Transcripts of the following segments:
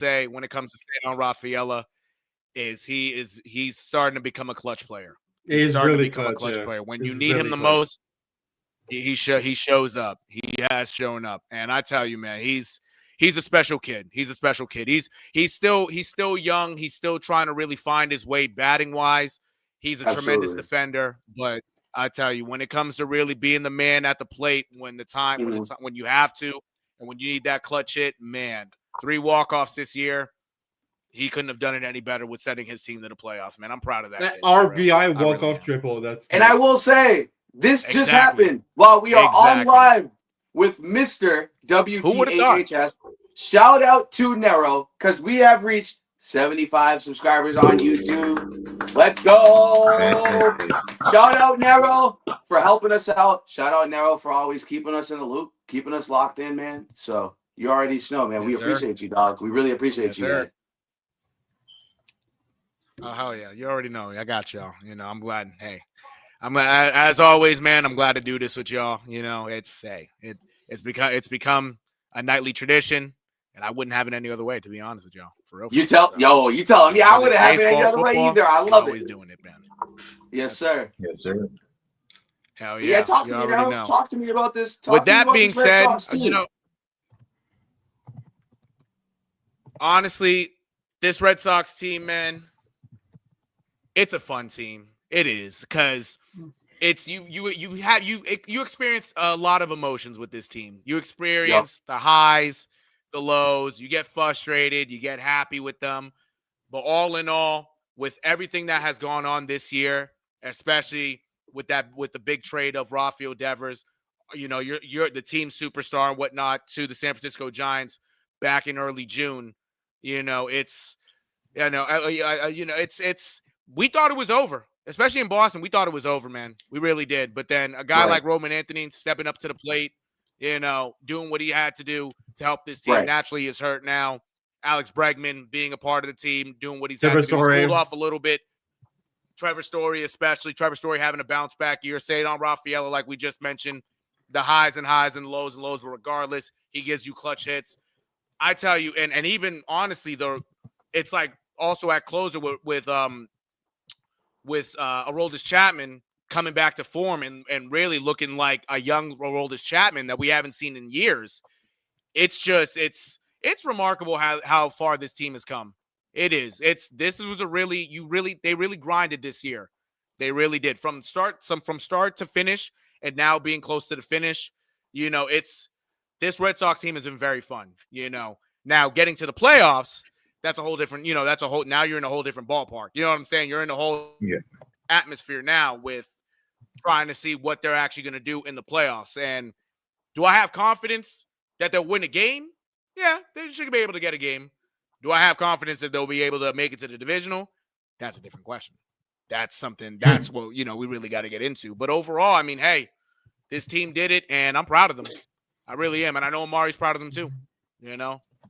say when it comes to Cedon Rafaela is he's starting to become a clutch player. He's starting to become a clutch player. When you need him the most, he shows up. He has shown up, and I tell you, man, he's a special kid. He's a special kid. He's still young. He's still trying to really find his way batting wise. He's a tremendous defender, but I tell you, when it comes to really being the man at the plate, when you have to, and when you need that clutch hit, man, 3 walk-offs this year. He couldn't have done it any better with setting his team to the playoffs, man. I'm proud of that. That RBI walk-off triple. And I will say, this just happened while we are on live with Mr. WTAHS. Shout out to Nero, because we have reached 75 subscribers on YouTube. Let's go. Shout out Nero for helping us out. Shout out Nero for always keeping us in the loop, keeping us locked in, man. So you already know, man. We appreciate you, dog. We really appreciate you, man. Oh, hell yeah. You already know. I got y'all. I'm glad. Hey, as always, man, I'm glad to do this with y'all. It's become a nightly tradition, and I wouldn't have it any other way, to be honest with y'all. For real. You tell me I wouldn't have it any other way either. I love it. Always doing it, man. Yes, sir. Yes, sir. Hell yeah. Yeah, talk to me now. Talk to me about this. With that being said, honestly, this Red Sox team, man, it's a fun team. It is, because it's you experience a lot of emotions with this team. You experience the highs, the lows. You get frustrated. You get happy with them. But all in all, with everything that has gone on this year, especially with the big trade of Rafael Devers, you're the team superstar and whatnot to the San Francisco Giants back in early June. We thought it was over, especially in Boston. We thought it was over, man. We really did. But then a guy like Roman Anthony stepping up to the plate, doing what he had to do to help this team. Naturally, he's hurt now. Alex Bregman being a part of the team, doing what he's had to do. He's cooled off a little bit. Trevor Story, especially. Trevor Story having a bounce back year. Cedon Rafaela, like we just mentioned, the highs and lows, but regardless, he gives you clutch hits. I tell you, and even honestly, it's like also at closer with Aroldis Chapman coming back to form and really looking like a young Aroldis Chapman that we haven't seen in years. It's remarkable how far this team has come. It is. They really grinded this year. They really did from start to finish, and now being close to the finish. This Red Sox team has been very fun. Now getting to the playoffs, that's a whole different. Now you're in a whole different ballpark. You know what I'm saying? You're in a whole atmosphere now with trying to see what they're actually going to do in the playoffs. And do I have confidence that they'll win a game? Yeah, they should be able to get a game. Do I have confidence that they'll be able to make it to the divisional? That's a different question. That's something. That's what we really got to get into. But overall, I mean, hey, this team did it, and I'm proud of them. I really am, and I know Amari's proud of them too.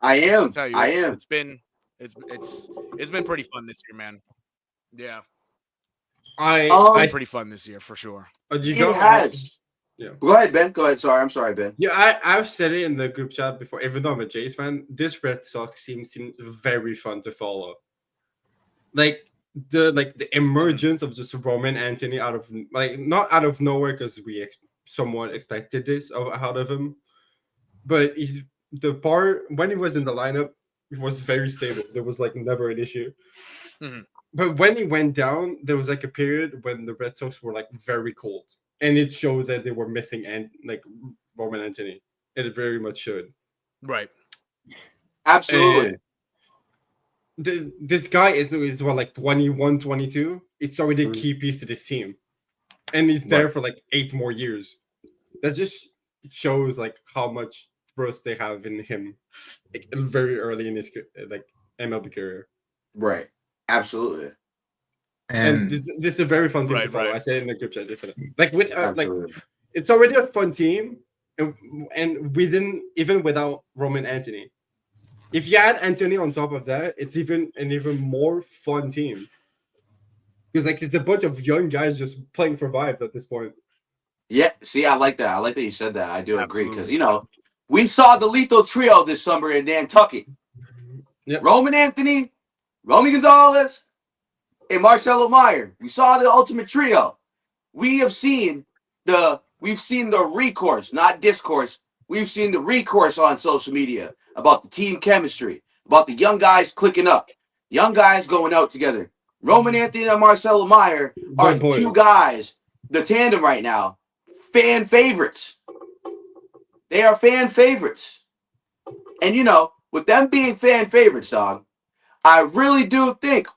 I am. I'll tell you, it's been pretty fun this year, man. Yeah, it's pretty fun this year for sure. It has. Yeah. Go ahead, Ben. Go ahead. Sorry, I'm sorry, Ben. Yeah, I've said it in the group chat before. Even though I'm a Jays fan, this Red Sox team seems very fun to follow. Like the emergence of just Roman Anthony not out of nowhere, because we somewhat expected this out of him, but when he was in the lineup, it was very stable. There was never an issue. Mm-hmm. But when he went down, there was a period when the Red Sox were very cold. And it shows that they were missing Roman Anthony. It very much showed. Right. Absolutely. This guy is 21, 22. It's already a key piece to this team. And he's there for 8 more years. That just shows how much trust they have in him very early in his MLB career. Right. Absolutely. And this is a very fun team to follow. I said it in the group chat. It's already a fun team, and even without Roman Anthony. If you add Anthony on top of that, it's an even more fun team. Because it's a bunch of young guys just playing for vibes at this point. Yeah, see, I like that. I like that you said that. I do agree, because we saw the lethal trio this summer in Nantucket. Yep. Roman Anthony, Romy Gonzalez, and Marcelo Meyer. We saw the ultimate trio. We've seen the recourse, not discourse. We've seen the recourse on social media about the team chemistry, about the young guys clicking up, young guys going out together. Roman Anthony and Marcelo Meyer are the two guys, the tandem right now, fan favorites. They are fan favorites. And with them being fan favorites, dog, I really do think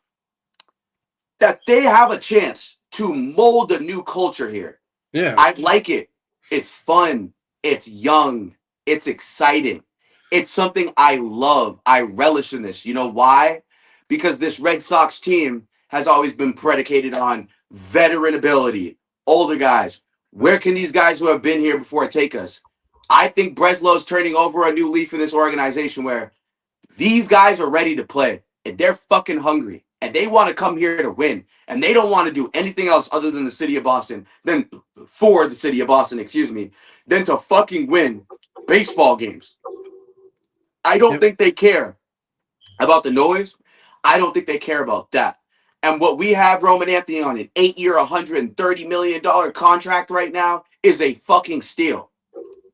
that they have a chance to mold a new culture here. Yeah. I like it. It's fun. It's young. It's exciting. It's something I love. I relish in this. You know why? Because this Red Sox team has always been predicated on veteran ability, older guys. Where can these guys who have been here before take us? I think Breslow's turning over a new leaf in this organization where these guys are ready to play and they're fucking hungry and they want to come here to win and they don't want to do anything else other than the city of Boston, than to fucking win baseball games. I don't think they care about the noise. I don't think they care about that. And what we have Roman Anthony on an 8-year, $130 million contract right now is a fucking steal.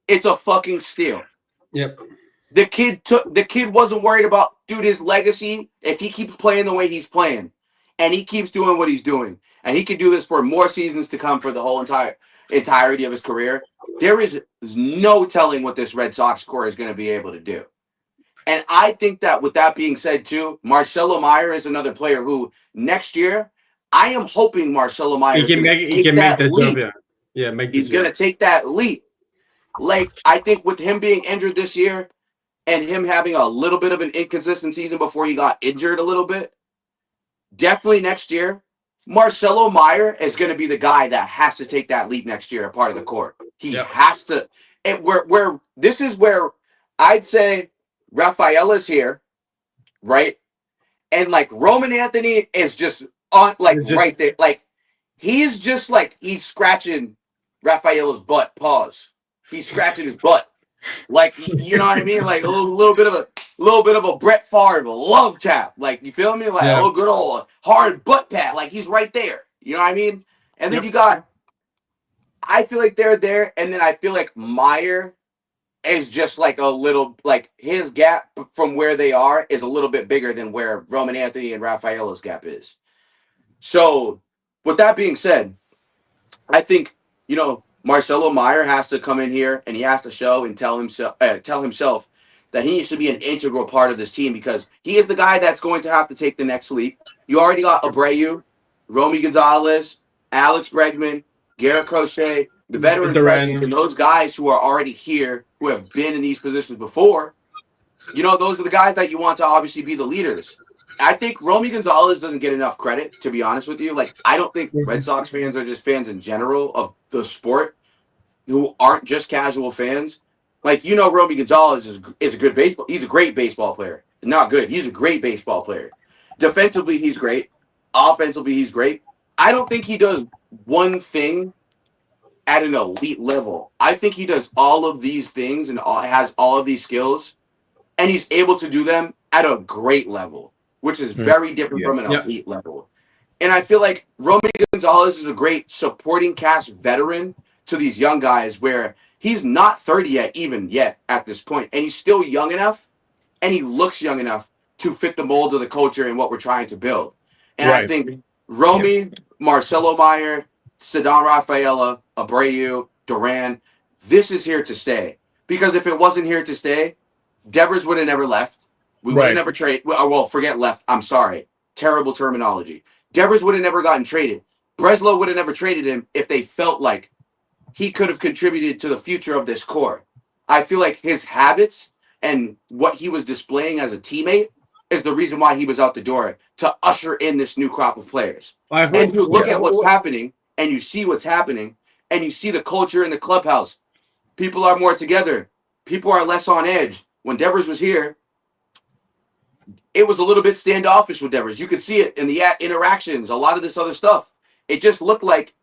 It's a fucking steal. Yep. The kid wasn't worried about his legacy if he keeps playing the way he's playing and he keeps doing what he's doing and he could do this for more seasons to come for the whole entirety of his career. There is no telling what this Red Sox core is going to be able to do. And I think that with that being said too, Marcelo Meyer is another player who next year I am hoping Marcelo Meyer is going to take that leap. He's going to take that leap. Like I think with him being injured this year, and him having a little bit of an inconsistent season before he got injured a little bit, definitely next year, Marcelo Meyer is going to be the guy that has to take that leap next year, a part of the core. He has to. And this is where I'd say Rafaela's here, right? And like Roman Anthony is just on right there. Like he's just like he's scratching Rafaela's butt. Pause. He's scratching his butt. Like you know what I mean? Like a little bit of a Brett Favre love tap. Like you feel me? Like a little good old hard butt pat. Like he's right there. You know what I mean? And then you got. I feel like they're there, and then I feel like Meyer is just like a little like his gap from where they are is a little bit bigger than where Roman Anthony and Rafaela's gap is. So, with that being said, I think Marcelo Meyer has to come in here and he has to show and tell himself that he needs to be an integral part of this team because he is the guy that's going to have to take the next leap. You already got Abreu, Romy Gonzalez, Alex Bregman, Garrett Crochet, the veteran presence, and those guys who are already here, who have been in these positions before. Those are the guys that you want to obviously be the leaders. I think Romy Gonzalez doesn't get enough credit, to be honest with you. Like, I don't think Red Sox fans are just fans in general of the sport who aren't just casual fans. Like, Romy Gonzalez is a good baseball. He's a great baseball player. Not good. He's a great baseball player. Defensively, he's great. Offensively, he's great. I don't think he does one thing at an elite level. I think he does all of these things and has all of these skills, and he's able to do them at a great level, which is very different from an elite level. And I feel like Romy Gonzalez is a great supporting cast veteran to these young guys where he's not 30 yet at this point, and he's still young enough, and he looks young enough to fit the mold of the culture and what we're trying to build. And I think Romy, Marcelo Meyer, Ceddanne Rafaela, Abreu, Duran, this is here to stay. Because if it wasn't here to stay, Devers would have never left. We would have never traded. Well, forget left. I'm sorry. Terrible terminology. Devers would have never gotten traded. Breslow would have never traded him if they felt like he could have contributed to the future of this core. I feel like his habits and what he was displaying as a teammate is the reason why he was out the door to usher in this new crop of players. And you look at what's happening, and you see what's happening, and you see the culture in the clubhouse. People are more together. People are less on edge. When Devers was here, it was a little bit standoffish with Devers. You could see it in the interactions, a lot of this other stuff. It just looked like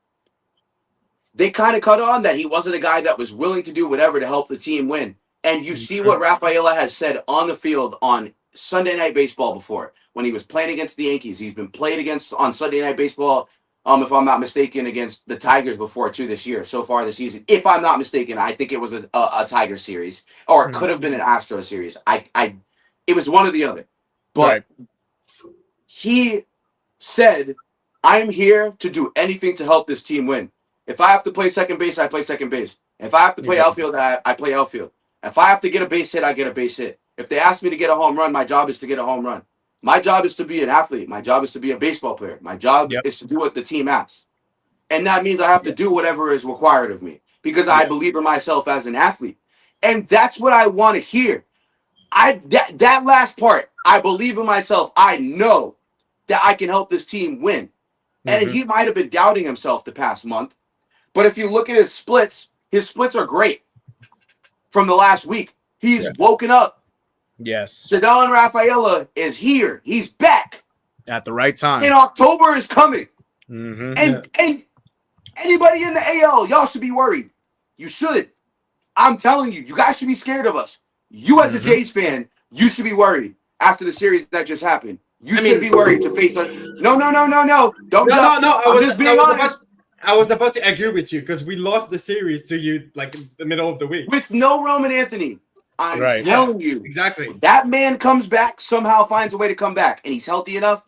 they kind of cut on that he wasn't a guy that was willing to do whatever to help the team win. And you see what Rafaela has said on the field on Sunday Night Baseball before when he was playing against the Yankees. He's been played against on Sunday Night Baseball, if I'm not mistaken, against the Tigers before too this year, so far this season. If I'm not mistaken, I think it was a Tiger series, or it could have been an Astro series. It was one or the other. But he said, I'm here to do anything to help this team win. If I have to play second base, I play second base. If I have to play outfield, I play outfield. If I have to get a base hit, I get a base hit. If they ask me to get a home run, my job is to get a home run. My job is to be an athlete. My job is to be a baseball player. My job is to do what the team asks. And that means I have to do whatever is required of me because I believe in myself as an athlete. And that's what I want to hear. That last part, I believe in myself. I know that I can help this team win. And he might have been doubting himself the past month. But if you look at his splits are great from the last week. He's woken up. Yes. Ceddanne Rafaela is here. He's back. At the right time. And October is coming. And anybody in the AL, y'all should be worried. You should. I'm telling you, you guys should be scared of us. You as a Jays fan, you should be worried after the series that just happened. You should be worried to face us. No. Don't. I'm just being honest. I was about to agree with you because we lost the series to you like in the middle of the week. With no Roman Anthony. I'm telling you. Exactly. That man comes back, somehow finds a way to come back, and he's healthy enough.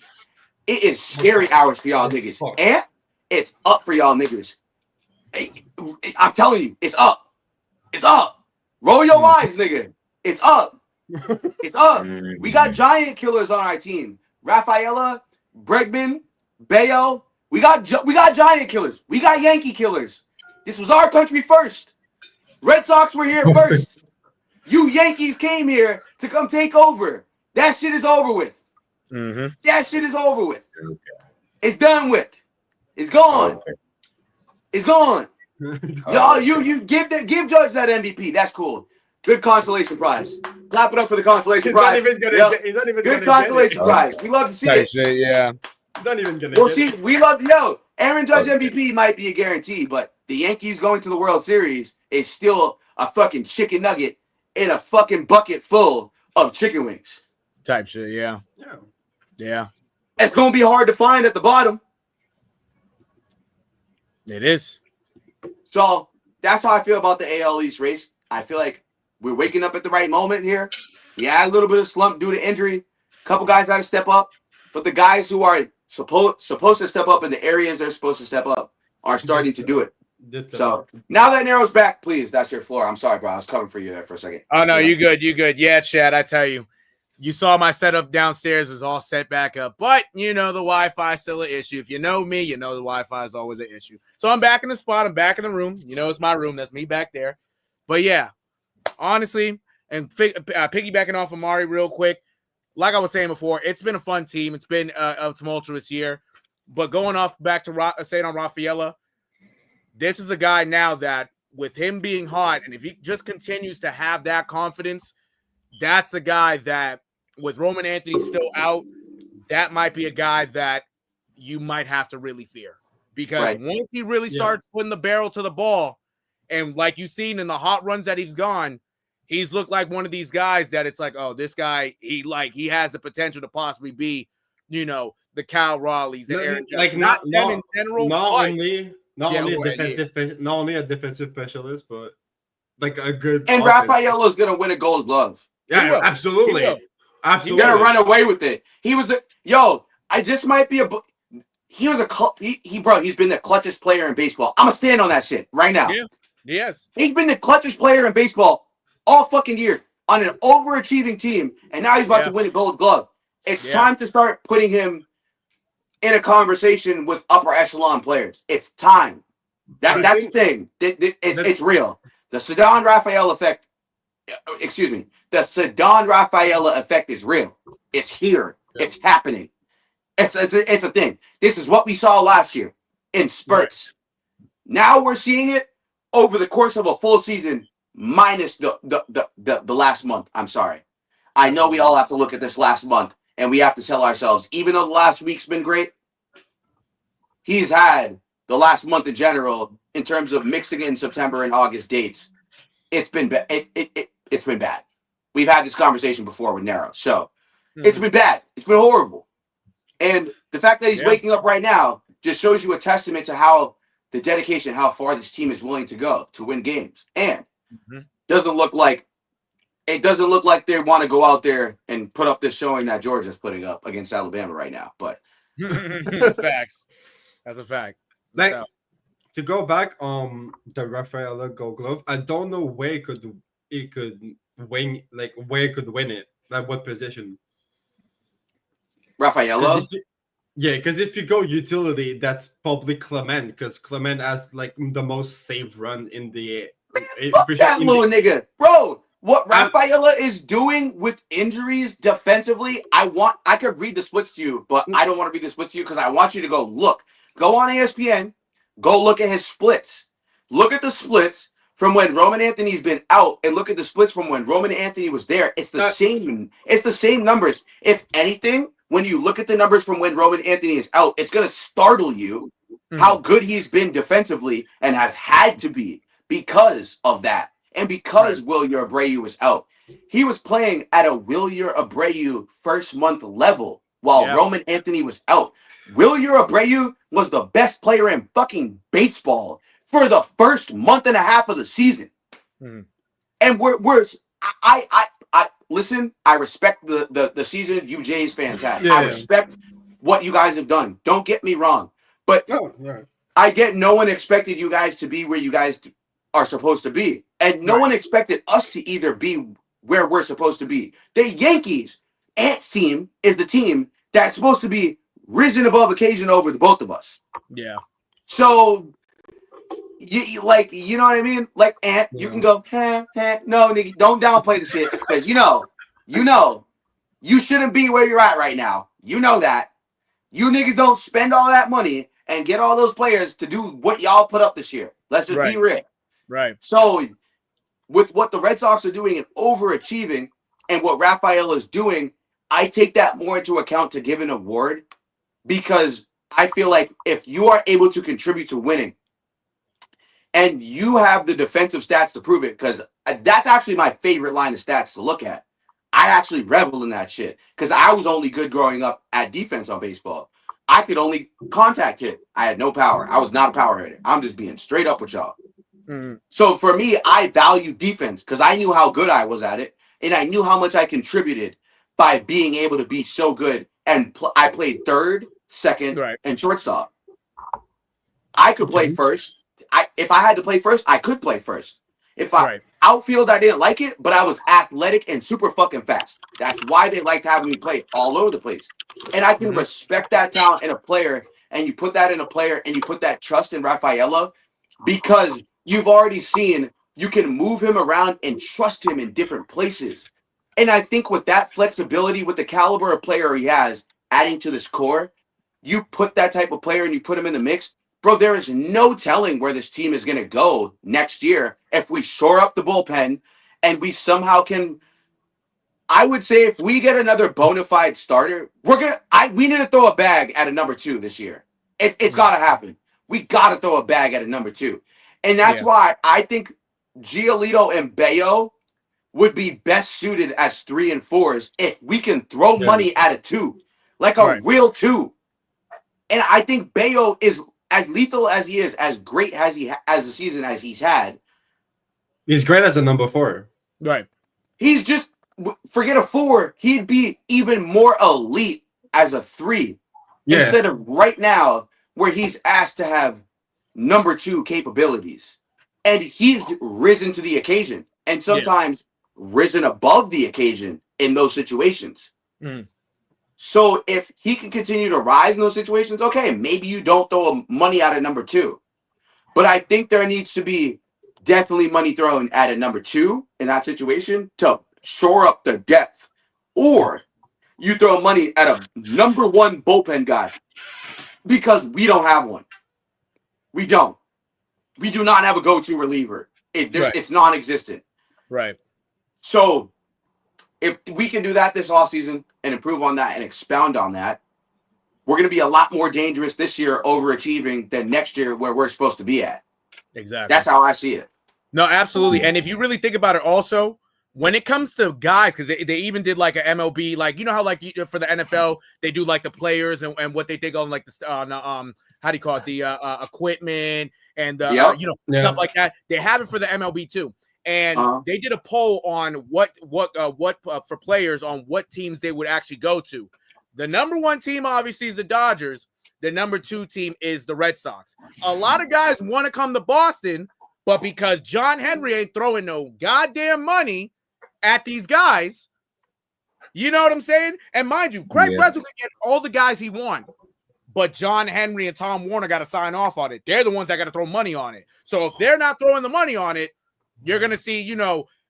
It is scary hours for y'all niggas. And it's up for y'all niggas. I'm telling you, it's up. It's up. Roll your eyes, nigga. It's up. It's up. We got giant killers on our team. Rafaela, Bregman, Bayo. We got giant killers. We got Yankee killers. This was our country first. Red Sox were here first. You Yankees came here to come take over. That shit is over with. That shit is over with. It's done with. It's gone. It's gone. Y'all, you give Judge that MVP. That's cool. Good consolation prize. Clap it up for the consolation prize. He's not even good consolation prize. We love to see it. Yeah. He's not even gonna. We'll see. We love Aaron Judge MVP might be a guarantee, but the Yankees going to the World Series is still a fucking chicken nugget in a fucking bucket full of chicken wings. Type shit, yeah. It's gonna be hard to find at the bottom. It is. So that's how I feel about the AL East race. I feel like we're waking up at the right moment here. We had a little bit of slump due to injury. A couple guys had to step up, but the guys who are supposed to step up in the areas they're supposed to step up are starting to do it. So now that narrows back, please. That's your floor. I'm sorry, bro. I was covering for you there for a second. Oh no, you good. Yeah, Chad. I tell you, you saw my setup downstairs was all set back up, but the Wi-Fi is still an issue. If you know me, you know the Wi-Fi is always an issue. So I'm back in the spot. I'm back in the room. It's my room. That's me back there. But yeah, honestly, and piggybacking off of Mari real quick, like I was saying before, it's been a fun team. It's been a tumultuous year. But going off back to Ceddanne Rafaela, this is a guy now that with him being hot, and if he just continues to have that confidence, that's a guy that with Roman Anthony still out, that might be a guy that you might have to really fear. Because once he really starts putting the barrel to the ball, and like you've seen in the hot runs that he's gone, he's looked like one of these guys that it's like, oh, this guy, he has the potential to possibly be, the Cal Raleighs, the Aaron Judge. Like not them in general, not only a defensive specialist, but like a good. And Rafaela is gonna win a Gold Glove. Yeah, absolutely. He's gonna run away with it. He was I just might be he's been the clutchest player in baseball. I'm gonna stand on that shit right now. Yeah. Yes. He's been the clutchest player in baseball all fucking year on an overachieving team, and now he's about to win a Gold Glove. It's time to start putting him in a conversation with upper echelon players. It's time. That's the thing. It's real. The Ceddanne Rafaela effect. Excuse me. The Ceddanne Rafaela effect is real. It's here. It's happening. It's a thing. This is what we saw last year in spurts. Now we're seeing it over the course of a full season, minus the last month. I'm sorry. I know we all have to look at this last month, and we have to tell ourselves, even though the last week's been great, he's had the last month in general in terms of mixing in September and August dates. It's been bad. It's been bad. We've had this conversation before with Nero. So It's been bad. It's been horrible. And the fact that he's waking up right now just shows you a testament to how the dedication, how far this team is willing to go to win games. And doesn't look like they want to go out there and put up this showing that Georgia's putting up against Alabama right now. But facts. That's a fact. Like, to go back the Rafaela Gold Glove, I don't know where it could win, like where it could win it, like what position. Rafaela? Because if you go utility, that's probably Clement, because Clement has like the most save run in the. Fuck that little nigga, bro. What Rafaela is doing with injuries defensively, I could read the splits to you, but I don't want to read the splits to you because I want you to go on ESPN, go look at his splits. Look at the splits from when Roman Anthony's been out, and look at the splits from when Roman Anthony was there. It's the same. It's the same numbers. If anything, when you look at the numbers from when Roman Anthony is out, it's gonna startle you how good he's been defensively and has had to be because of that. And because Wilyer Abreu was out, he was playing at a Wilyer Abreu first month level while Roman Anthony was out. Wilyer Abreu was the best player in fucking baseball for the first month and a half of the season. And I listen, I respect the season you Jays fans had. I respect what you guys have done. Don't get me wrong. But I get no one expected you guys to be where you guys are supposed to be. And no one expected us to either be where we're supposed to be. The Yankees Ants team is the team that's supposed to be risen above occasion over the both of us. Yeah. So you know what I mean? Like Ant, you can go, no, nigga, don't downplay the shit. Because you know, you shouldn't be where you're at right now. You know that. You niggas don't spend all that money and get all those players to do what y'all put up this year. Let's just be real. Right. So with what the Red Sox are doing and overachieving and what Rafael is doing, I take that more into account to give an award because I feel like if you are able to contribute to winning and you have the defensive stats to prove it, because that's actually my favorite line of stats to look at. I actually revel in that shit because I was only good growing up at defense on baseball. I could only contact hit. I had no power. I was not a power hitter. I'm just being straight up with y'all. So for me, I value defense because I knew how good I was at it, and I knew how much I contributed by being able to be so good. And I played third, second, and shortstop. I could play first. If I had to play first, I could play first. If I outfield, I didn't like it, but I was athletic and super fucking fast. That's why they liked having me play all over the place. And I can respect that talent in a player, and you put that in a player, and you put that trust in Rafaela because you've already seen you can move him around and trust him in different places. And I think with that flexibility, with the caliber of player he has, adding to this core, you put that type of player and you put him in the mix, bro, there is no telling where this team is going to go next year if we shore up the bullpen and we somehow can. I would say if we get another bona fide starter, we need to throw a bag at a number 2 this year. It's got to happen. We got to throw a bag at a number 2. And that's why I think Giolito and Bayo would be best suited as 3 and 4s if we can throw money at a 2, like a real 2. And I think Bayo is as lethal as he is, as great as a season as he's had. He's great as a number 4. Right. He's just forget a 4. He'd be even more elite as a 3 instead of right now where he's asked to have number 2 capabilities. And he's risen to the occasion and sometimes risen above the occasion in those situations. So if he can continue to rise in those situations, okay, maybe you don't throw money at a number 2. But I think there needs to be definitely money thrown at a number 2 in that situation to shore up the depth. Or you throw money at a number 1 bullpen guy because we don't have one. We don't. We do not have a go-to reliever. It's non-existent. Right. So if we can do that this offseason and improve on that and expound on that, we're going to be a lot more dangerous this year overachieving than next year where we're supposed to be at. Exactly. That's how I see it. No, absolutely. And if you really think about it also, when it comes to guys, because they even did like an MLB, like, you know how like for the NFL they do like the players and what they think on like the how do you call it, the equipment and stuff like that. They have it for the MLB too, and they did a poll on what for players on what teams they would actually go to. The number one team obviously is the Dodgers. The number two team is the Red Sox. A lot of guys want to come to Boston, but because John Henry ain't throwing no goddamn money at these guys, you know what I'm saying? And mind you, Craig Breslow can get all the guys he wants, but John Henry and Tom Warner got to sign off on it. They're the ones that got to throw money on it. So if they're not throwing the money on it, you're going to see,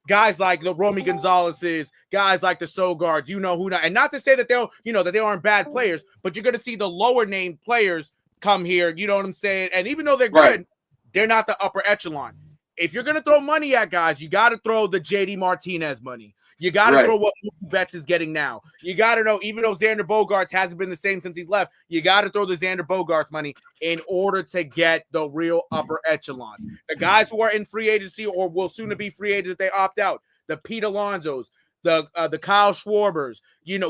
guys like the Romy Gonzalez's, guys like the Sogards, who not. And not to say that that they aren't bad players, but you're going to see the lower named players come here. You know what I'm saying? And even though they're good, they're not the upper echelon. If you're going to throw money at guys, you got to throw the JD Martinez money. You got to throw what Mookie Betts is getting now. You got to know, even though Xander Bogaerts hasn't been the same since he's left, you got to throw the Xander Bogaerts money in order to get the real upper echelons. The guys who are in free agency or will soon to be free agents if they opt out, the Pete Alonsos, the Kyle Schwarbers,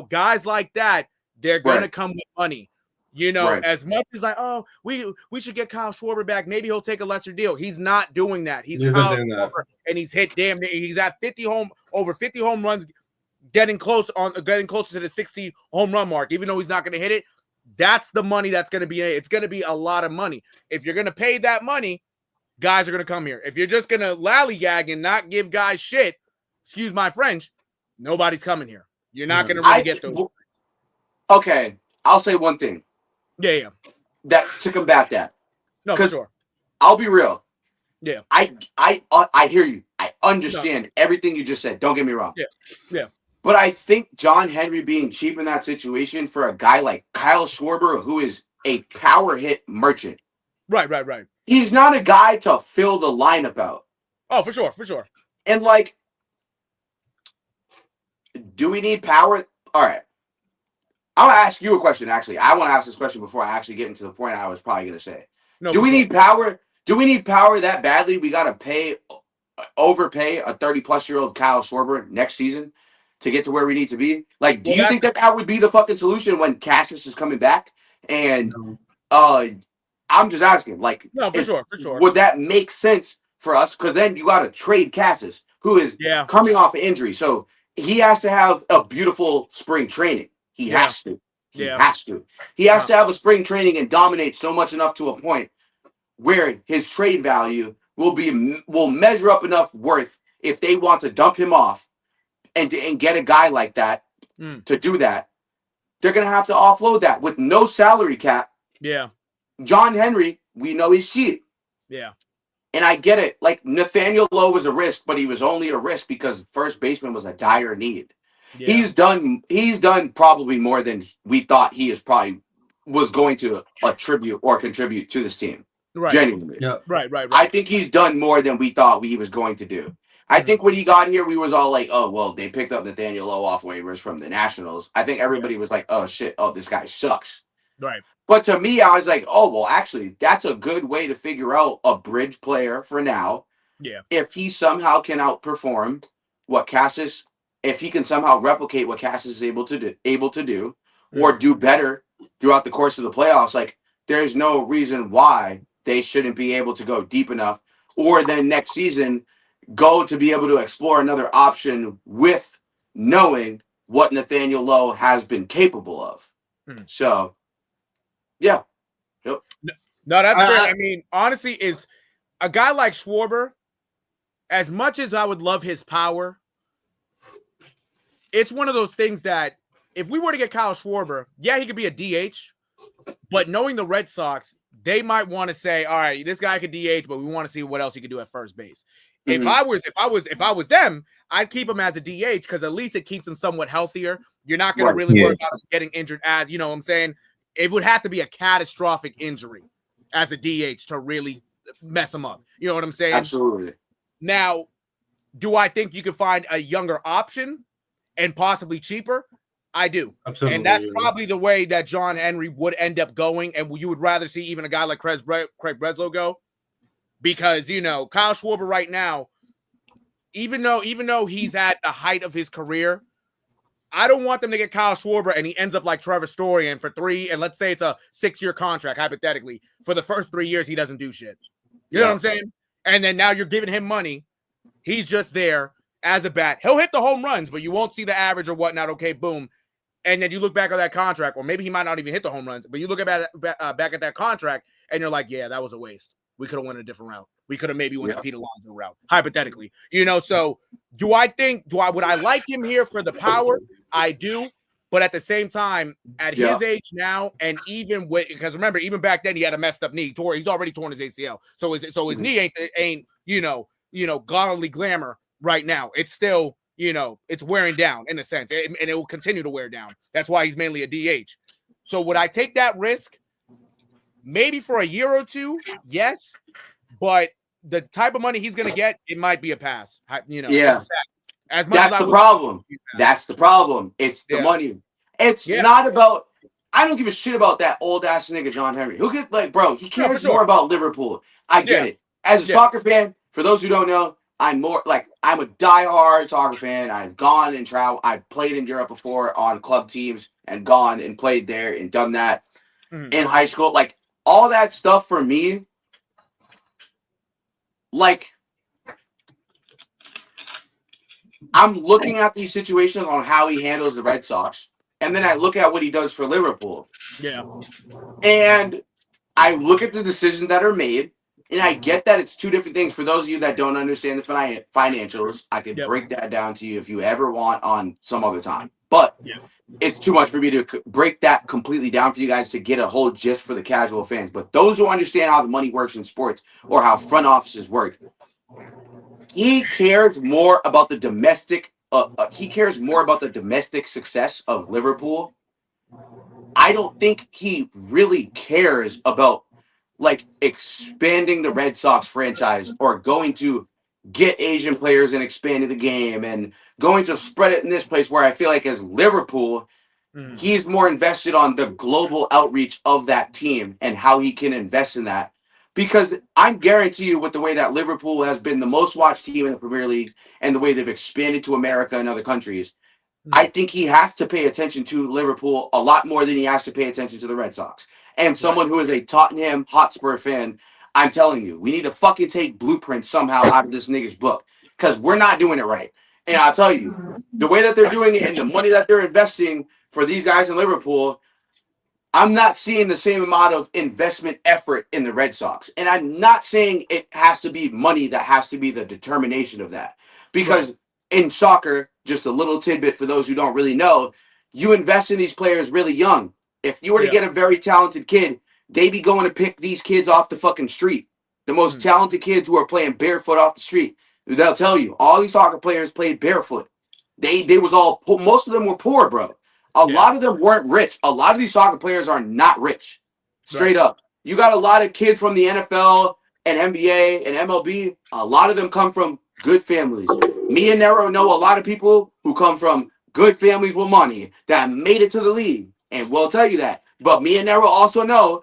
guys like that, they're going to come with money. As much as like, oh, we should get Kyle Schwarber back. Maybe he'll take a lesser deal. He's not doing that. He's Kyle Schwarber, and he's hit he's at over 50 home runs, getting closer to the 60 home run mark. Even though he's not going to hit it, that's the money that's going to be. It's going to be a lot of money. If you're going to pay that money, guys are going to come here. If you're just going to lallygag and not give guys shit, excuse my French, nobody's coming here. You're not going to really get those. Okay, I'll say one thing. Yeah. That to combat that. No, for sure. I'll be real. Yeah. I hear you. I understand everything you just said. Don't get me wrong. Yeah. But I think John Henry being cheap in that situation for a guy like Kyle Schwarber, who is a power hit merchant. Right. He's not a guy to fill the lineup out. Oh, for sure. And like, do we need power? All right. I'm going to ask you a question, actually. I want to ask this question before I actually get into the point I was probably going to say. No, do we need power? Do we need power that badly? We got to overpay a 30-plus-year-old Kyle Schwarber next season to get to where we need to be? Like, do you think that would be the fucking solution when Cassius is coming back? And I'm just asking, like, no, for sure. Would that make sense for us? Because then you got to trade Cassius, who is coming off an injury. So he has to have a beautiful spring training. He has to. He has to. He has to have a spring training and dominate so much enough to a point where his trade value will measure up enough worth if they want to dump him off and get a guy like that to do that. They're going to have to offload that with no salary cap. Yeah. John Henry, we know he's cheap. Yeah. And I get it. Like, Nathaniel Lowe was a risk, but he was only a risk because first baseman was a dire need. Yeah. He's done probably more than we thought he was going to contribute to this team. Right. Genuinely. Yeah. Right. I think he's done more than we thought he was going to do. I think when he got here, we was all like, oh, well, they picked up Nathaniel Lowe off waivers from the Nationals. I think everybody was like, oh, shit. Oh, this guy sucks. Right. But to me, I was like, oh, well, actually, that's a good way to figure out a bridge player for now. Yeah. If he somehow can outperform what Cassius, if he can somehow replicate what Cassius is able to do, or do better throughout the course of the playoffs, like, there's no reason why they shouldn't be able to go deep enough, or then next season go to be able to explore another option with knowing what Nathaniel Lowe has been capable of. So, yeah. Yep. No, that's fair. I mean, honestly, is a guy like Schwarber, as much as I would love his power, it's one of those things that if we were to get Kyle Schwarber, he could be a DH, but knowing the Red Sox, they might want to say, all right, this guy could DH, but we want to see what else he could do at first base. If I was them, I'd keep him as a DH because at least it keeps him somewhat healthier. You're not going to really worry about him getting injured as, you know what I'm saying? It would have to be a catastrophic injury as a DH to really mess him up. You know what I'm saying? Absolutely. Now, do I think you could find a younger option and possibly cheaper? I do. Absolutely. And that's probably the way that John Henry would end up going. And you would rather see even a guy like Craig Breslow go because, Kyle Schwarber right now, even though he's at the height of his career, I don't want them to get Kyle Schwarber and he ends up like Trevor Story and and let's say it's a 6-year contract, hypothetically. For the first 3 years, he doesn't do shit. You know what I'm saying? And then now you're giving him money. He's just there as a bat. He'll hit the home runs, but you won't see the average or whatnot. Okay, boom. And then you look back at that contract, or maybe he might not even hit the home runs, but you look back at that contract and you're like, yeah, that was a waste. We could have went a different route. We could have maybe went the Pete Alonso route, hypothetically. So would I like him here for the power? I do. But at the same time, at his age now, and even because remember, even back then he had a messed up knee. He's already torn his ACL. So his knee ain't godly glamour right now. It's still, it's wearing down in a sense, and it will continue to wear down. That's why he's mainly a DH. So would I take that risk? Maybe for a year or two, yes. But the type of money he's going to get, it might be a pass. Yeah. That's the problem. That's the problem. It's the money. It's not about. I don't give a shit about that old ass nigga John Henry. Who gets he cares more about Liverpool. I get it. As a soccer fan, for those who don't know, I'm a diehard soccer fan. I've gone and traveled. I've played in Europe before on club teams and gone and played there and done that in high school. Like all that stuff for me. Like I'm looking at these situations on how he handles the Red Sox, and then I look at what he does for Liverpool. Yeah. And I look at the decisions that are made, and I get that it's two different things. For those of you that don't understand the financials, I could break that down to you if you ever want on some other time. But it's too much for me to break that completely down for you guys to get a whole gist for the casual fans. But those who understand how the money works in sports or how front offices work, he cares more about the domestic. He cares more about the domestic success of Liverpool. I don't think he really cares about like expanding the Red Sox franchise or going to get Asian players and expanding the game and going to spread it in this place where I feel like as Liverpool, he's more invested on the global outreach of that team and how he can invest in that. Because I guarantee you with the way that Liverpool has been the most watched team in the Premier League and the way they've expanded to America and other countries, I think he has to pay attention to Liverpool a lot more than he has to pay attention to the Red Sox. And someone who is a Tottenham Hotspur fan, I'm telling you, we need to fucking take Blueprint somehow out of this nigga's book because we're not doing it right. And I'll tell you, the way that they're doing it and the money that they're investing for these guys in Liverpool, I'm not seeing the same amount of investment effort in the Red Sox. And I'm not saying it has to be money that has to be the determination of that. Because in soccer, just a little tidbit for those who don't really know, you invest in these players really young. If you were to get a very talented kid, they be going to pick these kids off the fucking street. The most talented kids who are playing barefoot off the street. They'll tell you, all these soccer players played barefoot. They was all, most of them were poor, bro. A lot of them weren't rich. A lot of these soccer players are not rich. Straight up. You got a lot of kids from the NFL and NBA and MLB. A lot of them come from good families. Me and Nero know a lot of people who come from good families with money that made it to the league. And we'll tell you that. But me and Nero also know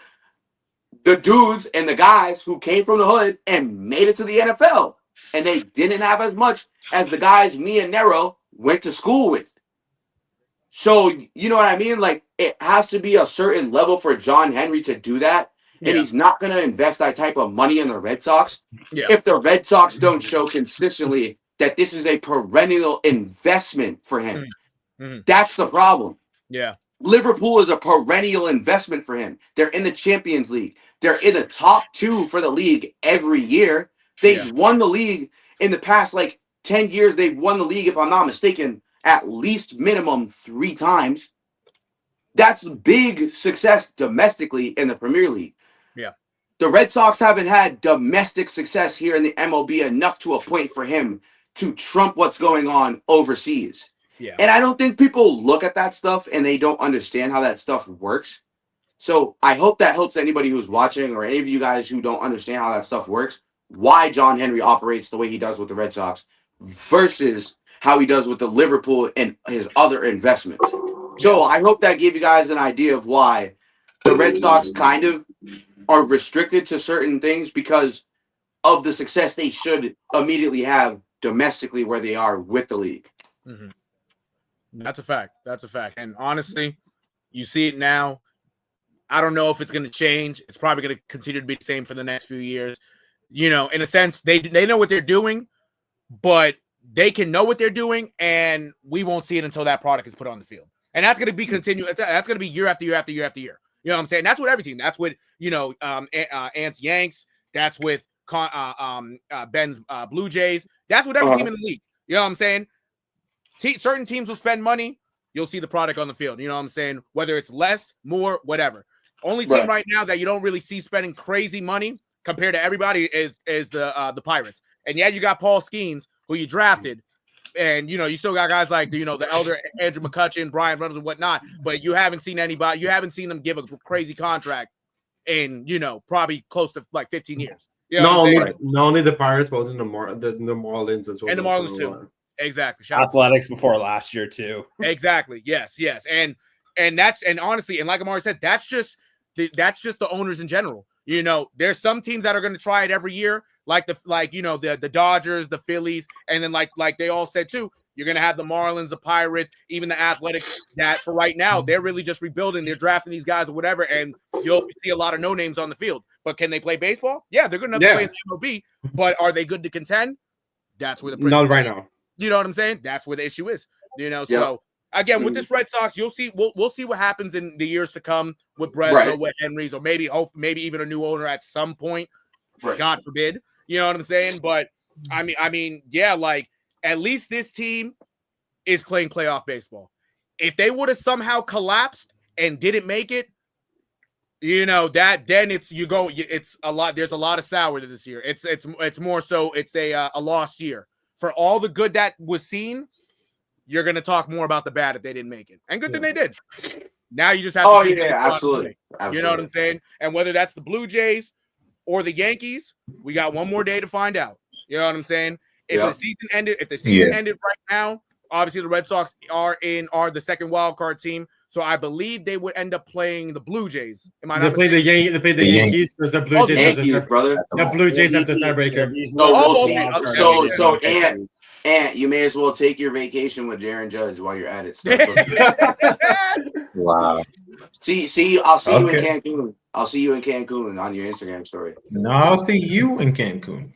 the dudes and the guys who came from the hood and made it to the NFL. And they didn't have as much as the guys me and Nero went to school with. So, you know what I mean? Like, it has to be a certain level for John Henry to do that. And he's not going to invest that type of money in the Red Sox. If the Red Sox don't show consistently that this is a perennial investment for him. That's the problem. Liverpool is a perennial investment for him. They're in the Champions League. They're in the top 2 for the league every year. They've won the league in the past, 10 years. They've won the league, if I'm not mistaken, at least minimum 3 times. That's big success domestically in the Premier League. The Red Sox haven't had domestic success here in the MLB enough to a point for him to trump what's going on overseas. And I don't think people look at that stuff and they don't understand how that stuff works. So I hope that helps anybody who's watching or any of you guys who don't understand how that stuff works, why John Henry operates the way he does with the Red Sox versus how he does with the Liverpool and his other investments. So I hope that gave you guys an idea of why the Red Sox kind of are restricted to certain things because of the success they should immediately have domestically where they are with the league. Mm-hmm. That's a fact. And honestly, you see it now. I don't know if it's going to change. It's probably going to continue to be the same for the next few years. In a sense, they know what they're doing, but they can know what they're doing, and we won't see it until that product is put on the field. And that's going to be continued. That's going to be year after year after year after year. You know what I'm saying? That's with everything. That's with, Ants Yanks. That's with Ben's Blue Jays. That's with every team in the league. You know what I'm saying? Certain teams will spend money. You'll see the product on the field. You know what I'm saying? Whether it's less, more, whatever. Only team right now that you don't really see spending crazy money compared to everybody is the Pirates. And yeah, you got Paul Skeens, who you drafted. And, you still got guys like, the elder Andrew McCutcheon, Brian Reynolds, and whatnot. But you haven't seen anybody. You haven't seen them give a crazy contract in, probably close to like 15 years. You know not only the Pirates, but the Marlins as well. And the Marlins too. Exactly. Athletics before last year too. Exactly. Yes. And honestly, and like Amari said, that's just the owners in general. There's some teams that are going to try it every year, like the Dodgers, the Phillies, and then like they all said too, you're going to have the Marlins, the Pirates, even the Athletics. That for right now, they're really just rebuilding. They're drafting these guys or whatever, and you'll see a lot of no names on the field. But can they play baseball? Yeah, they're good enough to play in the MLB. But are they good to contend? That's where the not right now. You know what I'm saying? That's where the issue is. So again, with this Red Sox, you'll see. We'll see what happens in the years to come with Breslow, with Henry's, or maybe even a new owner at some point. Right. God forbid. You know what I'm saying? But I mean, yeah, like at least this team is playing playoff baseball. If they would have somehow collapsed and didn't make it, then it's a lot. There's a lot of sour to this year. It's more so it's a lost year. For all the good that was seen, you're going to talk more about the bad if they didn't make it. And good thing they did. Now you just have to see. Absolutely. You know what I'm saying? And whether that's the Blue Jays or the Yankees, we got one more day to find out. You know what I'm saying? If the season ended right now, obviously the Red Sox are the second wild card team. So I believe they would end up playing the Blue Jays. They play the Yankees because the Blue Jays the Blue Jays have the tiebreaker. So Ant, you may as well take your vacation with Jaron Judge while you're at it. Wow. See, I'll see you in Cancun. I'll see you in Cancun on your Instagram story. No, I'll see you in Cancun.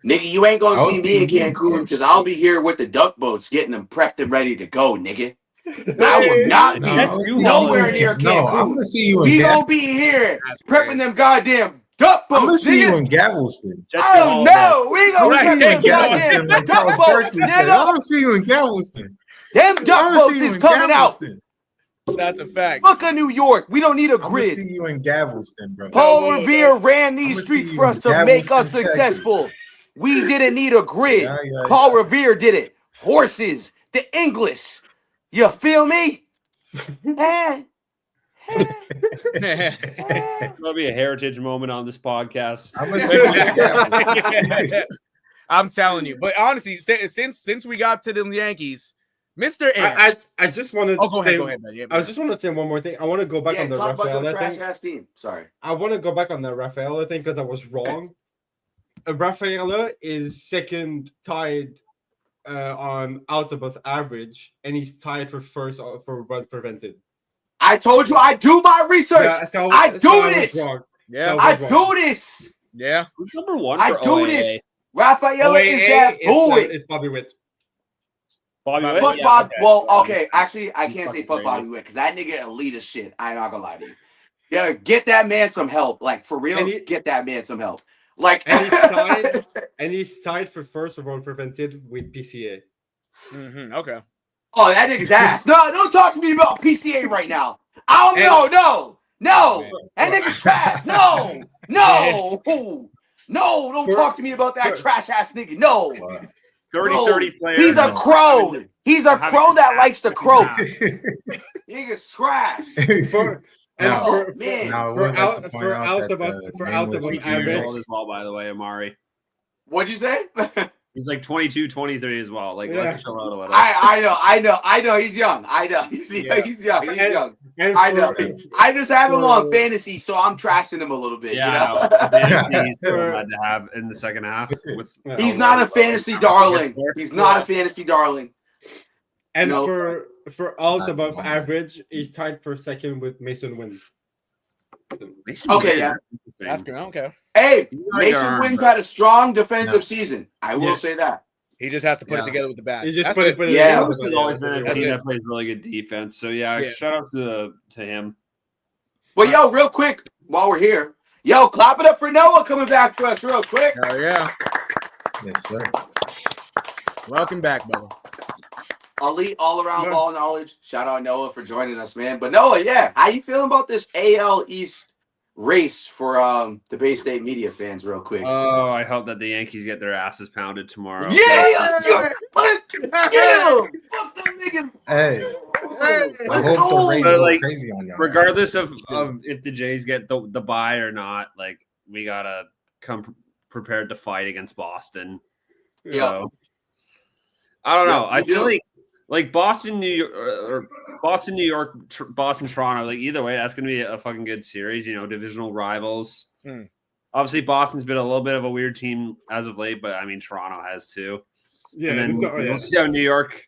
Nigga, you ain't gonna see me in Cancun because I'll be here with the duck boats getting them prepped and ready to go, nigga. I will not be nowhere near Cancun. No, I'm gonna see you in we gonna be here prepping them goddamn duck boats. I'm gonna see you in Galveston. Oh no, we gonna prep them goddamn duck boats, nigga. I'm gonna see you in Galveston. Them duck boats is coming out. That's a fact. Fuck New York. We don't need a grid. I'm gonna see you in Galveston, bro. Paul Revere ran these streets for us to make us successful. We didn't need a grid. Paul Revere did it. Horses, the English. You feel me? It's gonna be a heritage moment on this podcast. I'm telling you. But honestly, since we got to the Yankees, Mr. I just wanted to go ahead, man. Yeah, I just want to say one more thing. I want to go back on the Rafaela trash-ass team. Sorry. I want to go back on the Rafaela thing because I was wrong. Rafaela is second tied on out above average, and he's tied for first for runs prevented. I told you I do my research. I do this. I do this. Yeah. Who's number one? I do this. Rafaela is that boy. It's Bobby Witt. Bobby Witt. Fuck Bob. Well, okay. Actually, I can't say fuck Bobby Witt because that nigga elite as shit. I ain't not gonna lie to you. Yeah, get that man some help. Like for real, get that man some help. Like, and he's tied for first run prevented with PCA. Okay. Oh, that nigga's ass. No, don't talk to me about PCA right now. I don't know. No. That nigga's trash. No. Don't talk to me about that trash ass nigga. No. 30-30 player. He's a crow. He's a crow that likes to croak. Nigga's trash. For out of average as well, by the way, Amari. What'd you say? He's like 22, 23 as well. Like, let's chill out a little. I know. He's young. I know. He's young. I know. I just have him on fantasy, so I'm trashing him a little bit. Yeah, he's glad to have in the second half. He's not a fantasy darling. He's not a fantasy darling. And for odds above average, he's tied for second with Mason Wynn. Okay, yeah. That's good. Okay. Hey, Mason Wynn's had a strong defensive season. I will say that. He just has to put it together with the bat. He just That's put it. Yeah. He's always been a team that plays really good defense. So shout out to him. Well, yo, real quick, while we're here, clap it up for Noah coming back for us real quick. Oh yeah. Yes, sir. Welcome back, brother. Elite all-around ball knowledge. Shout out Noah for joining us, man. But Noah, how you feeling about this AL East race for the Bay State media fans real quick? Oh, I hope that the Yankees get their asses pounded tomorrow. Yeah! Fuck them niggas! Hey, I hope the Rays go crazy on y'all. Regardless of if the Jays get the bye or not, like, we gotta come prepared to fight against Boston. Yeah. So, I don't know. I feel like Boston, New York, or Boston, New York, Boston, Toronto. Like, either way, that's going to be a fucking good series. Divisional rivals. Obviously, Boston's been a little bit of a weird team as of late, but I mean, Toronto has too. Yeah, and then we'll see how New York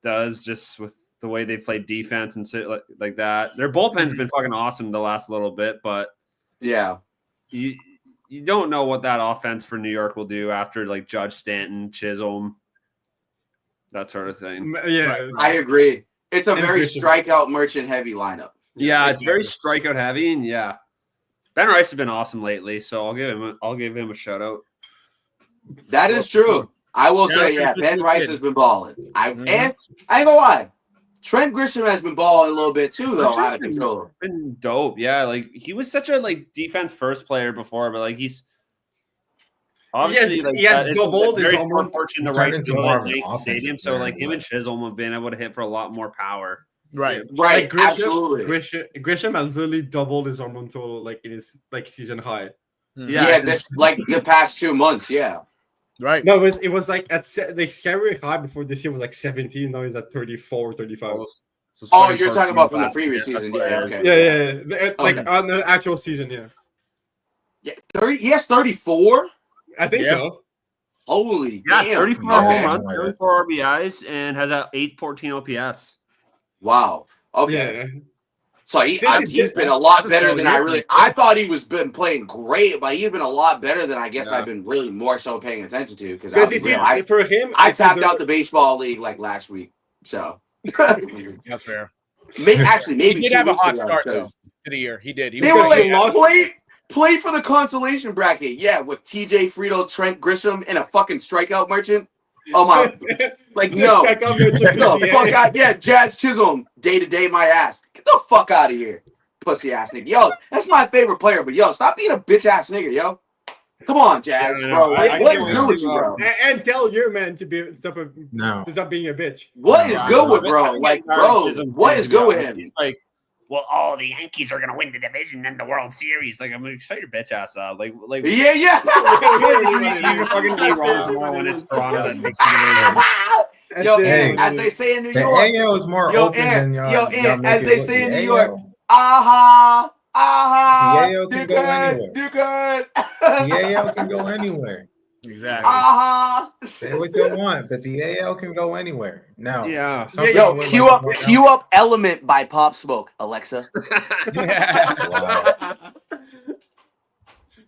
does, just with the way they've played defense and shit like that. Their bullpen's been fucking awesome the last little bit, but you don't know what that offense for New York will do after like Judge, Stanton, Chisholm. That sort of thing. Yeah, I agree. It's a very strikeout merchant heavy lineup. Yeah, it's very strikeout heavy, and Ben Rice has been awesome lately, so I'll give him a shout out. That is true. I will say, Ben Rice has been balling. And I ain't gonna lie, Trent Grisham has been balling a little bit too, though, out of control. Been dope, like he was such a defense first player before, but he's. Obviously, he has doubled his almost portion the right to stadium. So him and Chisholm have been able to hit for a lot more power. Right. Absolutely. Grisham has literally doubled his hormone total in his season high. This the past 2 months. Yeah. Right. No, it was like at the scary high before this year was like 17. Now he's at 34, 35. So you're talking about from the previous season? Yeah. Okay. Yeah. On the actual season, Yeah. 30. He has 34. I think so. Holy damn. 34 home runs, 34 RBIs, and has a 814 OPS. Wow. Okay. Yeah. So he's been a lot better than I thought he was been playing great, but he's been a lot better than I guess I've been really more so paying attention to because for him, I tapped out the baseball league last week. So that's fair. Maybe he did have a hot start though to the year. He did. They were Play for the consolation bracket, with TJ Friedl, Trent Grisham, and a fucking strikeout merchant. Oh my, no, fuck out, Jazz Chisholm, day to day my ass. Get the fuck out of here, pussy ass nigga. Yo, that's my favorite player, but stop being a bitch ass nigga, yo. Come on, Jazz, bro. What is good with you, bro? And tell your man to stop being a bitch. What is good with bro? What is good with him? Well, the Yankees are gonna win the division and the World Series. I'm gonna shut your bitch ass up. Yeah. You're fucking be wrong tomorrow when it's Toronto that makes the division. As they say in New York, the AL is more open than y'all. As they say in New York, the AL can go anywhere. The AL can go anywhere. Exactly. Say what you want, but the AL can go anywhere. Now, cue up Element by Pop Smoke, Alexa.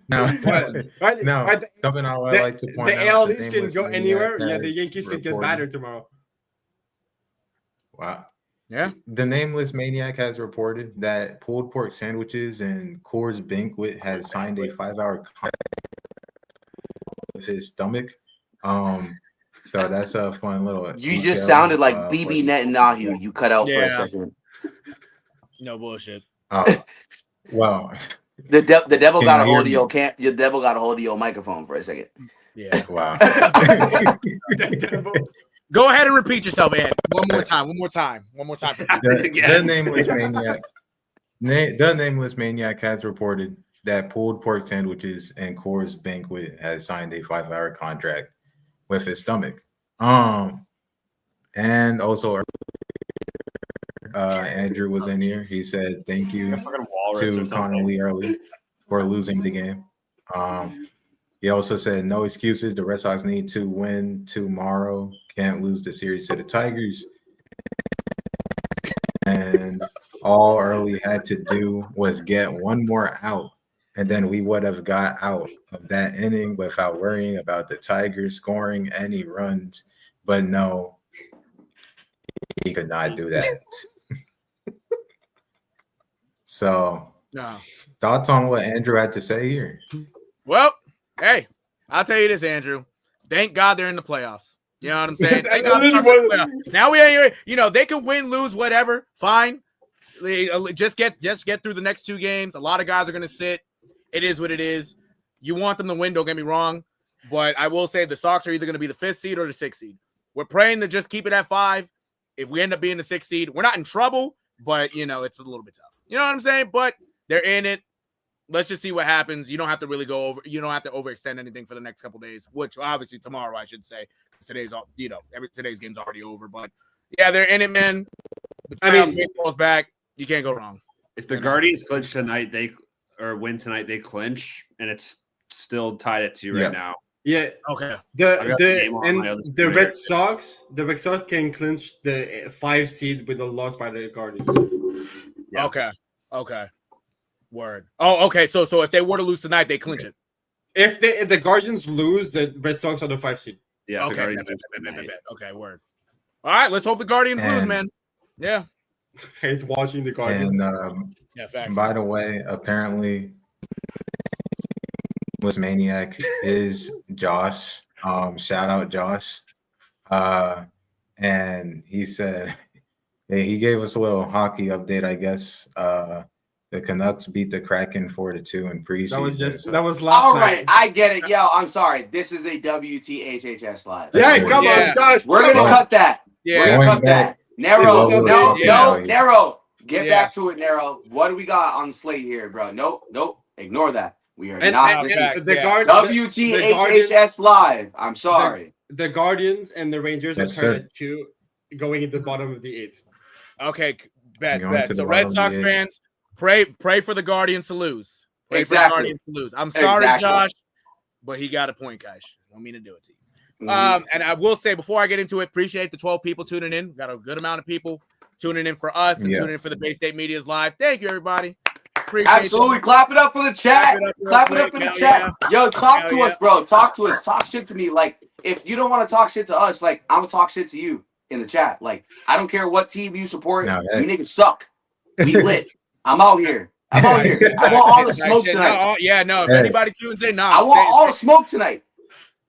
Something I would like to point out. The AL East can go anywhere. The Yankees can get battered tomorrow. Wow. Yeah. The Nameless Maniac has reported that pulled pork sandwiches and Coors Banquet has signed a 5-hour contract with his stomach. So that's a fun little. You just sounded like BB Netanyahu. You cut out for a second. No bullshit. Well, the devil got a hold of your The devil got a hold of your microphone for a second. Yeah. Wow. Go ahead and repeat yourself, Ed. One more time. The Nameless Maniac. The Nameless Maniac has reported that pulled pork sandwiches and Coors Banquet has signed a 5-hour contract with his stomach. And also Andrew was in here. He said thank you to Connor Lee early for losing the game. He also said no excuses. The Red Sox need to win tomorrow. Can't lose the series to the Tigers. And all Early had to do was get one more out. And then we would have got out of that inning without worrying about the Tigers scoring any runs. But no, he could not do that. So, thoughts on what Andrew had to say here? Well, hey, I'll tell you this, Andrew. Thank God they're in the playoffs. You know what I'm saying? Thank God they're in the playoffs. Now we ain't, they can win, lose, whatever. Fine. Just get through the next 2 games. A lot of guys are going to sit. It is what it is. You want them to win, don't get me wrong. But I will say the Sox are either going to be the 5th seed or the 6th seed. We're praying to just keep it at 5. If we end up being the 6th seed, we're not in trouble, but, it's a little bit tough. You know what I'm saying? But they're in it. Let's just see what happens. You don't have to really go over. You don't have to overextend anything for the next couple days, which obviously tomorrow, I should say. Today's game's already over. But, yeah, they're in it, man. Baseball's back. You can't go wrong. If the Guardians clinch tonight, win tonight, they clinch, and it's still tied at 2 right now. Yeah. Okay. The Red Sox can clinch the 5 seed with a loss by the Guardians. Yeah. Okay. Word. Oh, okay. So if they were to lose tonight, they clinch it. If the Guardians lose, the Red Sox are the 5 seed. Yeah. Okay. Okay. Word. All right. Let's hope the Guardians lose, man. Yeah. Hate watching the Guardians. And facts. By the way, apparently, this maniac is Josh. Shout out Josh. And he said he gave us a little hockey update. I guess the Canucks beat the Kraken 4-2 in preseason. That was last. All night. right, I get it. Yo, I'm sorry. This is a WTHHS live. Yeah, come on, Josh. We're gonna cut that. Yeah, we're gonna cut that. Narrow, Narrow. Get back to it, Narrow. What do we got on the slate here, bro? Nope. Ignore that. We are not WTHHS live. I'm sorry. The Guardians and the Rangers are turned to going at the bottom of the 8th. Okay, bet. So Red Sox fans, pray for the Guardians to lose. Pray for the Guardians to lose. I'm sorry, Josh, but he got a point, guys. I don't mean to do it to you. And I will say before I get into it, appreciate the 12 people tuning in. We got a good amount of people tuning in for us and tuning in for the Bay State Media's live. Thank you, everybody. Absolutely. You. Clap it up for the chat. Clap it up for the chat. Yeah. Yo, talk to us, bro. Talk to us. Talk shit to me. Like, if you don't want to talk shit to us, like, I'm going to talk shit to you in the chat. Like, I don't care what team you support. You niggas suck. We lit. I'm out here. I want all the smoke tonight. If anybody tunes in, I want all the smoke tonight.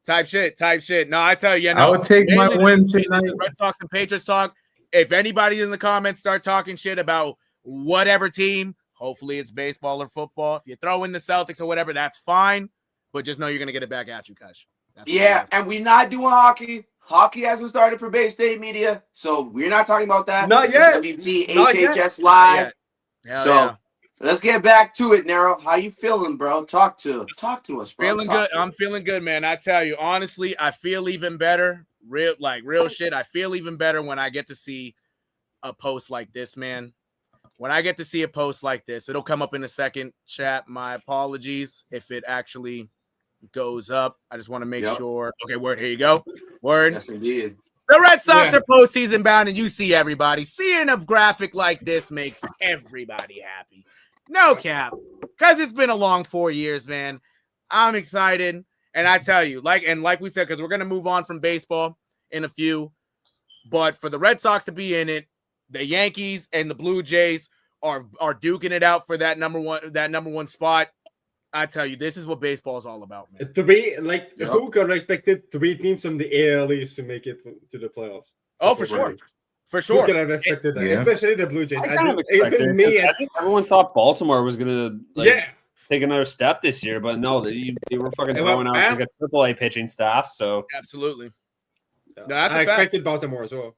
Type shit. No, I tell you, I would take my win tonight. Red Sox and Patriots talk. If anybody in the comments start talking shit about whatever team, hopefully it's baseball or football. If you throw in the Celtics or whatever, that's fine. But just know you're going to get it back at you, Kush. And we're not doing hockey. Hockey hasn't started for Bay State Media, so we're not talking about that. Not yet. WTHHS Live. Let's get back to it, Nero. How you feeling, bro? Talk to us, bro. Feeling good. I'm feeling good, man. I tell you, honestly, I feel even better. Real shit. I feel even better when I get to see a post like this, man. When I get to see a post like this, it'll come up in a second, chat. My apologies if it actually goes up. I just want to make sure. Okay, word. Here you go. Word. Yes, indeed. The Red Sox are postseason bound, and you see everybody. Seeing a graphic like this makes everybody happy. No cap. Because it's been a long 4 years, man. I'm excited. And I tell you, like we said, because we're going to move on from baseball in a few. But for the Red Sox to be in it, the Yankees and the Blue Jays are duking it out for that number one spot. I tell you, this is what baseball is all about, man. Who could have expected 3 teams from the AL East to make it to the playoffs? Oh, for sure. For sure. Who could have expected that? Especially the Blue Jays. I think everyone thought Baltimore was going to take another step this year, but no, they were fucking throwing out like a AAA pitching staff. So absolutely. No, I expected Baltimore as well.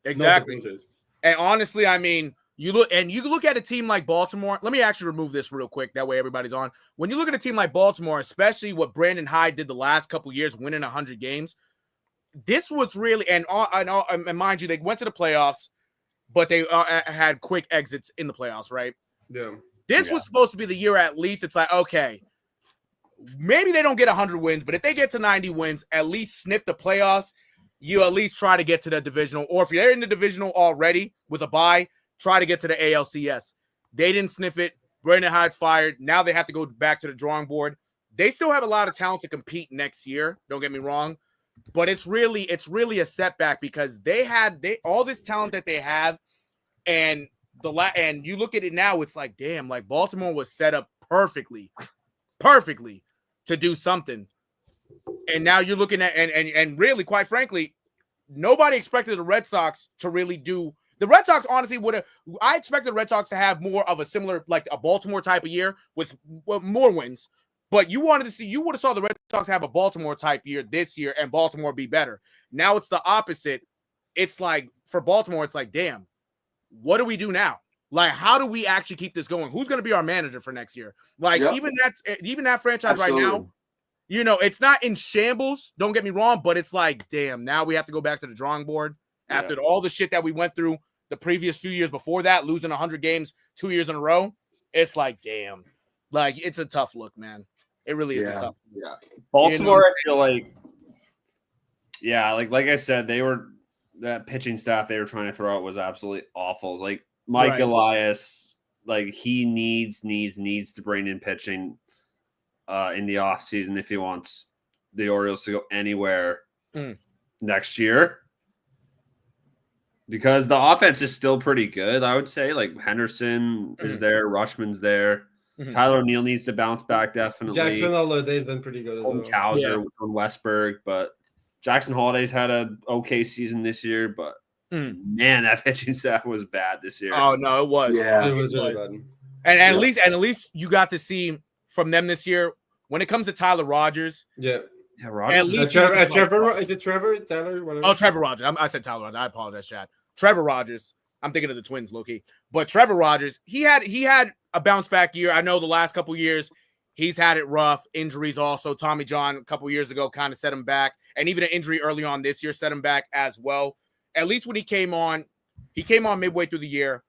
Exactly. And honestly, I mean, you look at a team like Baltimore. Let me actually remove this real quick. That way everybody's on. When you look at a team like Baltimore, especially what Brandon Hyde did the last couple years, winning 100 games, this was really and mind you, they went to the playoffs, but they had quick exits in the playoffs, right? Yeah. This was supposed to be the year at least. It's like, okay, maybe they don't get 100 wins, but if they get to 90 wins, at least sniff the playoffs. You at least try to get to the divisional, or if you're in the divisional already with a bye, try to get to the ALCS. They didn't sniff it. Brandon Hyde's fired. Now they have to go back to the drawing board. They still have a lot of talent to compete next year. Don't get me wrong, but it's really a setback because they all this talent that they have, and and you look at it now, it's like, damn, like Baltimore was set up perfectly to do something. And now you're looking at and really, quite frankly, nobody expected the Red Sox to really do. The Red Sox honestly would have. I expected the Red Sox to have more of a similar, like a Baltimore type of year with more wins. But you would have saw the Red Sox have a Baltimore type year this year and Baltimore be better. Now it's the opposite. It's like for Baltimore, it's like, damn, what do we do now? Like, how do we actually keep this going? Who's going to be our manager for next year? Like, even that franchise Absolutely. right now. You know, it's not in shambles, don't get me wrong, but it's like, damn, now we have to go back to the drawing board after all the shit that we went through the previous few years before that, losing 100 games 2 years in a row. It's like, damn. Like, it's a tough look, man. It really is a tough look. Yeah. Baltimore, I feel like, like I said, that pitching staff they were trying to throw out was absolutely awful. Like, Mike Elias, like, he needs to bring in pitching in the offseason if he wants the Orioles to go anywhere next year. Because the offense is still pretty good, I would say. Like, Henderson is there, Rutschman's there. Tyler O'Neill needs to bounce back, definitely. Jackson Holiday's been pretty good as well. Cowser from Westberg, but Jackson Holiday's had an okay season this year, but man, that pitching staff was bad this year. Oh no, it was. Yeah, it was really bad. And at least you got to see from them this year when it comes to Tyler Rogers. Yeah, Rogers. At least Trevor. Is it Trevor? Tyler? Whatever. Oh, Trevor Rogers. I said Tyler Rogers. I apologize, Chad. Trevor Rogers. I'm thinking of the Twins, low-key. But Trevor Rogers, he had a bounce back year. I know the last couple years he's had it rough. Injuries also. Tommy John a couple years ago kind of set him back. And even an injury early on this year set him back as well. At least when he came on midway through the year.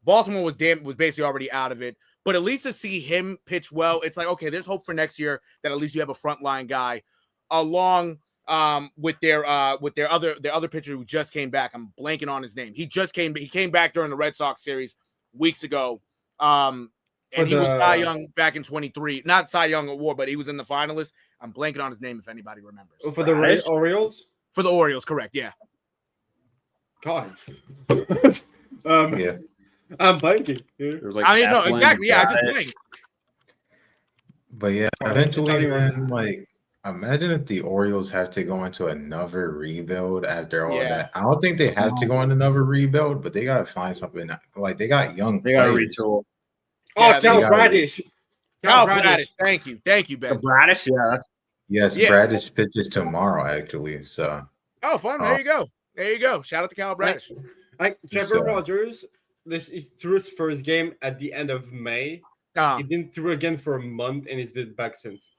Baltimore was basically already out of it. But at least to see him pitch well, it's like, okay, there's hope for next year that at least you have a frontline guy along with their other pitcher who just came back. I'm blanking on his name. He came back during the Red Sox series weeks ago. And he was Cy Young back in 23. Not Cy Young award, but he was in the finalists. I'm blanking on his name if anybody remembers. For the Orioles? For the Orioles, correct, yeah. God. Yeah. I'm blanking. Like I mean, no, exactly. Yeah, I just blanked. But yeah, eventually, man, like, imagine if the Orioles have to go into another rebuild after all that. I don't think they have to go into another rebuild, but they gotta find something. Like, they got young. They gotta retool. Oh, Cal Bradish. Cal Bradish. Thank you, Ben. Bradish, Bradish pitches tomorrow, actually. So. Oh, fun. There you go. Shout out to Cal Bradish. Like Trevor Rogers, this is through his first game at the end of May. He didn't throw again for a month, and he's been back since.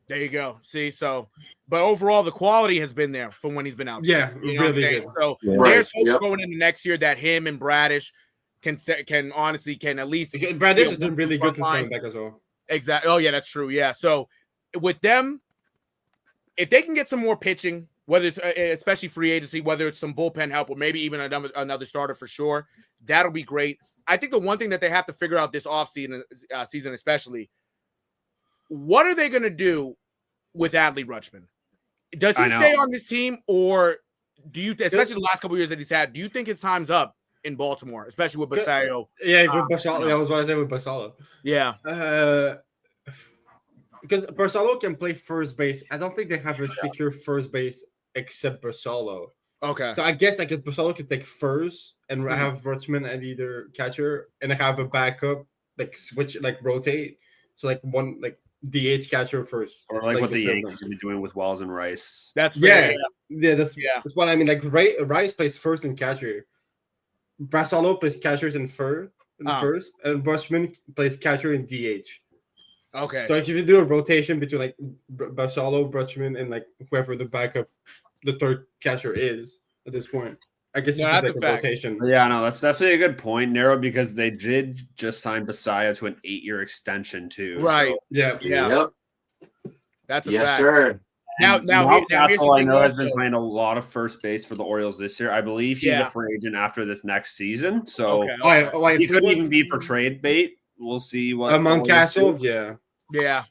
There you go. See, but overall, the quality has been there from when he's been out. Yeah, you know really good. So there's hope going into next year that him and Bradish can at least. Bradish has been really good since coming back as well. Exactly. Oh yeah, that's true. Yeah. So with them, if they can get some more pitching, whether it's especially free agency, whether it's some bullpen help or maybe even another starter for sure, that'll be great. I think the one thing that they have to figure out this offseason, season especially, what are they going to do with Adley Rutschman? Does he stay on this team, or do you, especially the last couple of years that he's had, do you think his time's up in Baltimore, especially with Basallo? Yeah, with Basallo. That was what I said with Basallo. Yeah. Because Basallo can play first base. I don't think they have a secure first base except Basallo. Okay. So I guess Basallo can take first and have Rutschman and either catcher and have a backup, like switch, like rotate. So like one DH catcher first, or like what the Yankees have been doing with Wells and Rice. That's that's what I mean. Like Rice plays first and catcher. Basallo plays catchers in first, and Rutschman plays catcher in DH. Okay. So if you do a rotation between like Basallo, Rutschman, and like whoever the backup the third catcher is at this point. I guess No, you could that's take a a fact. rotation. Yeah, no, that's definitely a good point, Nero, because they did just sign Bassiah to an 8-year extension too. Right. So. Yeah. Yep. That's a Yes, fact. sir. Now here's the Mountcastle, I thing know, has been also. playing a lot of first base for the Orioles this year. I believe he's a free agent after this next season, so he could even be for trade bait. We'll see what Mountcastle. Yeah. Yeah,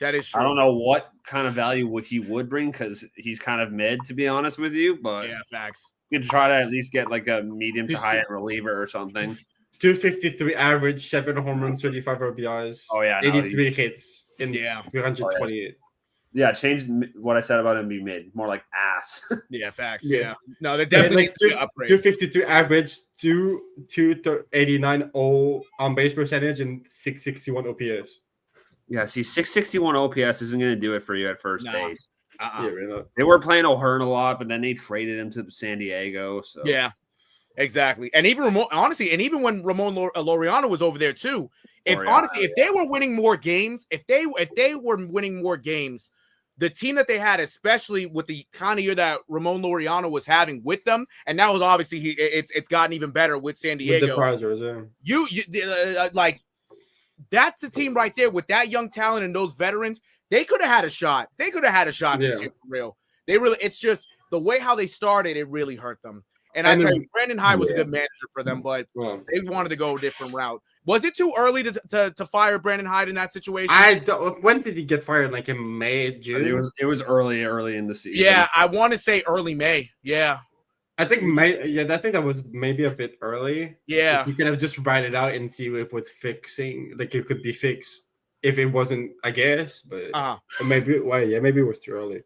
that is true. I don't know what kind of value he would bring because he's kind of mid, to be honest with you. But yeah, facts. you could try to at least get like a medium to high end reliever or something. 253 average, 7 home runs, 35 RBIs. Oh yeah, 83 hits in 328. Oh, yeah, change what I said about him. Be mid, more like ass. Yeah, facts. Yeah. Yeah. No, they're definitely like an upgrade. 252 average, 289 on base percentage, and 661 OPS. Yeah, see, 661 OPS isn't going to do it for you at first base. Yeah, really. They were playing O'Hearn a lot, but then they traded him to San Diego. So yeah, exactly. And even honestly, and even when Ramon Laureano was over there too, if they were winning more games, if they were winning more games, the team that they had, especially with the kind of year that Ramon Laureano was having with them, and now obviously it's gotten even better with San Diego. With the Prizers, yeah. Like that's a team right there with that young talent and those veterans. They could have had a shot. They could have had a shot this year for real. It's just the way how they started, it really hurt them. And I tell you, Brandon Hyde was a good manager for them, but they wanted to go a different route. Was it too early to fire Brandon Hyde in that situation? When did he get fired? Like in May, June? It was early in the season. Yeah, I want to say early May. Yeah. I think May. Yeah, I think that was maybe a bit early. Yeah. Like you could have just write it out and see if with fixing, like it could be fixed if it wasn't, I guess. But maybe maybe it was too early.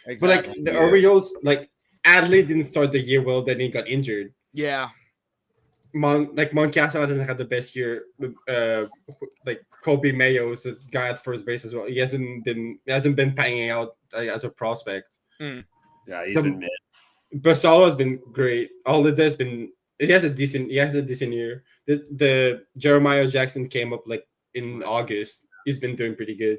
Exactly. But like the Orioles, like Adley didn't start the year well, then he got injured. Yeah. Mountcastle hasn't had the best year. Like Kobe Mayo is a guy at first base as well. He hasn't been panning out as a prospect. Yeah, he's been mid. Basalo has been great. He has a decent year. The Jeremiah Jackson came up like in August. He's been doing pretty good.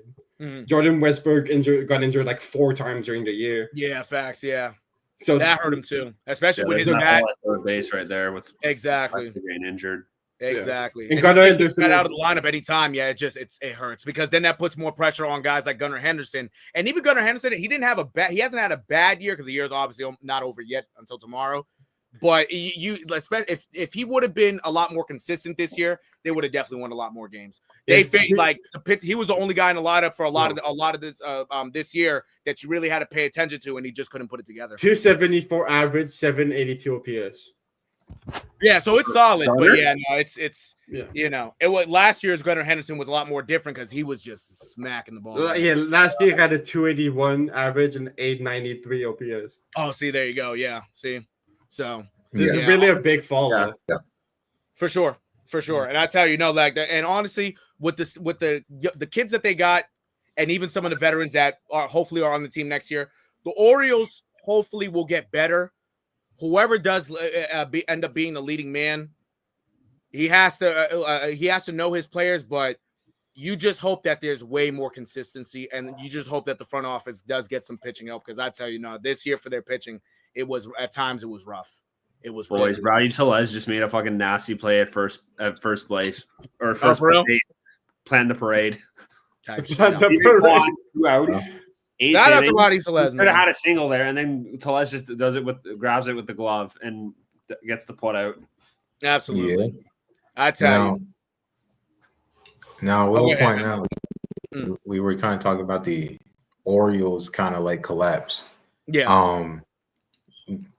Jordan Westberg got injured like 4 times during the year. Yeah, facts. Yeah. So that hurt him too, especially with his back. Third base right there with getting injured. Exactly. And Gunnar Henderson out of the lineup anytime. Yeah, it hurts because then that puts more pressure on guys like Gunnar Henderson. And even Gunnar Henderson, he hasn't had a bad year because the year is obviously not over yet until tomorrow. But if he would have been a lot more consistent this year, they would have definitely won a lot more games. He was the only guy in the lineup for a lot of this this year that you really had to pay attention to, and he just couldn't put it together. 274 average, 782 OPS. Yeah, so it's solid, but it's you know, it was last year's Gunnar Henderson was a lot more different because he was just smacking the ball. Yeah, last year had a 281 average and 893 OPS. Oh, see, there you go. Yeah, see. So this is really a big fall. Yeah. For sure. And I tell you, like that. And honestly, with the kids that they got, and even some of the veterans that hopefully are on the team next year, the Orioles hopefully will get better. Whoever does end up being the leading man, he has to know his players. But you just hope that there's way more consistency, and you just hope that the front office does get some pitching help. Because I tell you, this year for their pitching. It was at times it was rough. It was boys. Rowdy Tellez just made a fucking nasty play at first place or first place. Planned the parade. Type shit. 2 outs. Shout out to Rowdy Tellez. Could have had a single there, and then Tellez just grabs it with the glove and gets the put out. Absolutely. Yeah. I tell you. Now we'll point out we were kind of talking about the Orioles kind of like collapse. Yeah.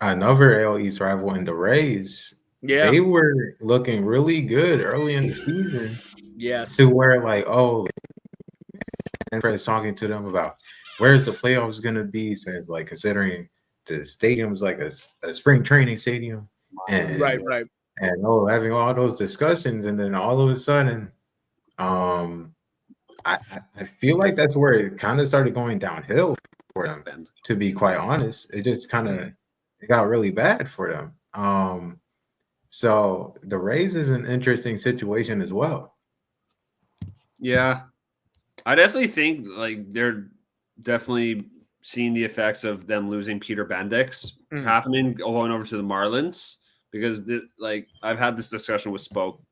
Another AL East rival in the Rays. Yeah, they were looking really good early in the season. Yes. To where and Fred's talking to them about where's the playoffs gonna be, since considering the stadium's like a spring training stadium. And right. And having all those discussions, and then all of a sudden, I feel like that's where it kind of started going downhill for them. To be quite honest, it just kind of it got really bad for them. So the Rays is an interesting situation as well. Yeah, I definitely think they're definitely seeing the effects of them losing Peter Bendix happening, going over to the Marlins, because I've had this discussion with Spoke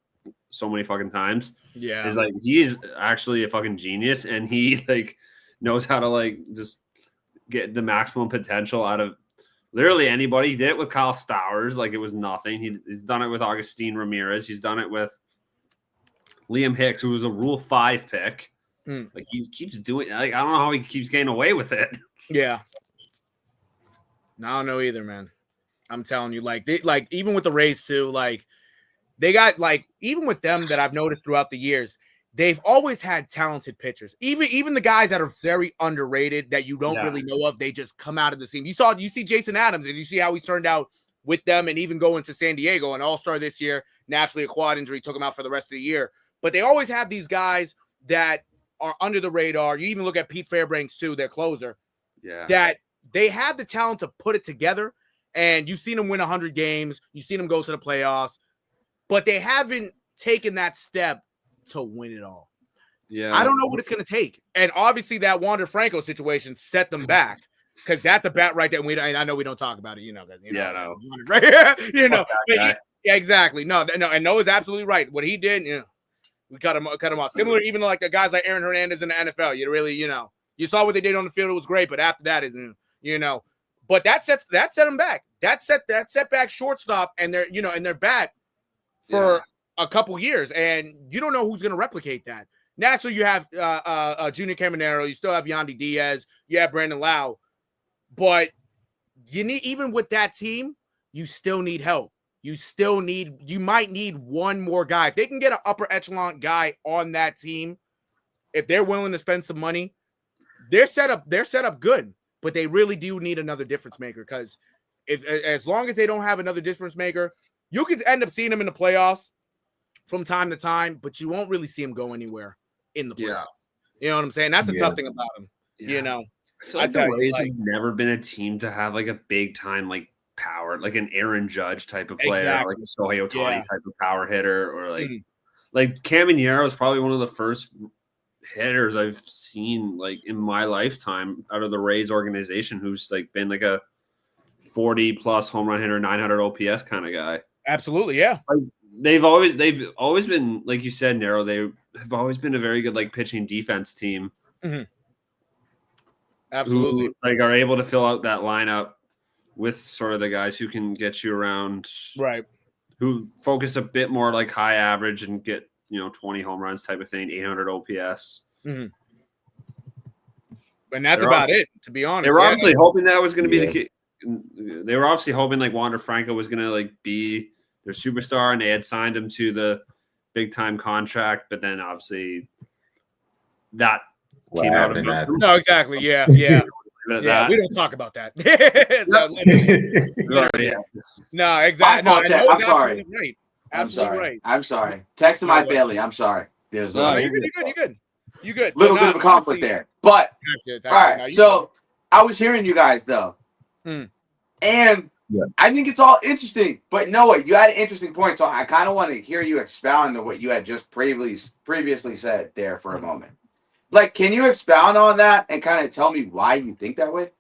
so many fucking times. Yeah, is like he's actually a fucking genius, and he like knows how to like just get the maximum potential out of literally anybody. He did it with Kyle Stowers like it was nothing. He's done it with Agustin Ramirez. He's done it with Liam Hicks, who was a Rule 5 pick. Like he keeps doing. Like I don't know how he keeps getting away with it. Yeah, I don't know either, man. I'm telling you, like even with the Rays too, like they got like even with them that I've noticed throughout the years, they've always had talented pitchers. Even the guys that are very underrated that you don't really know of, they just come out of the scene. You see Jason Adams, and you see how he's turned out with them, and even going to San Diego, an All-Star this year. Naturally, a quad injury took him out for the rest of the year. But they always have these guys that are under the radar. You even look at Pete Fairbanks too, their closer. Yeah, that they have the talent to put it together. And you've seen them win 100 games. You've seen them go to the playoffs. But they haven't taken that step to win it all. Yeah, I don't know what it's going to take. And obviously that Wander Franco situation set them back, because that's a bat right there. And I know we don't talk about it, no. Right? Yeah, exactly. No, and Noah's absolutely right. What he did, we cut him off. Similar, even like the guys like Aaron Hernandez in the NFL. You really, you saw what they did on the field. It was great, but after that is, but that set them back. That set back shortstop and their bat for a couple years, and you don't know who's going to replicate that. Naturally, you have Junior Caminero, you still have Yandy Diaz, you have Brandon Lau, but you need, even with that team, you still need help. You might need one more guy. If they can get an upper echelon guy on that team, if they're willing to spend some money, they're set up good. But they really do need another difference maker, because as long as they don't have another difference maker, you could end up seeing them in the playoffs from time to time, but you won't really see them go anywhere in the playoffs. You know what I'm saying? That's the tough thing about them. I feel like the Rays have never been a team to have like a big time like power, like an Aaron Judge type of player, like a Shohei Ohtani type of power hitter, or like Caminero is probably one of the first hitters I've seen like in my lifetime out of the Rays organization who's like been like a 40 plus home run hitter, 900 OPS kind of guy. Absolutely, yeah. Like, they've always been, like you said, Nero. They have always been a very good like pitching defense team. Mm-hmm. Absolutely, who, like are able to fill out that lineup with sort of the guys who can get you around, right? Who focus a bit more like high average and get 20 home runs type of thing, 800 OPS. Mm-hmm. And that's about it, to be honest. They were obviously hoping that was going to be the key. They were obviously hoping like Wander Franco was going to like be their superstar, and they had signed him to the big time contract, but then obviously that came out of that. No, exactly. Yeah. We don't talk about that. No, exactly. I'm sorry. Right. Absolutely right. I'm sorry. Text to my family. I'm sorry. There's you good. Little bit of a conflict there, but all right. So I was hearing you guys though, and I think it's all interesting. But Noah, you had an interesting point, so I kind of want to hear you expound on what you had just previously said there for a moment. Like, can you expound on that and kind of tell me why you think that way?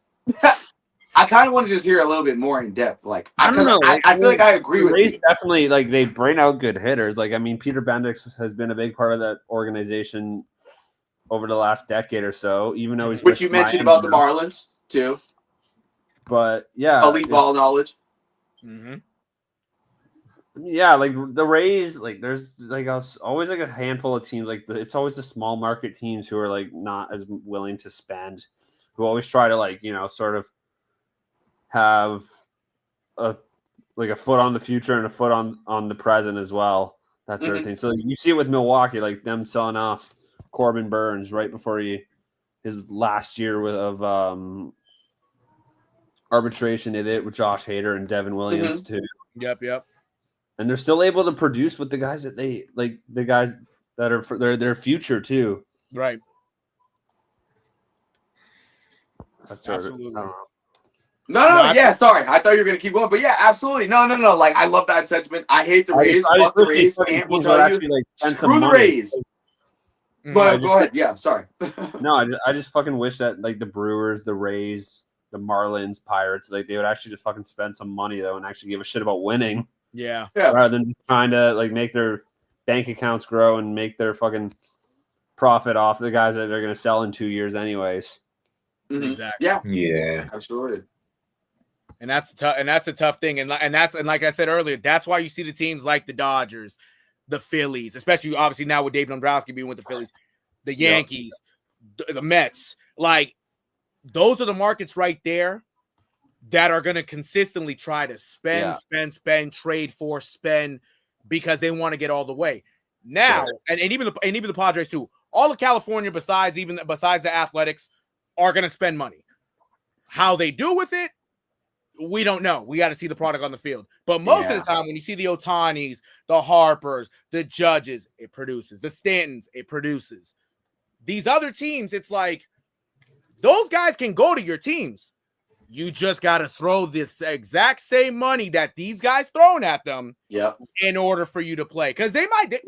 I kind of want to just hear a little bit more in depth. Like, I don't know. I feel like I agree with you. Definitely, like, they bring out good hitters. Like, I mean, Peter Bendix has been a big part of that organization over the last decade or so, even though he's which you mentioned about the Marlins too. But yeah, elite ball knowledge. Mm-hmm. Yeah, like the Rays, like there's like always like a handful of teams. Like it's always the small market teams who are like not as willing to spend, who always try to like sort of have a foot on the future and a foot on the present as well. That sort of thing. So like, you see it with Milwaukee, like them selling off Corbin Burns right before his last year of arbitration. They did it with Josh Hader and Devin Williams too. Yep. And they're still able to produce with the guys that they like, the guys that are for their future too. Right. That's absolutely. No. Yeah, sorry. I thought you were gonna keep going, but yeah, absolutely. No. Like, I love that sentiment. I hate the Rays. Fuck the Rays. And we'll tell you, screw the Rays. But go ahead. Yeah, sorry. No, I just fucking wish that like the Brewers, the Rays, the Marlins, Pirates, like they would actually just fucking spend some money though and actually give a shit about winning. Yeah. Rather than just trying to like make their bank accounts grow and make their fucking profit off the guys that they're going to sell in 2 years anyways. Exactly. Yeah. Absolutely. And that's a tough thing. And like I said earlier, that's why you see the teams like the Dodgers, the Phillies, especially obviously now with David Dombrowski being with the Phillies, the Yankees, the Mets. Like, those are the markets right there that are going to consistently try to spend, trade for, spend, because they want to get all the way. Now, and even the Padres too. All of California, besides the Athletics, are going to spend money. How they do with it, we don't know. We got to see the product on the field. But most of the time, when you see the Otanis, the Harpers, the Judges, it produces. The Stantons, it produces. These other teams, it's like those guys can go to your teams. You just got to throw this exact same money that these guys throwing at them in order for you to play. Because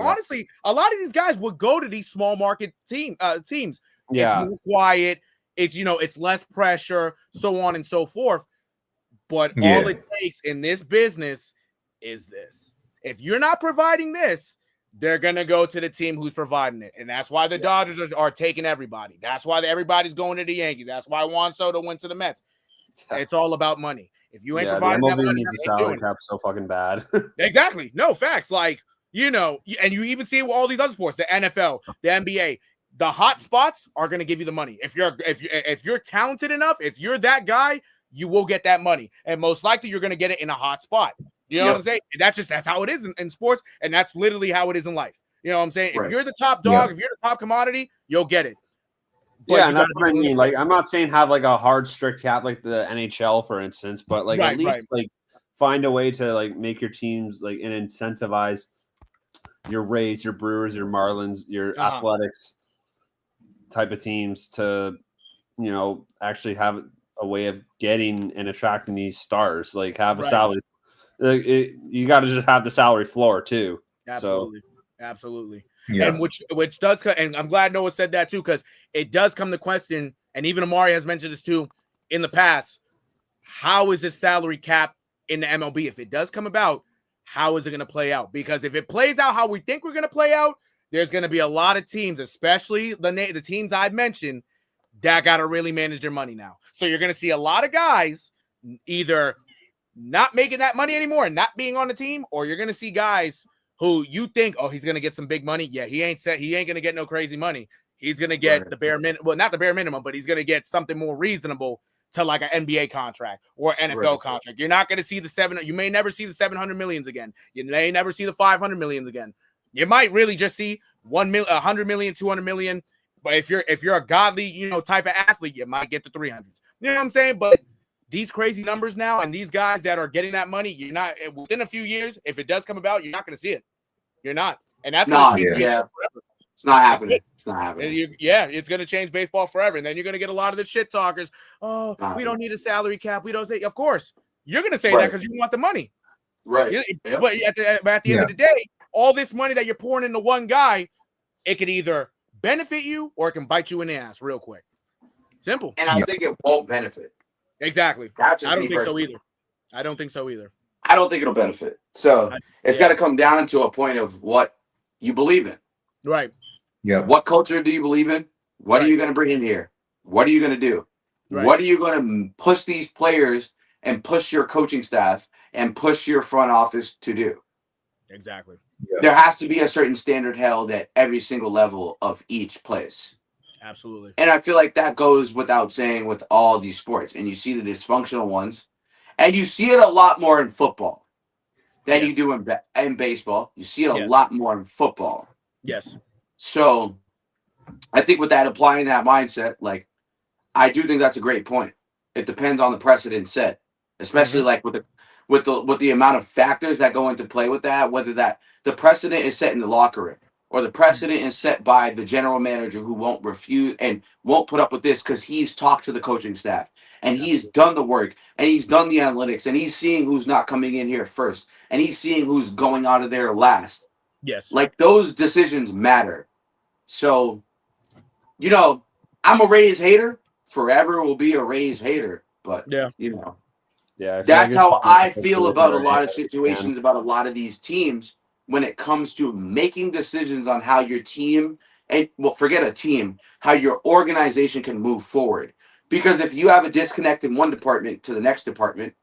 honestly, a lot of these guys would go to these small market teams. It's more quiet. It's less pressure, so on and so forth. But all it takes in this business is this. If you're not providing this, they're going to go to the team who's providing it. And that's why the Dodgers are taking everybody. That's why everybody's going to the Yankees. That's why Juan Soto went to the Mets. It's all about money. If you ain't providing that money, needs a salary cap so fucking bad. Exactly. No, facts. Like, and you even see it with all these other sports, the NFL, the NBA, the hot spots are going to give you the money. If you're talented enough, if you're that guy, you will get that money. And most likely you're going to get it in a hot spot. You know what I'm saying? That's how it is in sports. And that's literally how it is in life. You know what I'm saying? If you're the top dog, if you're the top commodity, you'll get it. But and that's what I mean. Like, I'm not saying have like a hard, strict cap like the NHL, for instance, but like at least like find a way to like make your teams like and incentivize your Rays, your Brewers, your Marlins, your Athletics type of teams to, actually have a way of getting and attracting these stars. Like have a salary. You got to just have the salary floor too. Absolutely. Absolutely. Yeah. And which does, and I'm glad Noah said that too, because it does come to question, and even Amari has mentioned this too in the past. How is this salary cap in the MLB? If it does come about, how is it going to play out? Because if it plays out how we think we're going to play out, there's going to be a lot of teams, especially the teams I've mentioned, that got to really manage their money now. So you're going to see a lot of guys either not making that money anymore and not being on the team, or you're going to see guys who you think, he's going to get some big money. Yeah, he ain't going to get no crazy money. He's going to get the bare minimum. Well, not the bare minimum, but he's going to get something more reasonable to like an NBA contract or NFL contract. You're not going to see you may never see the 700 millions again. You may never see the 500 millions again. You might really just see 100 million, 200 million. But if you're a godly, type of athlete, you might get the 300s. You know what I'm saying? But these crazy numbers now, and these guys that are getting that money, you're not within a few years. If it does come about, you're not going to see it. You're not, and that's forever. It's not happening. It's not happening. It's going to change baseball forever, and then you're going to get a lot of the shit talkers. Oh, we don't need a salary cap. We don't say. Of course, you're going to say that because you want the money, right? But at the end of the day, all this money that you're pouring into one guy, it could either benefit you or it can bite you in the ass real quick. Simple. And I think it won't benefit. Exactly. I don't think so either. I don't think it'll benefit. So it's got to come down to a point of what you believe in. Right. Yeah. What culture do you believe in? What are you going to bring in here? What are you going to do? Right. What are you going to push these players and push your coaching staff and push your front office to do? Exactly. Yeah. There has to be a certain standard held at every single level of each place. Absolutely. And I feel like that goes without saying with all these sports. And you see the dysfunctional ones. And you see it a lot more in football than you do in baseball. You see it a lot more in football. Yes. So I think with that, applying that mindset, like, I do think that's a great point. It depends on the precedent set, especially like with the amount of factors that go into play with that, whether that the precedent is set in the locker room or the precedent is set by the general manager who won't refuse and won't put up with this because he's talked to the coaching staff and he's done the work and he's done the analytics and he's seeing who's not coming in here first and he's seeing who's going out of there last. Yes. Like, those decisions matter. So, you know, I'm a Rays hater. Forever will be a Rays hater. But, Yeah. you know, Yeah, that's how I feel about a it. lot of situations, about a lot of these teams when it comes to making decisions on how your team, and well, forget a team, how your organization can move forward. Because if you have a disconnect in one department to the next department,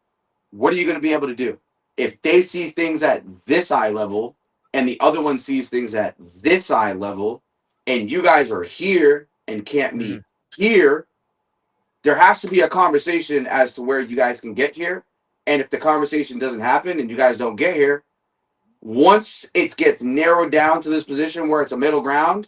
what are you going to be able to do? If they see things at this eye level and the other one sees things at this eye level, and you guys are here and can't meet here, there has to be a conversation as to where you guys can get here. And if the conversation doesn't happen and you guys don't get here, once it gets narrowed down to this position where it's a middle ground,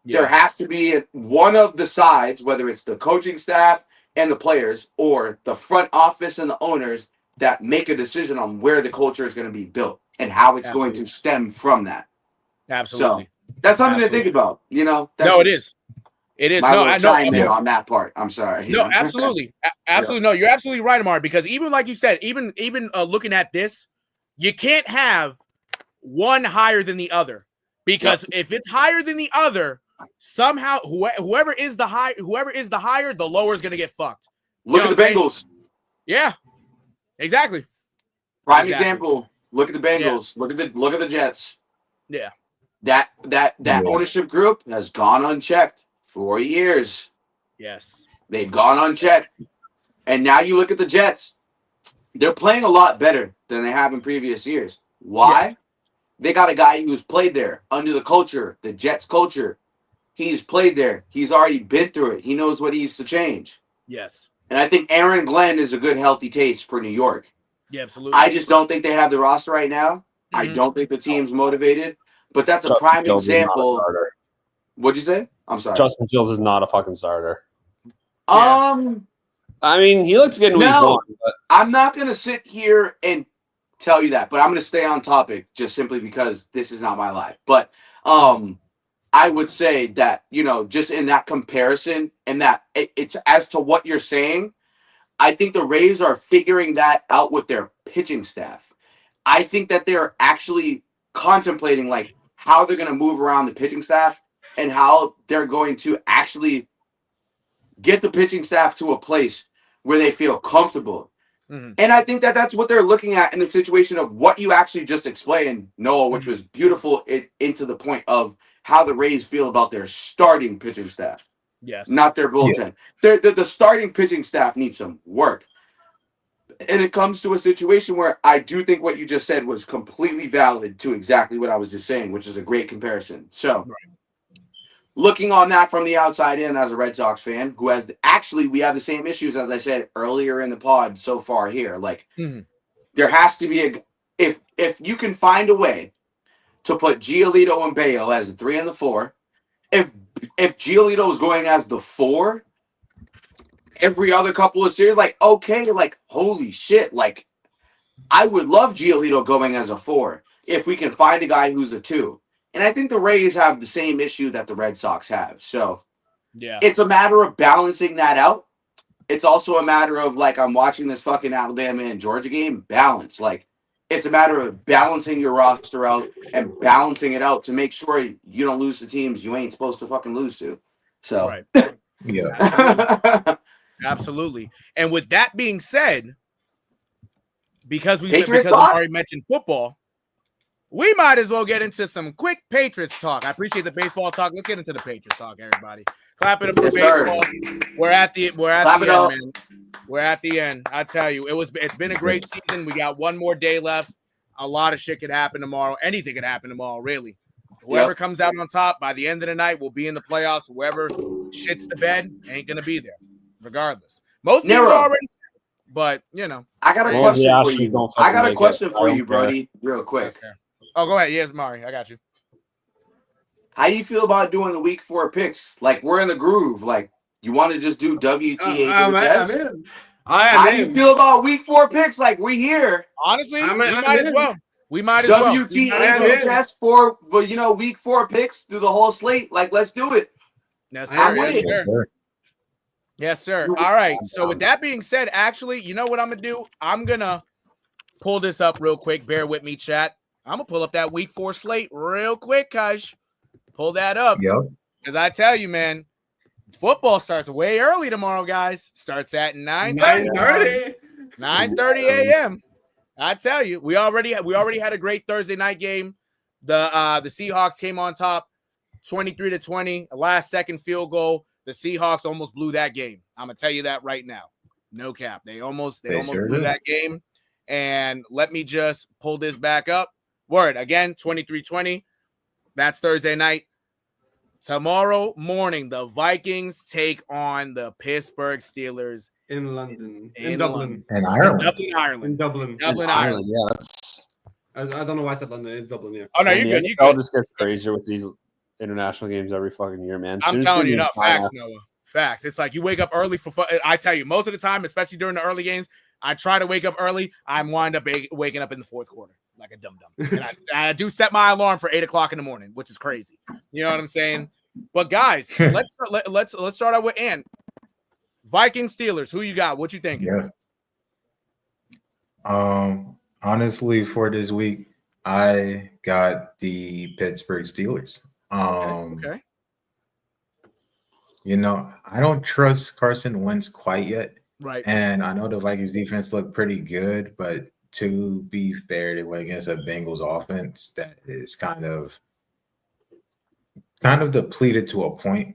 there has to be one of the sides, whether it's the coaching staff and the players or the front office and the owners, that make a decision on where the culture is going to be built and how it's going to stem from that. Absolutely. So that's something to think about. You know, that's no, it is. It is. My No, little I know. chime in on that part. I'm sorry. No, absolutely. Absolutely. No, you're absolutely right, Amari, because even like you said, even looking at this, you can't have one higher than the other, because if it's higher than the other, somehow whoever is the higher, the lower is going to get fucked. Look at the Bengals. Yeah, exactly. Prime example. Look at the Bengals. Yeah. Look at the Jets. Yeah. That ownership group has gone unchecked for years. Yes. They've gone unchecked. And now you look at the Jets. They're playing a lot better than they have in previous years. Why? Yes. They got a guy who's played there under the culture, the Jets culture. He's played there. He's already been through it. He knows what he needs to change. Yes. And I think Aaron Glenn is a good, healthy taste for New York. Yeah, absolutely. I just don't think they have the roster right now. I don't think the team's motivated. But that's a prime example. What'd you say? I'm sorry. Justin Fields is not a fucking starter. I mean, he looked good in week one. But I'm not going to sit here and tell you that, but I'm going to stay on topic just simply because this is not my life. But I would say that, you know, just in that comparison and that it's as to what you're saying, I think the Rays are figuring that out with their pitching staff. I think that they're actually contemplating like how they're going to move around the pitching staff and how they're going to actually get the pitching staff to a place where they feel comfortable. And I think that that's what they're looking at in the situation of what you actually just explained, Noah, which was beautiful into the point of how the Rays feel about their starting pitching staff. Yes. Not their bullpen. Yeah. The starting pitching staff needs some work. And it comes to a situation where I do think what you just said was completely valid to exactly what I was just saying, which is a great comparison. So looking on that from the outside in as a Red Sox fan who has we have the same issues as I said earlier in the pod so far here. Like there has to be if you can find a way to put Giolito and Bayo as the 3 and the 4, if Giolito is going as the 4 every other couple of series, like, okay, like, holy shit, like, I would love Giolito going as a 4 if we can find a guy who's a 2. And I think the Rays have the same issue that the Red Sox have. So it's a matter of balancing that out. It's also a matter of, like, I'm watching this fucking Alabama and Georgia game, balance. Like, it's a matter of balancing your roster out and balancing it out to make sure you don't lose to teams you ain't supposed to fucking lose to. So, yeah. Absolutely. And with that being said, because I've already mentioned football, we might as well get into some quick Patriots talk. I appreciate the baseball talk. Let's get into the Patriots talk, everybody. Clap it up for baseball. Sir. We're at the end, man. We're at the end. I tell you, it's been a great season. We got one more day left. A lot of shit could happen tomorrow. Anything could happen tomorrow, really. Whoever comes out on top by the end of the night will be in the playoffs. Whoever shits the bed ain't gonna be there, regardless. Most teams are already set, but you know. I got a question for you. I got a question for you, Brody, real quick. Okay. Oh, go ahead. Yes, Mari, I got you. How you feel about doing the week 4 picks? Like, we're in the groove. Like, you want to just do WTHS? How do you feel about week 4 picks? Like, we here. Honestly, we might as well. We might as well. WTHS for week 4 picks through the whole slate. Like, let's do it. Yes, sir. Yes, sir. Yes, sir. All right. So with that being said, actually, you know what I'm gonna do? I'm gonna pull this up real quick. Bear with me, chat. I'm gonna pull up that week 4 slate real quick, guys. Pull that up. Yep. Because I tell you, man, football starts way early tomorrow, guys. Starts at 9:30. 9:30 a.m. I tell you, we already had a great Thursday night game. The Seahawks came on top 23-20, a last second field goal. The Seahawks almost blew that game. I'm gonna tell you that right now. No cap. They almost blew that game. And let me just pull this back up. Word again, 23-20. That's Thursday night. Tomorrow morning, the Vikings take on the Pittsburgh Steelers in London, in Dublin, in Ireland, in Dublin, Ireland. Yeah, that's. I don't know why I said London. It's Dublin. Yeah. Oh no, you're good. You good. Just gets crazier with these international games every fucking year, man. I'm telling you, facts, Noah. Facts. It's like you wake up early for fun. I tell you, most of the time, especially during the early games, I try to wake up early. I wind up waking up in the fourth quarter like a dum-dum. And I do set my alarm for 8 o'clock in the morning, which is crazy. You know what I'm saying? But guys, let's start out with Ant. Vikings Steelers. Who you got? What you thinking? Yeah. Honestly, for this week, I got the Pittsburgh Steelers. Okay. You know, I don't trust Carson Wentz quite yet. Right. And I know the Vikings defense looked pretty good, but to be fair, they went against a Bengals offense that is kind of depleted to a point.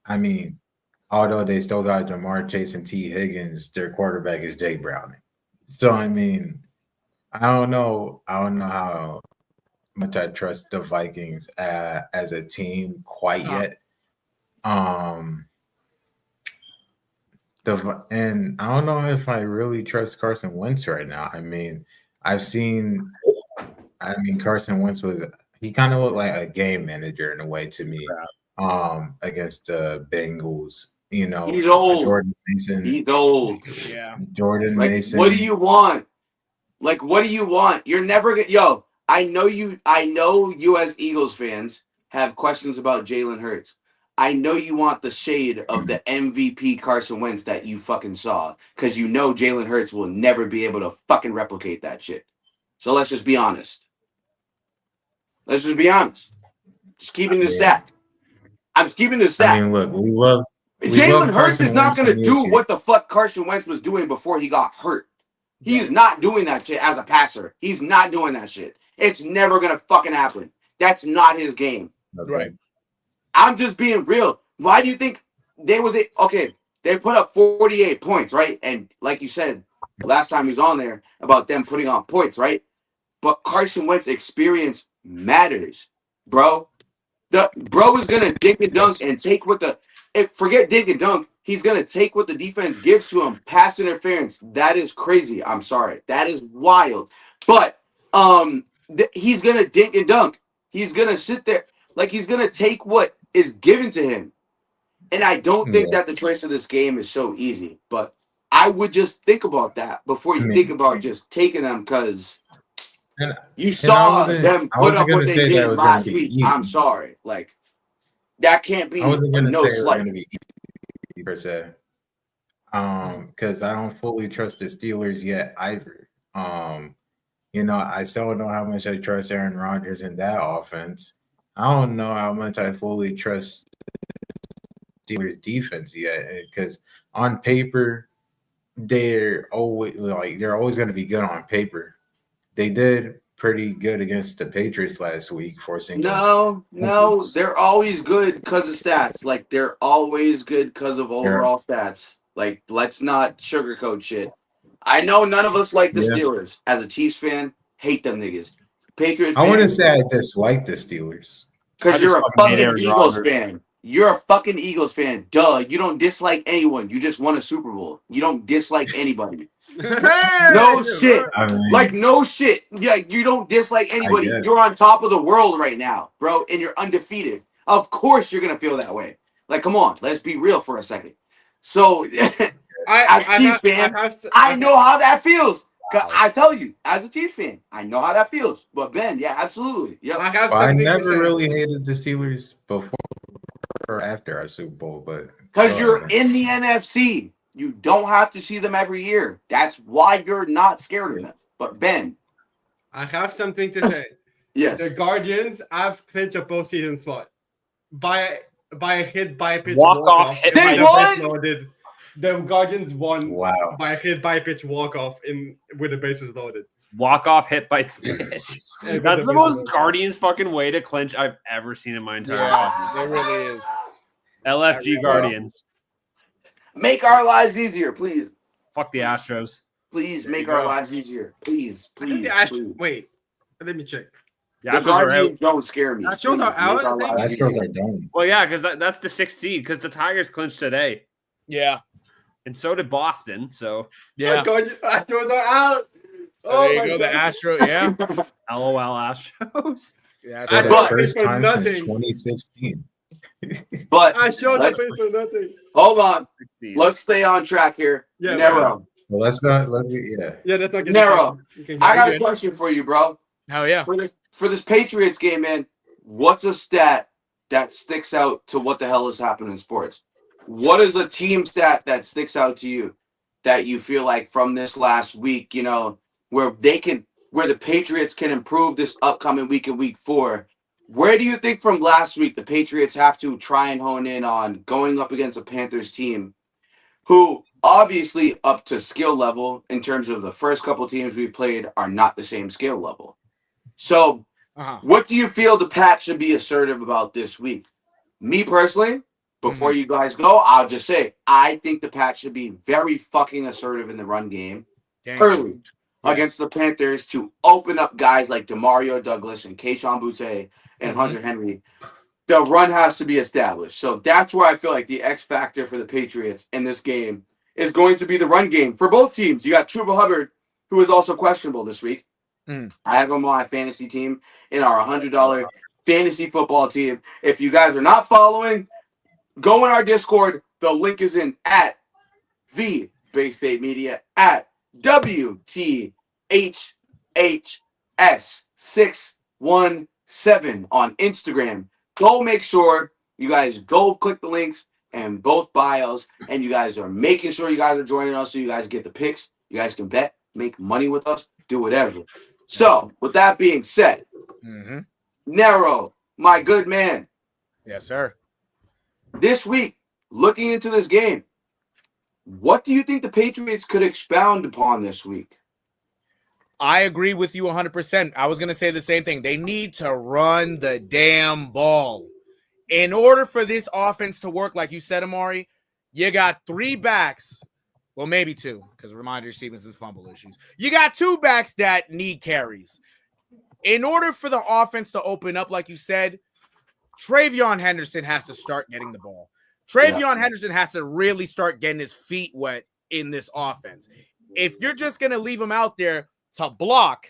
I mean, although they still got Jamar Chase and T. Higgins, their quarterback is Jake Browning. So I mean, I don't know how much I trust the Vikings as a team quite yet. And I don't know if I really trust Carson Wentz right now. I mean, Carson Wentz he kind of looked like a game manager in a way to me. Against the Bengals, you know, he's old. Jordan Mason. He's old. Yeah. Jordan Mason. What do you want? Like, what do you want? You're never gonna. Yo, I know you as Eagles fans have questions about Jalen Hurts. I know you want the shade of the MVP Carson Wentz that you fucking saw, because you know Jalen Hurts will never be able to fucking replicate that shit. So let's just be honest. Just keeping the stat. I'm keeping the stat. I mean, look, we love Jalen Hurts is not going to do here. what the fuck Carson Wentz was doing before he got hurt. He is not doing that shit as a passer. He's not doing that shit. It's never going to fucking happen. That's not his game. Right. I'm just being real. Why do you think they put up 48 points, right? And like you said last time he was on there about them putting on points, right? But Carson Wentz experience matters, bro. The bro is gonna dink and dunk and take forget dink and dunk. He's gonna take what the defense gives to him. Pass interference. That is crazy. I'm sorry. That is wild. But he's gonna dink and dunk. He's gonna sit there like he's gonna take what is given to him. And I don't think that the choice of this game is so easy. But I would just think about that before you think about just taking them, because you saw them put up what they did last week. I'm sorry. Like, that can't be no slight. Going to be easy per se. Because I don't fully trust the Steelers yet either. You know, I still don't know how much I trust Aaron Rodgers in that offense. I don't know how much I fully trust the Steelers defense yet, because on paper, they're always going to be good on paper. They did pretty good against the Patriots last week, forcing. No, they're always good because of stats. Like, they're always good because of overall stats. Like, let's not sugarcoat shit. I know none of us like the Steelers. As a Chiefs fan, hate them niggas. Patriots. I wouldn't say I dislike the Steelers. Because you're a fucking Eagles fan. You're a fucking Eagles fan. Duh. You don't dislike anyone. You just won a Super Bowl. You don't dislike anybody. No shit. I mean, like, no shit. Yeah, you don't dislike anybody. You're on top of the world right now, bro, and you're undefeated. Of course you're gonna feel that way. Like, come on, let's be real for a second. So as a Chiefs fan, I know how that feels. I tell you, as a Chiefs fan, I know how that feels. But Ben, yeah, absolutely. Yep. I never really hated the Steelers before or after our Super Bowl, but because you're in the NFC. You don't have to see them every year. That's why you're not scared of them. But Ben, I have something to say. Yes. The Guardians have clinched a postseason spot. by a hit by pitch Walk-off hit They won? loaded. The Guardians won Wow. by a hit by pitch walk-off with the bases loaded. Walk-off hit by pitch. Hey, That's the but most Guardians fucking way to clinch I've ever seen in my entire life. Yeah, it really is. LFG Guardians. Make our lives easier, please. Fuck the Astros. Please There make you our go. lives easier. Please, I think please, the please. Wait, let me check. The The Astros are out. Guardians don't scare me. Astros are Please, out, make our I think. lives Astros easier. are done. Well, yeah, because that's the 6th seed. Because the Tigers clinched today, Yeah. and so did Boston. So Yeah. Astros are out. So there you go. The Astro. Yeah. LOL Astros. Yeah. For the But- first time nothing. since 2016. But Astros are let's- playing for nothing. hold on. Let's stay on track here. Yeah, Nero, Well, let's yeah. Yeah, that's not Nero, getting I got a good. question for you, bro. Hell yeah. For this Patriots game, man, what's a stat that sticks out to what the hell is happening in sports? What is a team stat that sticks out to you that you feel like from this last week, you know, where the Patriots can improve this upcoming week in week 4? Where do you think from last week the Patriots have to try and hone in on going up against a Panthers team who obviously up to skill level in terms of the first couple teams we've played are not the same skill level? So what do you feel the Pats should be assertive about this week? Me personally, before you guys go, I'll just say I think the Pats should be very fucking assertive in the run game early against the Panthers to open up guys like DeMario Douglas and Keyshawn Butte and Hunter Henry. The run has to be established. So that's where I feel like the X factor for the Patriots in this game is going to be the run game for both teams. You got Chuba Hubbard, who is also questionable this week. I have him on my fantasy team in our $100 fantasy football team. If you guys are not following, go in our Discord. The link is in at the Bay State Media at WTHHS617 on Instagram. Go make sure you guys go click the links in both bios, and you guys are making sure you guys are joining us so you guys get the picks. You guys can bet, make money with us, do whatever. So, with that being said, Nero, my good man. Yes, sir. This week, looking into this game, what do you think the Patriots could expound upon this week? I agree with you 100%. I was going to say the same thing. They need to run the damn ball. In order for this offense to work, like you said, Amari, you got 3 backs. Well, maybe 2, because Ramondre Stevenson's fumble issues. You got 2 backs that need carries. In order for the offense to open up, like you said, Travion Henderson has to start getting the ball. Travion Henderson has to really start getting his feet wet in this offense. If you're just going to leave him out there to block,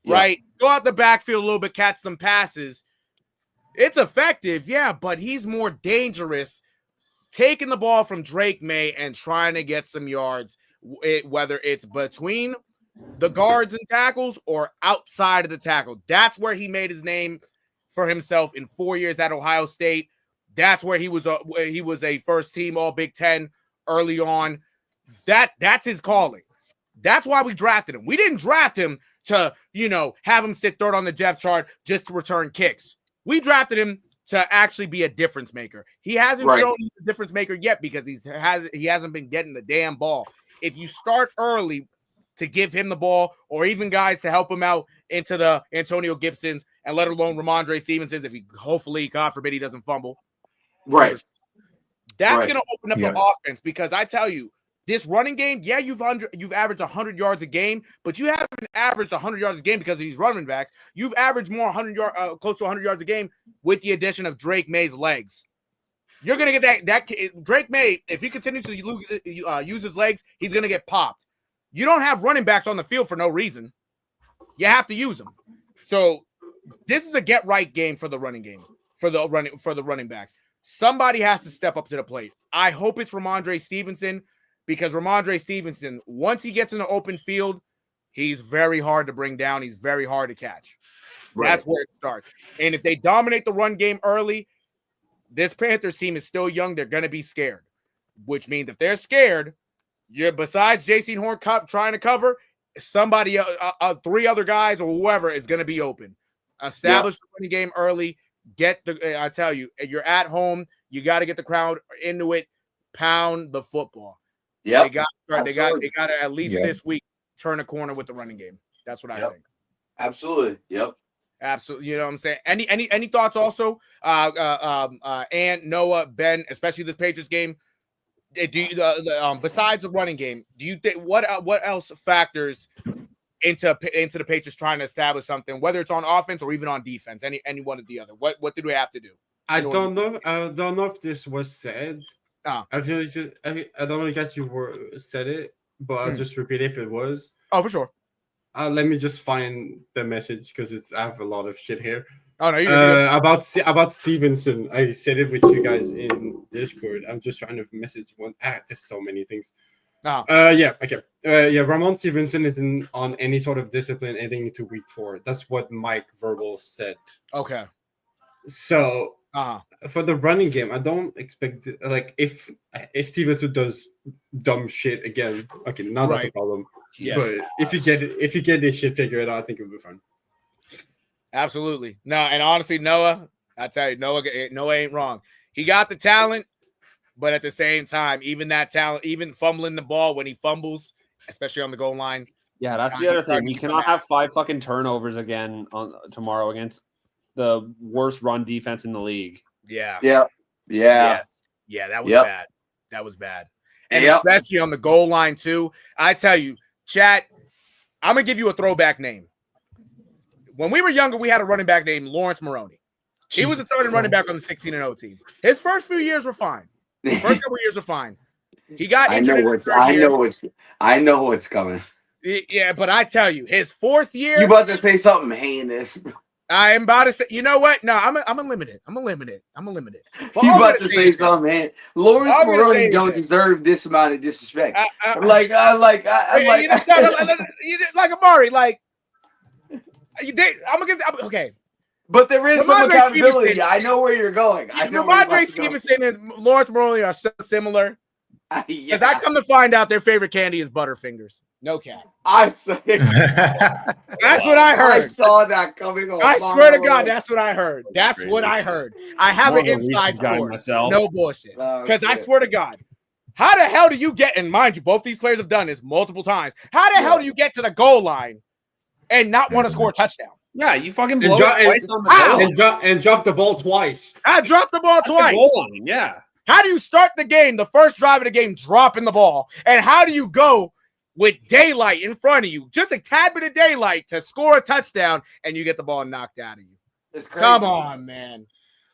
right, go out the backfield a little bit, catch some passes, it's effective, yeah, but he's more dangerous taking the ball from Drake May and trying to get some yards, whether it's between the guards and tackles or outside of the tackle. That's where he made his name for himself in 4 years at Ohio State. That's where he was a first team All Big Ten early on. That's his calling. That's why we drafted him. We didn't draft him to, have him sit third on the depth chart just to return kicks. We drafted him to actually be a difference maker. He hasn't shown he's a difference maker yet because he hasn't been getting the damn ball. If you start early to give him the ball, or even guys to help him out into the Antonio Gibsons, and let alone Ramondre Stevenson's, if he hopefully, God forbid, he doesn't fumble. Right. That's going to open up the offense, because I tell you, this running game, you've averaged 100 yards a game, but you haven't averaged 100 yards a game because of these running backs. You've averaged more close to 100 yards a game with the addition of Drake May's legs. You're going to get that Drake May, if he continues to use his legs, he's going to get popped. You don't have running backs on the field for no reason. You have to use them. So this is a get right game for the running game, for the running backs. Somebody has to step up to the plate. I hope it's Ramondre Stevenson, because Ramondre Stevenson, once he gets in the open field, he's very hard to bring down. He's very hard to catch. That's where it starts. And if they dominate the run game early, this Panthers team is still young. They're going to be scared, which means if they're scared, besides J.C. Horn trying to cover, somebody, 3 other guys or whoever is going to be open. Establish the running game early. I tell you, you're at home. You got to get the crowd into it. Pound the football. Yeah, they got to at least this week turn a corner with the running game. That's what I think. Absolutely. Yep. Absolutely. You know what I'm saying? Any thoughts also? And Noah, Ben, especially this Patriots game. Do you, besides the running game, do you think what else factors into the Patriots trying to establish something, whether it's on offense or even on defense? Any one or the other. What did we have to do? I don't know. I don't know if this was said. I feel like I don't know. I guess you said it, but I'll just repeat it if it was. Oh, for sure. Let me just find the message because I have a lot of shit here. Oh no, about Stevenson. I said it with you guys in Discord. I'm just trying to message one. There's so many things. Yeah, okay. Ramon Stevenson isn't on any sort of discipline heading into week 4. That's what Mike Verbal said. Okay. So for the running game, I don't expect if Stevenson does dumb shit again. Okay, now that's a problem. Yes. But if you get this shit figured out, I think it'll be fun. Absolutely. No, and honestly, Noah, I tell you, Noah ain't wrong. He got the talent, but at the same time, even that talent, even fumbling the ball when he fumbles, especially on the goal line. Yeah, that's the other thing. You cannot have 5 fucking turnovers again tomorrow against the worst run defense in the league. Yeah. Yes. Yeah, that was bad. That was bad. And especially on the goal line, too. I tell you, chat, I'm going to give you a throwback name. When we were younger, we had a running back named Lawrence Maroney. He was a starting running back on the 16-0 team. His first few years were fine. First couple years were fine. He got injured. I know what's coming. Yeah, but I tell you, his 4th year. You about to say something heinous? I am about to say. You know what? No, I'm a limited. I'm a limited. Well, you about to say something, man? Lawrence Maroney don't deserve this amount of disrespect. Like Amari. I'm gonna give. Okay. But there is some accountability. I know where you're going. Ramondre Stevenson and Lawrence Maroney are so similar. Because I come to find out their favorite candy is Butterfingers. No cap. I say. That's what I heard. I saw that coming. I swear to God, that's what I heard. That's what I heard. I have an inside source. No bullshit. Because I swear to God, how the hell do you get? And mind you, both these players have done this multiple times. How the hell do you get to the goal line and not want to score a touchdown? Yeah, you fucking blow it twice on the goal. And drop the ball twice. I dropped the ball twice. Goal line, yeah. How do you start the game, the first drive of the game, dropping the ball? And how do you go with daylight in front of you, just a tad bit of daylight to score a touchdown, and you get the ball knocked out of you? It's crazy. Come on, man.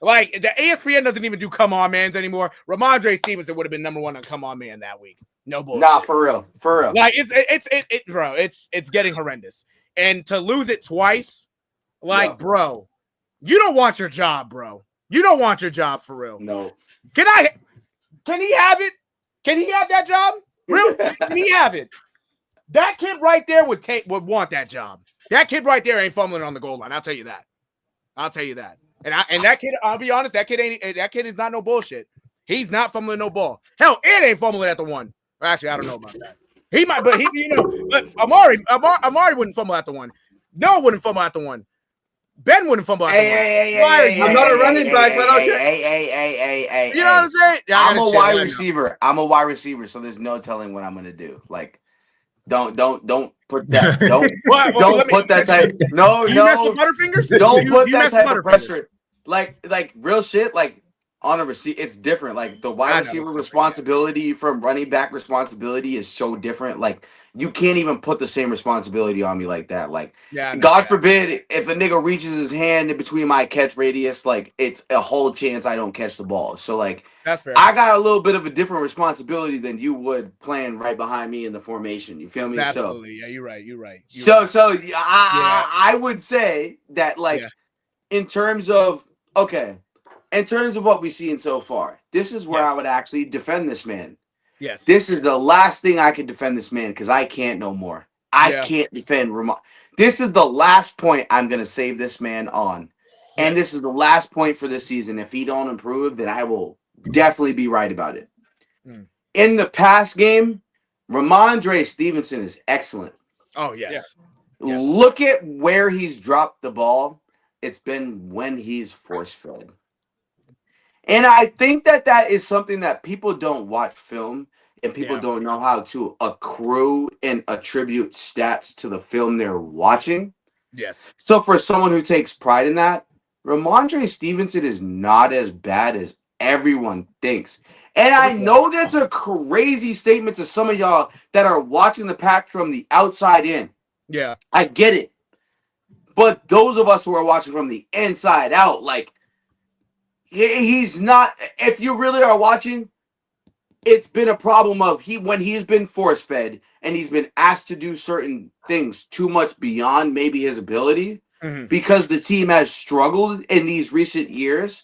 Like, the ESPN doesn't even do come on mans anymore. Ramondre Stevenson would have been number 1 on come on man that week. No bullshit. Nah, for real. Like, it's getting horrendous. And to lose it twice, bro, you don't want your job, bro. You don't want your job for real. No. Can he have it? Can he have that job? Really? Can he have it? That kid right there would want that job. That kid right there ain't fumbling on the goal line. I'll tell you that. And that kid, I'll be honest, that kid is not no bullshit. He's not fumbling no ball. Hell, it ain't fumbling at the 1. Actually, I don't know about that. He might, but but Amari wouldn't fumble at the 1. Noah wouldn't fumble at the 1. Ben wouldn't fumble at the 1. I'm not a running back, but okay. Hey. You know what I'm saying? Yeah, I'm a wide receiver. I'm a wide receiver, so there's no telling what I'm gonna do. Like, don't put that. Don't put that type. No. You mess with Butterfingers? Don't put that type of pressure. Like real shit. Like on a receiver, it's different. Like the wide receiver responsibility from running back responsibility is so different. Like you can't even put the same responsibility on me like that. Like, God forbid if a nigga reaches his hand in between my catch radius, like it's a whole chance I don't catch the ball. So like, that's fair. I got a little bit of a different responsibility than you would playing right behind me in the formation. You feel me? Absolutely. Yeah, you're right. I would say that in terms of what we've seen so far, this is where I would actually defend this man. Yes. This is the last thing I can defend this man because I can't no more. I can't defend Ramon. This is the last point I'm going to save this man on. And this is the last point for this season. If he don't improve, then I will definitely be right about it. In the past game, Ramondre Stevenson is excellent. Oh, yes. Look at where he's dropped the ball. it's been when he's force-fed. And I think that is something that people don't watch film and people don't know how to accrue and attribute stats to the film they're watching. Yes. So for someone who takes pride in that, Ramondre Stevenson is not as bad as everyone thinks. And I know that's a crazy statement to some of y'all that are watching the Pack from the outside in. Yeah. I get it. But those of us who are watching from the inside out, like, he's not, if you really are watching, it's been a problem of when he's been force fed and he's been asked to do certain things too much beyond maybe his ability because the team has struggled in these recent years.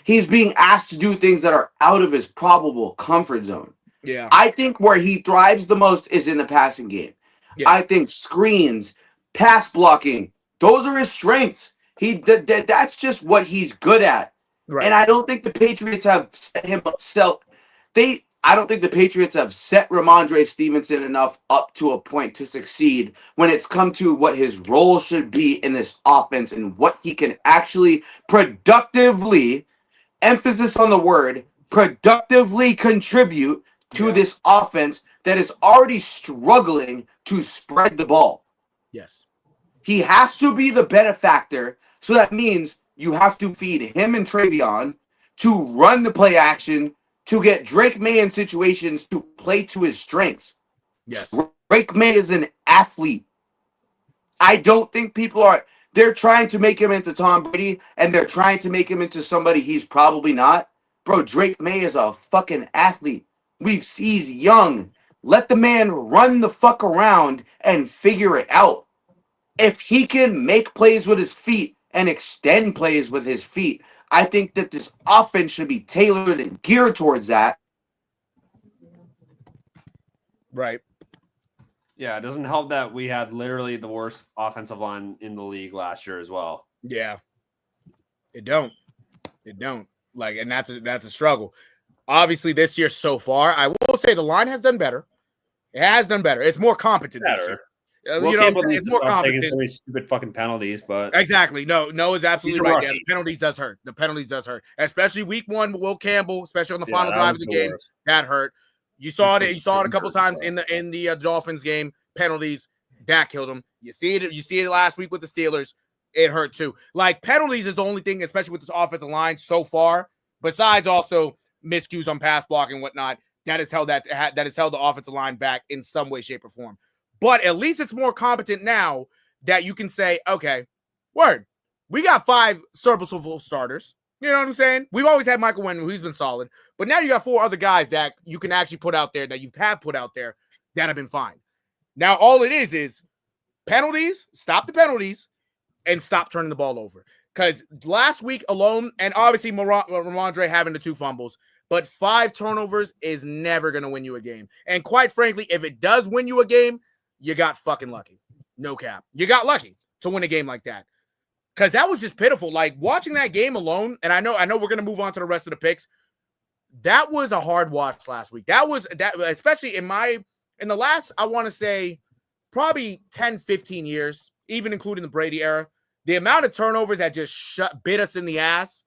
He's being asked to do things that are out of his probable comfort zone. Yeah. I think where he thrives the most is in the passing game. Yeah. I think screens, pass blocking, those are his strengths. That's just what he's good at. Right. And I don't think the Patriots have set him up. I don't think the Patriots have set Ramondre Stevenson enough up to a point to succeed when it's come to what his role should be in this offense and what he can actually productively, emphasis on the word, productively contribute to this offense that is already struggling to spread the ball. Yes. He has to be the benefactor, so that means you have to feed him and Travion to run the play action, to get Drake May in situations to play to his strengths. Yes. Drake May is an athlete. I don't think they're trying to make him into Tom Brady, and they're trying to make him into somebody he's probably not. Bro, Drake May is a fucking athlete. He's young. Let the man run the fuck around and figure it out. If he can make plays with his feet and extend plays with his feet, I think that this offense should be tailored and geared towards that. Right. Yeah, it doesn't help that we had literally the worst offensive line in the league last year as well. Yeah. It don't. Like, and that's a struggle. Obviously, this year so far, I will say the line has done better. It has done better. It's more competent this year. Well, you know, it's more competent. Taking so many stupid fucking penalties, but exactly. No is absolutely right. Yeah, the penalties does hurt. Especially week 1 with Will Campbell, especially on the final drive of the game. Worst. That hurt. You saw it. You saw it a couple times in the Dolphins game. Penalties that killed them. You see it last week with the Steelers. It hurt too. Like, penalties is the only thing, especially with this offensive line so far. Besides also miscues on pass blocking and whatnot, that has held the offensive line back in some way, shape, or form. But at least it's more competent now that you can say, okay, word, we got 5 serviceable starters. You know what I'm saying? We've always had Michael Wenman, who's been solid. But now you got 4 other guys that you can actually put out there, that you have put out there, that have been fine. Now all it is penalties, stop the penalties, and stop turning the ball over. Because last week alone, and obviously Ramondre having the 2 fumbles, but 5 turnovers is never going to win you a game. And quite frankly, if it does win you a game, you got fucking lucky. No cap. You got lucky to win a game like that. Because that was just pitiful. Like, watching that game alone, and I know we're going to move on to the rest of the picks. That was a hard watch last week. That especially in the last, I want to say, probably 10, 15 years, even including the Brady era, the amount of turnovers that just bit us in the ass,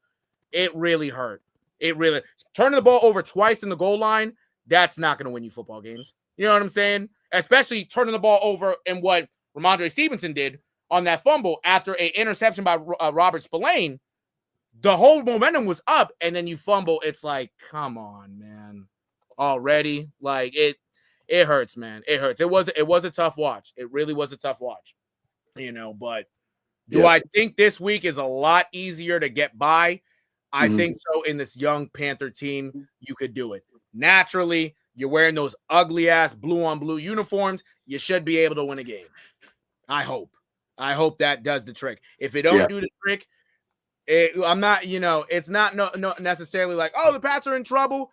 it really hurt. It really, turning the ball over twice in the goal line, that's not going to win you football games. You know what I'm saying? Especially turning the ball over in what Ramondre Stevenson did on that fumble after an interception by Robert Spillane. The whole momentum was up, and then you fumble. It's like, come on, man. Already? Like, it hurts, man. It hurts. It was a tough watch. It really was a tough watch. You know, but do I think this week is a lot easier to get by? I think so. In this young Panther team, you could do it. Naturally, you're wearing those ugly-ass blue-on-blue uniforms. You should be able to win a game. I hope. That does the trick. If it don't do the trick, I'm not, it's not no necessarily like, oh, the Pats are in trouble.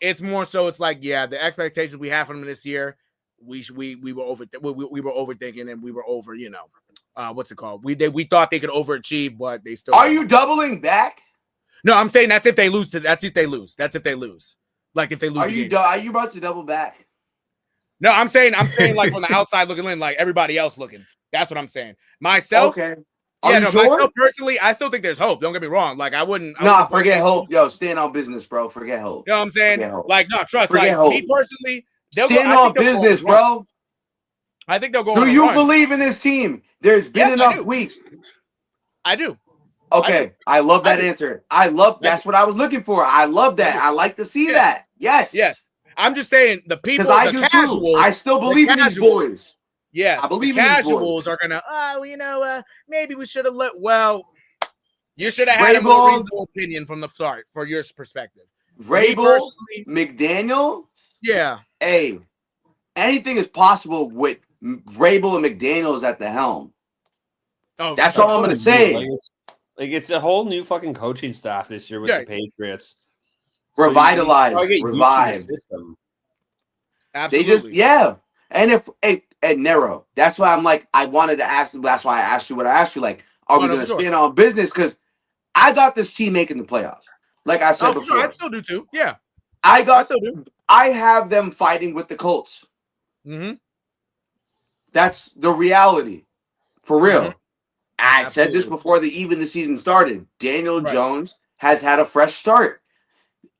It's more so, it's like, yeah, the expectations we have from them this year, we were overthinking, and we were over, what's it called? We thought they could overachieve, but they still. Are you doubling back? No, I'm saying that's if they lose. That's if they lose. Like, if they lose. Are you about to double back? No, I'm saying like from the outside looking in, like everybody else looking. That's what I'm saying. Myself, okay. Are you sure? I still think there's hope. Don't get me wrong. Like I wouldn't. Forget hope. Yo, stand on business, bro. Forget hope. You know what I'm saying? Like, no, trust. Forget like hope. me personally, stand on business, bro. I think they'll go. Do you believe in this team? There's been enough weeks. I do. Okay, I love that answer. That's what I was looking for. I love that. I like to see that. Yes. Yes. I'm just saying the people, I the do casuals. Too. I still believe in these boys. Yes, I believe the in casuals these boys. are gonna. Maybe we should have let. Well, you should have had a more reasonable opinion from the start, for your perspective. Vrabel, McDaniel. Yeah. Hey, anything is possible with Vrabel and McDaniels at the helm. Oh, that's all I'm gonna say. Like it's a whole new fucking coaching staff this year with the Patriots. Revitalized, revived. Absolutely. They just And if at Nero, that's why I'm like, I wanted to ask. That's why I asked you what I asked you. Like, are we gonna stand on business? Because I got this team making the playoffs. Like I said before, I still do too. Yeah, I still do. I have them fighting with the Colts. Mm-hmm. That's the reality, for real. Mm-hmm. I said this before the season started. Daniel Jones has had a fresh start.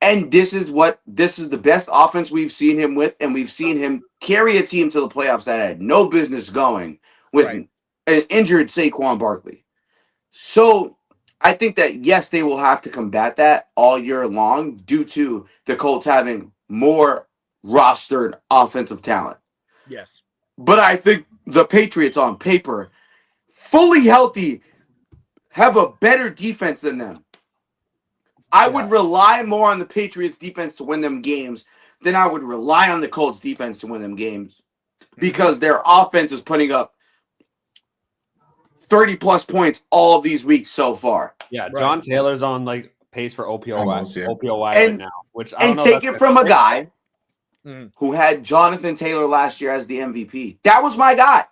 And this is the best offense we've seen him with, and we've seen him carry a team to the playoffs that had no business going with an injured Saquon Barkley. So I think that, yes, they will have to combat that all year long due to the Colts having more rostered offensive talent. Yes. But I think the Patriots on paper, fully healthy, have a better defense than them. I would rely more on the Patriots defense to win them games than I would rely on the Colts defense to win them games, because their offense is putting up 30 plus points all of these weeks so far. Yeah, John Taylor's on like pace for OPOY right now, which I don't know. Take it from a guy who had Jonathan Taylor last year as the MVP. That was my guy.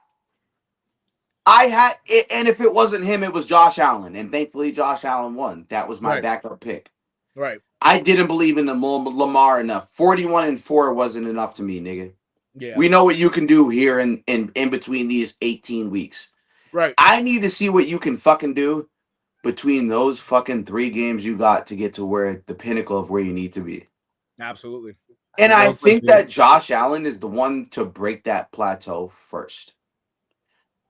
I had it, and if it wasn't him, it was Josh Allen, and thankfully Josh Allen won. That was my backup pick. Right. I didn't believe in the Lamar enough. 41-4 wasn't enough to me, nigga. Yeah. We know what you can do here in between these 18 weeks. Right. I need to see what you can fucking do between those fucking 3 games you got to get to where the pinnacle of where you need to be. Absolutely. And I think that Josh Allen is the one to break that plateau first.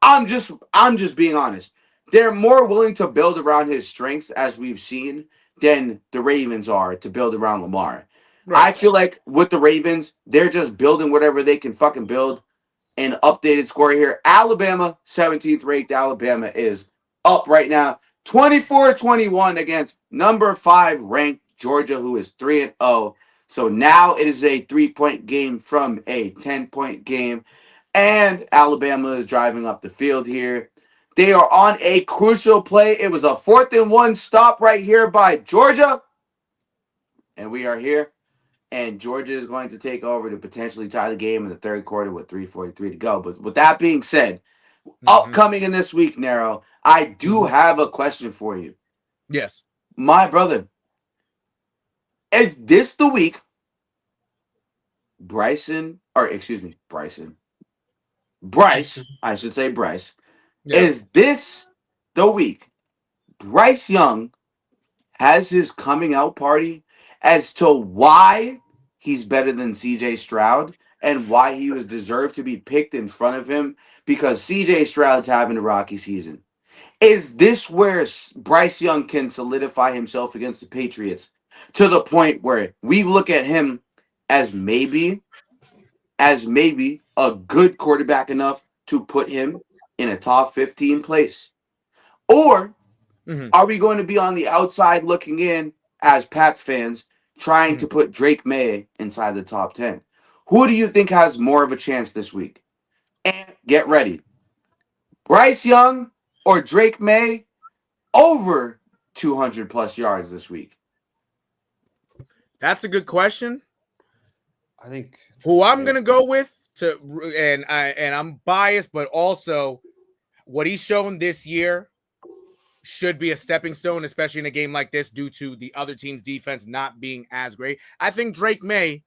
I'm just being honest. They're more willing to build around his strengths, as we've seen, than the Ravens are to build around Lamar. Right. I feel like with the Ravens, they're just building whatever they can fucking build. An updated score here. Alabama, 17th ranked Alabama, is up right now. 24-21 against number 5 ranked Georgia, who is 3-0. So now it is a 3-point game from a 10-point game. And Alabama is driving up the field here. They are on a crucial play. It was a 4th-and-1 stop right here by Georgia. And we are here. And Georgia is going to take over to potentially tie the game in the 3rd quarter with 3:43 to go. But with that being said, upcoming in this week, Nero, I do have a question for you. Yes. My brother, is this the week Bryce, I should say Bryce. Yeah. Is this the week Bryce Young has his coming out party as to why he's better than CJ Stroud and why he was deserved to be picked in front of him, because CJ Stroud's having a rocky season? Is this where Bryce Young can solidify himself against the Patriots to the point where we look at him as maybe a good quarterback enough to put him in a top 15 place? Or are we going to be on the outside looking in as Pats fans trying to put Drake May inside the top 10? Who do you think has more of a chance this week? And get ready. Bryce Young or Drake May over 200 plus yards this week? That's a good question. I think who I'm going to go with and I'm biased, but also what he's shown this year should be a stepping stone, especially in a game like this, due to the other team's defense not being as great. I think Drake May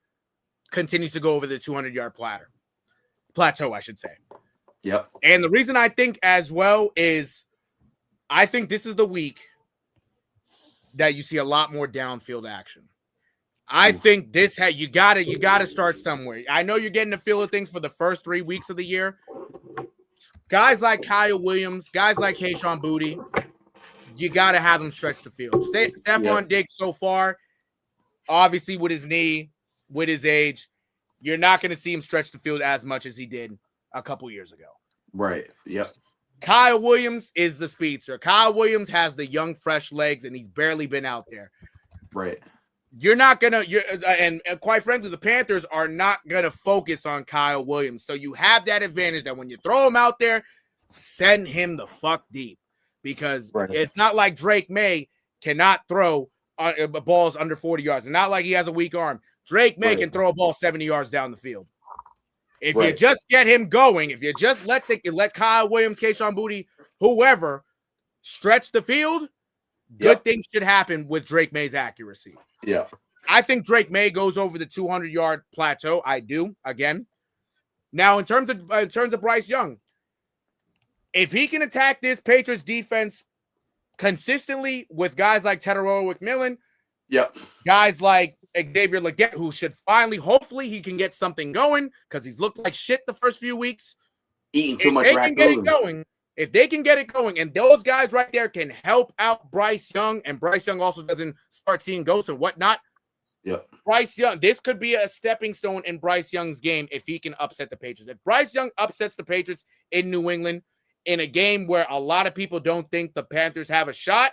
continues to go over the 200-yard plateau, I should say. Yep. And the reason I think as well is I think this is the week that you see a lot more downfield action. I think this you gotta start somewhere. I know you're getting the feel of things for the first 3 weeks of the year. Guys like Kyle Williams, guys like Kayshon Boutte, you gotta have them stretch the field. Stephon Diggs so far, obviously with his knee, with his age, you're not gonna see him stretch the field as much as he did a couple years ago. Right. Yep. Kyle Williams is the speedster. Kyle Williams has the young, fresh legs, and he's barely been out there. Right. You're not gonna, and quite frankly, the Panthers are not gonna focus on Kyle Williams. So you have that advantage that when you throw him out there, send him the fuck deep, because it's not like Drake May cannot throw balls under 40 yards. It's not like he has a weak arm. Drake May can throw a ball 70 yards down the field. If you just get him going, if you just let Kyle Williams, Kayshon Boutte, whoever stretch the field, good things should happen with Drake May's accuracy. Yeah. I think Drake May goes over the 200-yard plateau. I do, again. Now, in terms of Bryce Young, if he can attack this Patriots defense consistently with guys like Tetairoa McMillan, guys like Xavier Legette, who should finally, hopefully, he can get something going because he's looked like shit the first few weeks. Eating too much rat going. If they can get it going, and those guys right there can help out Bryce Young, and Bryce Young also doesn't start seeing ghosts and whatnot. Bryce Young, this could be a stepping stone in Bryce Young's game if he can upset the Patriots. If Bryce Young upsets the Patriots in New England in a game where a lot of people don't think the Panthers have a shot,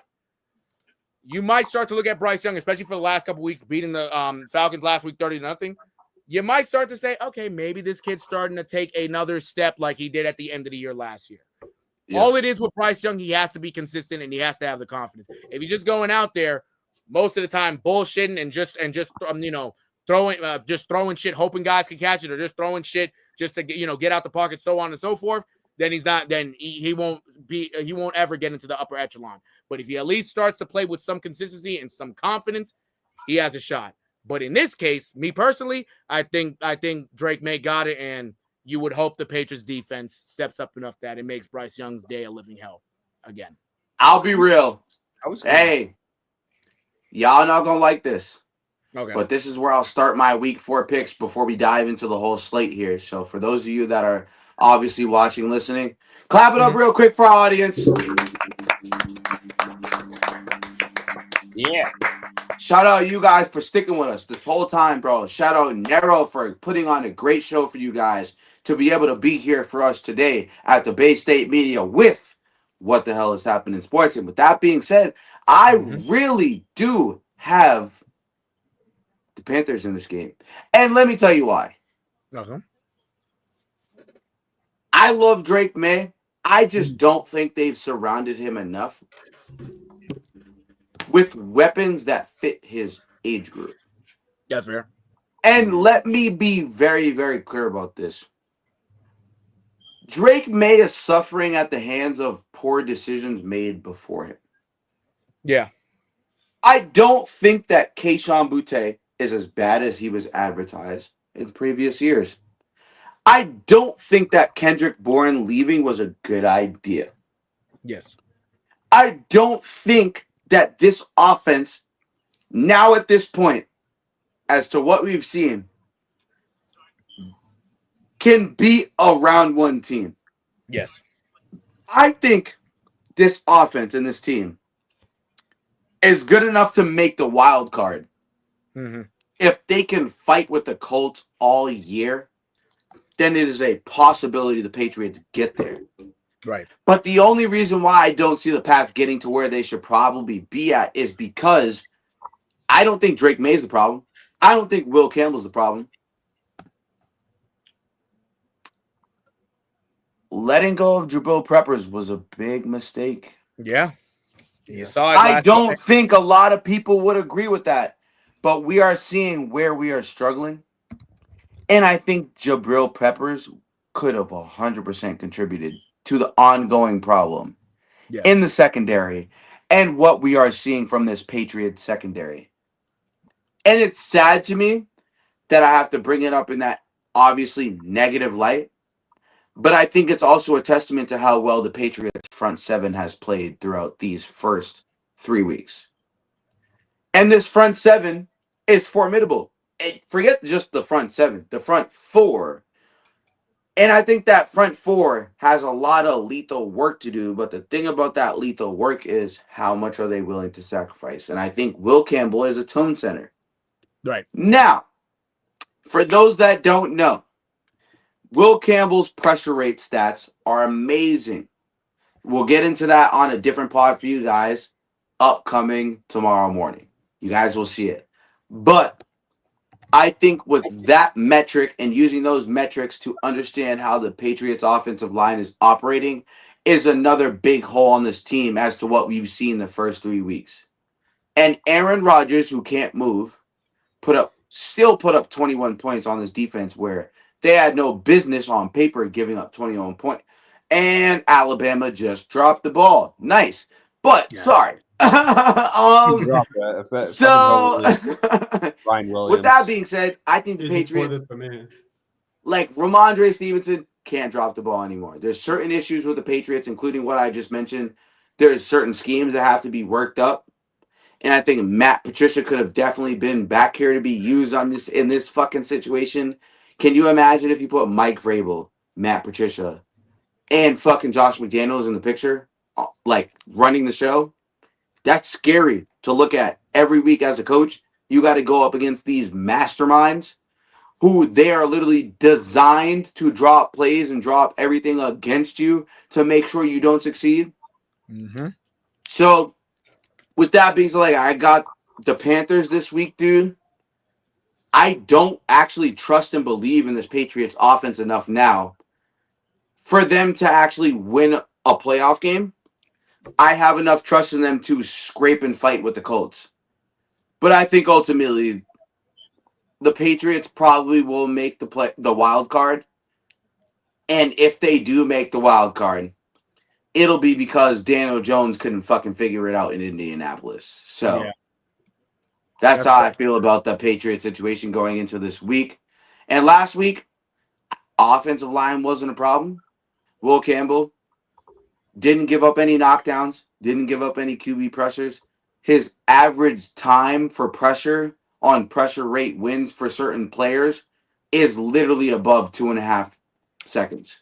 you might start to look at Bryce Young, especially for the last couple weeks, beating the Falcons last week 30-0. You might start to say, okay, maybe this kid's starting to take another step like he did at the end of the year last year. All it is with Bryce Young, he has to be consistent and he has to have the confidence. If he's just going out there most of the time bullshitting and just throwing shit, hoping guys can catch it, or just throwing shit just to get out the pocket, so on and so forth, then he's not. Then he won't ever get into the upper echelon. But if he at least starts to play with some consistency and some confidence, he has a shot. But in this case, me personally, I think Drake May got it, and you would hope the Patriots defense steps up enough that it makes Bryce Young's day a living hell again. I'll be real. Hey, y'all not going to like this. Okay. But this is where I'll start my week 4 picks before we dive into the whole slate here. So for those of you that are obviously watching, listening, clap it up real quick for our audience. Yeah. Shout out you guys for sticking with us this whole time, bro. Shout out Nero for putting on a great show for you guys to be able to be here for us today at the Bay State Media with What the Hell is Happening in Sports. And with that being said, I really do have the Panthers in this game. And let me tell you why. Okay. I love Drake May. I just don't think they've surrounded him enough with weapons that fit his age group. That's fair. And let me be very, very clear about this. Drake May is suffering at the hands of poor decisions made before him. Yeah. I don't think that Kayshon Boutte is as bad as he was advertised in previous years. I don't think that Kendrick Bourne leaving was a good idea. Yes. I don't think that this offense, now at this point, as to what we've seen, can beat a round 1 team. Yes. I think this offense and this team is good enough to make the wild card. If they can fight with the Colts all year, then it is a possibility the Patriots get there. Right. But the only reason why I don't see the Pats getting to where they should probably be at is because I don't think Drake May is the problem. I don't think Will Campbell's the problem. Letting go of Jabril Peppers was a big mistake. Yeah. You saw it I don't think a lot of people would agree with that. But we are seeing where we are struggling. And I think Jabril Peppers could have 100% contributed to the ongoing problem in the secondary and what we are seeing from this Patriots secondary. And it's sad to me that I have to bring it up in that obviously negative light. But I think it's also a testament to how well the Patriots front seven has played throughout these first 3 weeks. And this front seven is formidable. And forget just the front seven, the front four. And I think that front four has a lot of lethal work to do. But the thing about that lethal work is how much are they willing to sacrifice? And I think Will Campbell is a tone setter. Right. Now, for those that don't know, Will Campbell's pressure rate stats are amazing. We'll get into that on a different pod for you guys upcoming tomorrow morning. You guys will see it. But I think with that metric and using those metrics to understand how the Patriots offensive line is operating is another big hole on this team as to what we've seen the first 3 weeks. And Aaron Rodgers, who can't move, still put up 21 points on this defense where they had no business on paper giving up 21 points. And Alabama just dropped the ball. Nice. But sorry. Ryan Williams. With that being said, I think the Patriots, like Ramondre Stevenson, can't drop the ball anymore. There's certain issues with the Patriots, including what I just mentioned. There's certain schemes that have to be worked up. And I think Matt Patricia could have definitely been back here to be used in this fucking situation. Can you imagine if you put Mike Vrabel, Matt Patricia, and fucking Josh McDaniels in the picture, like running the show? That's scary to look at every week as a coach. You got to go up against these masterminds who they are literally designed to drop plays and drop everything against you to make sure you don't succeed. Mm-hmm. So, with that being said, like, I got the Panthers this week, dude. I don't actually trust and believe in this Patriots offense enough now for them to actually win a playoff game. I have enough trust in them to scrape and fight with the Colts. But I think ultimately the Patriots probably will make the wild card. And if they do make the wild card, it'll be because Daniel Jones couldn't fucking figure it out in Indianapolis. So that's how I feel about the Patriots situation going into this week. And last week, offensive line wasn't a problem. Will Campbell didn't give up any knockdowns, didn't give up any QB pressures. His average time for pressure on pressure rate wins for certain players is literally above 2.5 seconds.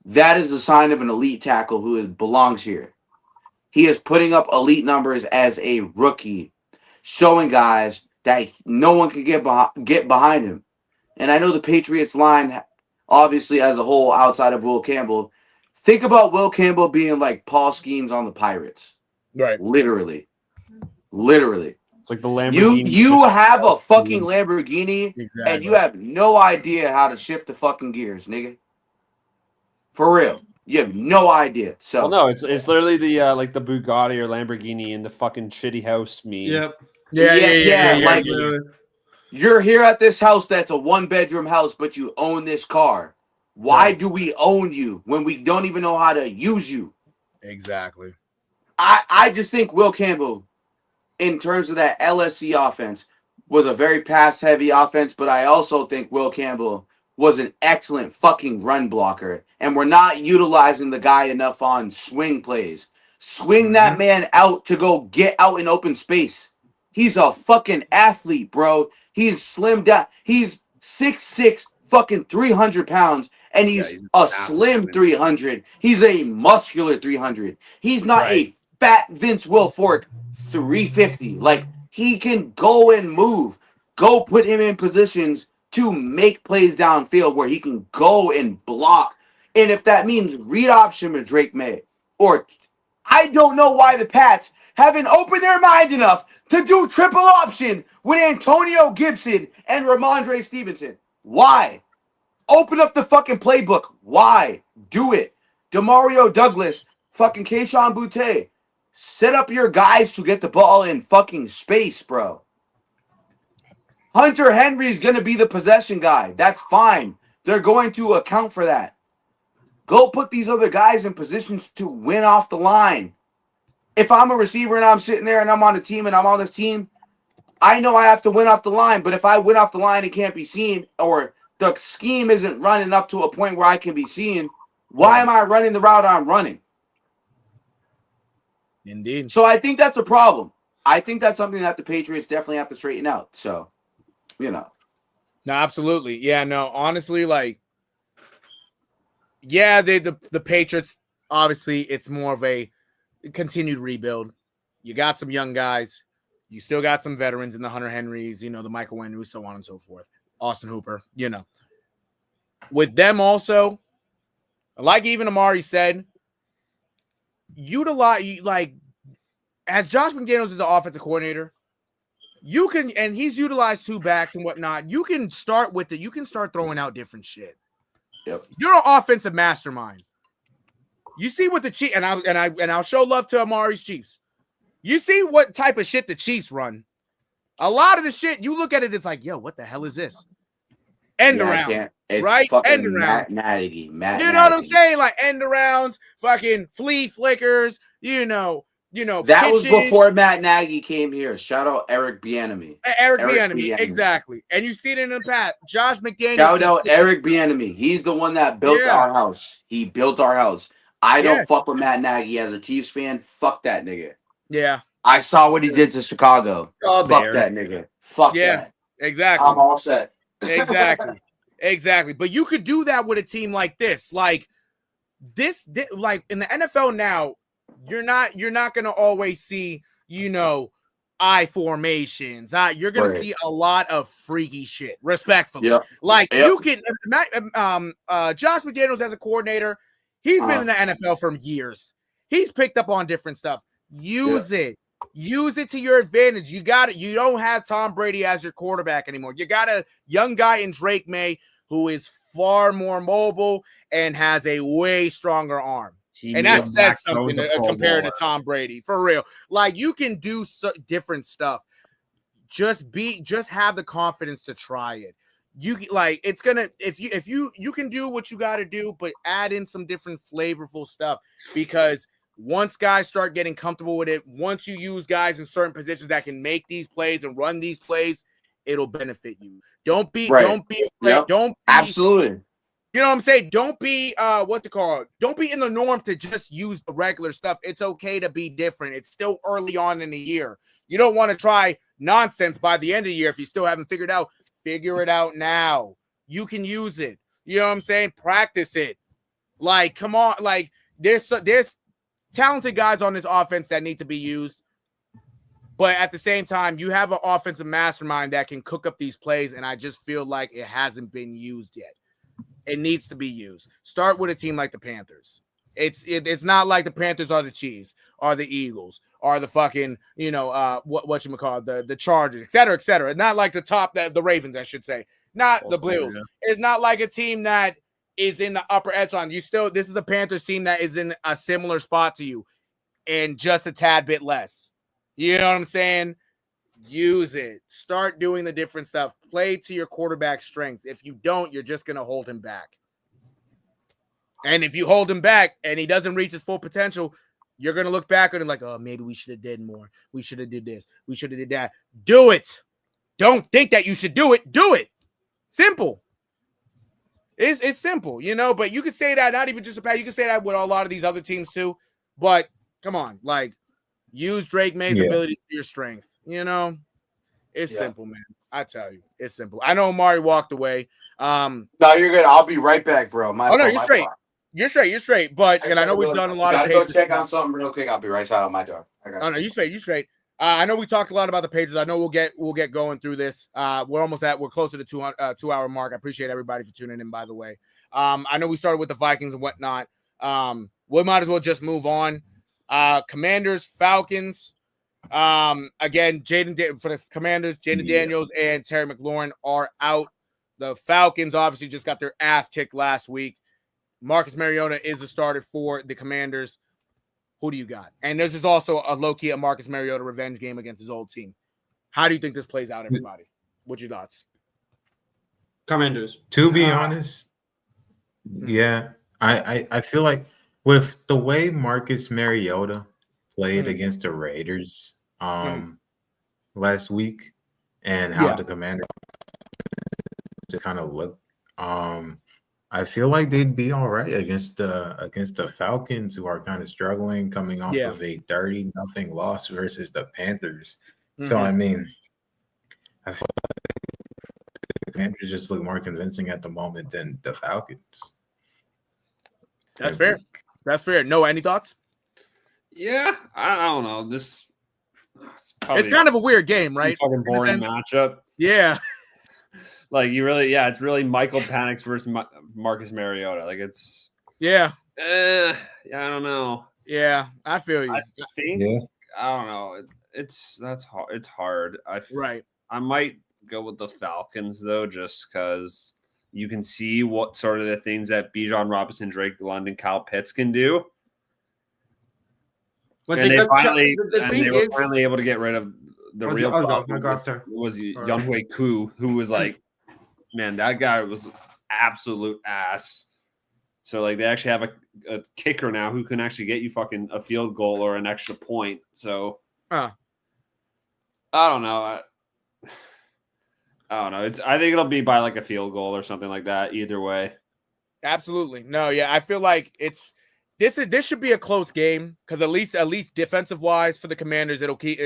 That is a sign of an elite tackle who belongs here. He is putting up elite numbers as a rookie, showing guys that no one can get behind him. And I know the Patriots line, obviously as a whole, outside of Will Campbell, think about Will Campbell being like Paul Skeens on the Pirates. Right. Literally. It's like the Lamborghini. You have a fucking Lamborghini and you have no idea how to shift the fucking gears, nigga. For real. You have no idea. So no, it's literally the like the Bugatti or Lamborghini in the fucking shitty house meme. Yep. Yeah. Like you're here at this house that's a 1-bedroom house, but you own this car. Why do we own you when we don't even know how to use you? Exactly. I just think Will Campbell, in terms of that LSC offense, was a very pass-heavy offense, but I also think Will Campbell was an excellent fucking run blocker, and we're not utilizing the guy enough on swing plays. Swing that man out to go get out in open space. He's a fucking athlete, bro. He's slimmed down. He's 6'6", fucking 300 pounds, and he's a slim 300. He's a muscular 300. He's not a fat Vince Wilfork 350. Like, he can go and move. Go put him in positions to make plays downfield where he can go and block. And if that means read option with Drake May, or I don't know why the Pats haven't opened their mind enough to do triple option with Antonio Gibson and Ramondre Stevenson. Why? Open up the fucking playbook. Why? Do it. Demario Douglas, fucking Keyshawn Boutte. Set up your guys to get the ball in fucking space, bro. Hunter Henry's going to be the possession guy. That's fine. They're going to account for that. Go put these other guys in positions to win off the line. If I'm a receiver and I'm sitting there and I'm on the team and I'm on this team, I know I have to win off the line. But if I win off the line, it can't be seen, or the scheme isn't run enough to a point where I can be seen. Why am I running the route I'm running? Indeed. So I think that's a problem. I think that's something that the Patriots definitely have to straighten out. So, No, absolutely. Yeah, no, honestly, like, yeah, the Patriots, obviously, it's more of a continued rebuild. You got some young guys. You still got some veterans in the Hunter Henrys, the Michael Wenu, so on and so forth. Austin Hooper, With them also, like even Amari said, utilize, like, as Josh McDaniels is the offensive coordinator, you can, and he's utilized 2 backs and whatnot. You can start with it. You can start throwing out different shit. Yep. You're an offensive mastermind. You see what the Chiefs, and I'll show love to Amari's Chiefs. You see what type of shit the Chiefs run. A lot of the shit, you look at it, it's like, yo, what the hell is this? End around, right? End around. Matt you know what I'm saying? Like end arounds, fucking flea flickers, that pitches. was before Matt Nagy came here. Shout out Eric Bieniemy. Eric Bieniemy, exactly. And you see it in the past. Josh McDaniels. Shout out Eric Bieniemy. He's the one that built our house. He built our house. I don't fuck with Matt Nagy as a Chiefs fan. Fuck that nigga. Yeah. I saw what he did to Chicago. Fuck that nigga. Fuck that. Exactly. I'm all set. Exactly. But you could do that with a team like this. Like this like in the NFL now, you're not going to always see, I formations. You're going to see a lot of freaky shit, respectfully. Yep. Like you can Josh McDaniels as a coordinator, he's been in the NFL for years. He's picked up on different stuff. Use it. Use it to your advantage. You got it. You don't have Tom Brady as your quarterback anymore. You got a young guy in Drake May who is far more mobile and has a way stronger arm. And that says something compared to Tom Brady, for real. Like you can do different stuff. Just have the confidence to try it. You like it's gonna if you can do what you got to do, but add in some different flavorful stuff because once guys start getting comfortable with it, once you use guys in certain positions that can make these plays and run these plays, it'll benefit you. Don't be afraid. Yep. Absolutely. You know what I'm saying? Don't be don't be in the norm to just use the regular stuff. It's okay to be different. It's still early on in the year. You don't want to try nonsense by the end of the year if you still haven't figured out. Figure it out now. You can use it. You know what I'm saying? Practice it. Like, come on. Like, there's talented guys on this offense that need to be used. But at the same time, you have an offensive mastermind that can cook up these plays, and I just feel like it hasn't been used yet. It needs to be used. Start with a team like the Panthers. It's not like the Panthers are the Chiefs, or the Eagles, or the fucking, the Chargers, et cetera, et cetera. Not like the Ravens, I should say. Not the Blues. Yeah. It's not like a team that is in the upper echelon. This is a Panthers team that is in a similar spot to you and just a tad bit less. You know what I'm saying? Use it. Start doing the different stuff. Play to your quarterback's strengths. If you don't, you're just going to hold him back. And if you hold him back and he doesn't reach his full potential, you're going to look back at him like, oh, maybe we should have did more. We should have did this. We should have did that. Do it. Don't think that you should do it. Do it. Simple. It's simple, but you can say that not even just about, you can say that with a lot of these other teams too. But come on, like use Drake May's abilities to your strength. It's simple, man. I tell you, it's simple. I know Amari walked away. No, you're good. I'll be right back, bro. You're straight. You're straight. But and I know we've done a lot of. Gotta go check on something real quick. I'll be right out my door. No, you're straight. I know we talked a lot about the Patriots. I know we'll get going through this. We're close to the 2-hour mark. I appreciate everybody for tuning in, by the way. I know we started with the Vikings and whatnot. We might as well just move on. Commanders, Falcons. Again, for the Commanders, Jaden Daniels and Terry McLaurin are out. The Falcons obviously just got their ass kicked last week. Marcus Mariota is the starter for the Commanders. Who do you got? And this is also a low-key Marcus Mariota revenge game against his old team. How do you think this plays out, everybody? What's your thoughts? Commanders. To be honest, I feel like with the way Marcus Mariota played against the Raiders last week and how the Commanders just kind of looked, I feel like they'd be all right against the Falcons, who are kind of struggling, coming off of a 30-0 loss versus the Panthers. So I mean, I feel like the Panthers just look more convincing at the moment than the Falcons. That's fair. That's fair. No, any thoughts? Yeah, I don't know. It's kind of a weird game, right? Fucking boring matchup. Yeah. Like it's really Michael Penix versus Marcus Mariota. Like it's yeah, I don't know. Yeah, I feel you. I think I don't know. That's hard. It's hard. I might go with the Falcons though, just because you can see what sort of the things that Bijan Robinson, Drake London, Kyle Pitts can do. But and they were finally able to get rid of the real problem. Was Younghoe Koo, who was like, man, that guy was absolute ass. So like they actually have a kicker now who can actually get you fucking a field goal or an extra point. So I don't know. I don't know. I think it'll be by like a field goal or something like that. Either way. Absolutely. No, yeah. I feel like this should be a close game because at least defensive wise for the Commanders, it'll keep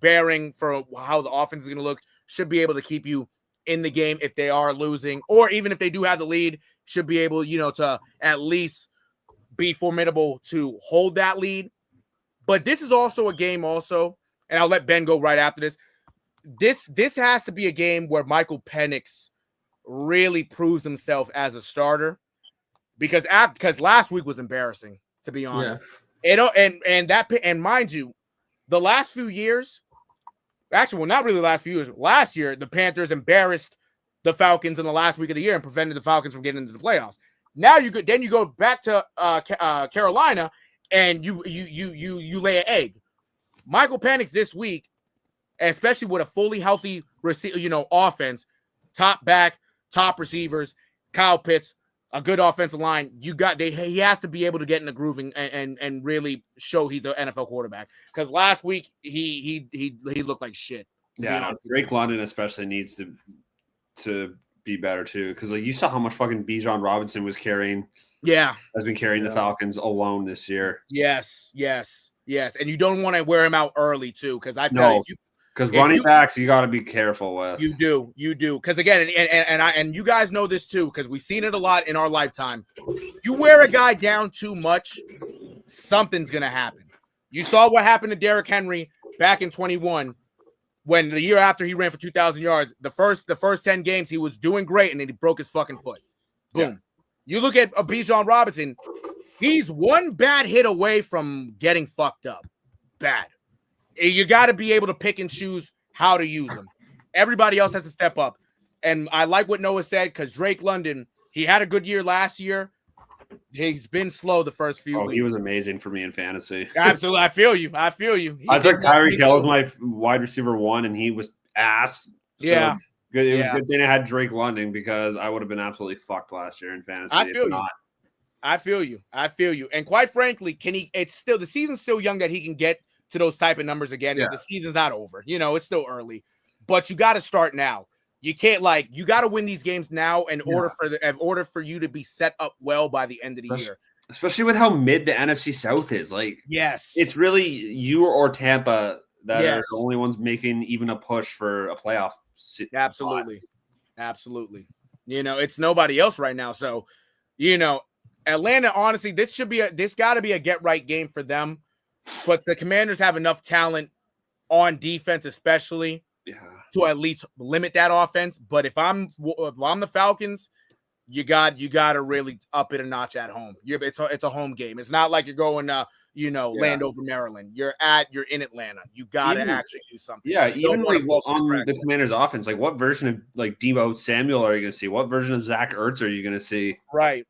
bearing for how the offense is going to look. Should be able to keep you in the game if they are losing, or even if they do have the lead, should be able to at least be formidable to hold that lead. But this is also a game and I'll let Ben go right after this. This has to be a game where Michael Penix really proves himself as a starter. Because last week was embarrassing, to be honest. Yeah. And mind you, the last few years, actually, well, not really the last few years. Last year, the Panthers embarrassed the Falcons in the last week of the year and prevented the Falcons from getting into the playoffs. Now you go back to Carolina and you lay an egg. Michael Penix this week, especially with a fully healthy offense, top back, top receivers, Kyle Pitts, a good offensive line. He has to be able to get in the groove and really show he's an NFL quarterback. Because last week he looked like shit. Yeah, Drake London especially needs to be better too. Because like you saw how much fucking Bijan Robinson was carrying. Yeah, has been carrying the Falcons alone this year. Yes, and you don't want to wear him out early too. Because I tell you. Because running backs, you got to be careful with. You do. Because again, and you guys know this too, because we've seen it a lot in our lifetime. You wear a guy down too much, something's gonna happen. You saw what happened to Derrick Henry back in 21, when the year after he ran for 2,000 yards. The first 10 games he was doing great, and then he broke his fucking foot. Boom. Yeah. You look at Bijan Robinson, he's one bad hit away from getting fucked up. Bad. You got to be able to pick and choose how to use them. Everybody else has to step up. And I like what Noah said, because Drake London, he had a good year last year. He's been slow the first few weeks. He was amazing for me in fantasy. Absolutely. I feel you. I took Tyreek Hill as my wide receiver 1, and he was ass. So yeah. Good. It was a good thing I had Drake London, because I would have been absolutely fucked last year in fantasy. I feel you. And quite frankly, the season's still young that he can get to those type of numbers again. Yeah. The season's not over. It's still early. But you got to start now. You can't you got to win these games now in order for you to be set up well by the end of the year. Especially with how mid the NFC South is. Yes. It's really you or Tampa that are the only ones making even a push for a playoff. Absolutely. It's nobody else right now. So, Atlanta, honestly, this got to be a get right game for them. But the Commanders have enough talent on defense, especially to at least limit that offense. But if I'm the Falcons, you got to really up it a notch at home. It's a home game. It's not like you're going Landover, Maryland. You're in Atlanta. You got to actually do something. Yeah, even on the Commanders' offense, what version of Deebo Samuel are you going to see? What version of Zach Ertz are you going to see? Right.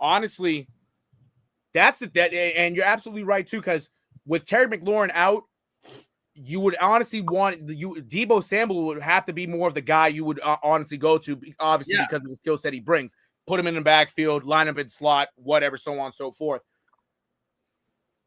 Honestly. That's and you're absolutely right too, because with Terry McLaurin out, you would honestly want Deebo Samuel would have to be more of the guy you would honestly go to, obviously because of the skill set he brings. Put him in the backfield, line up in slot, whatever, so on and so forth.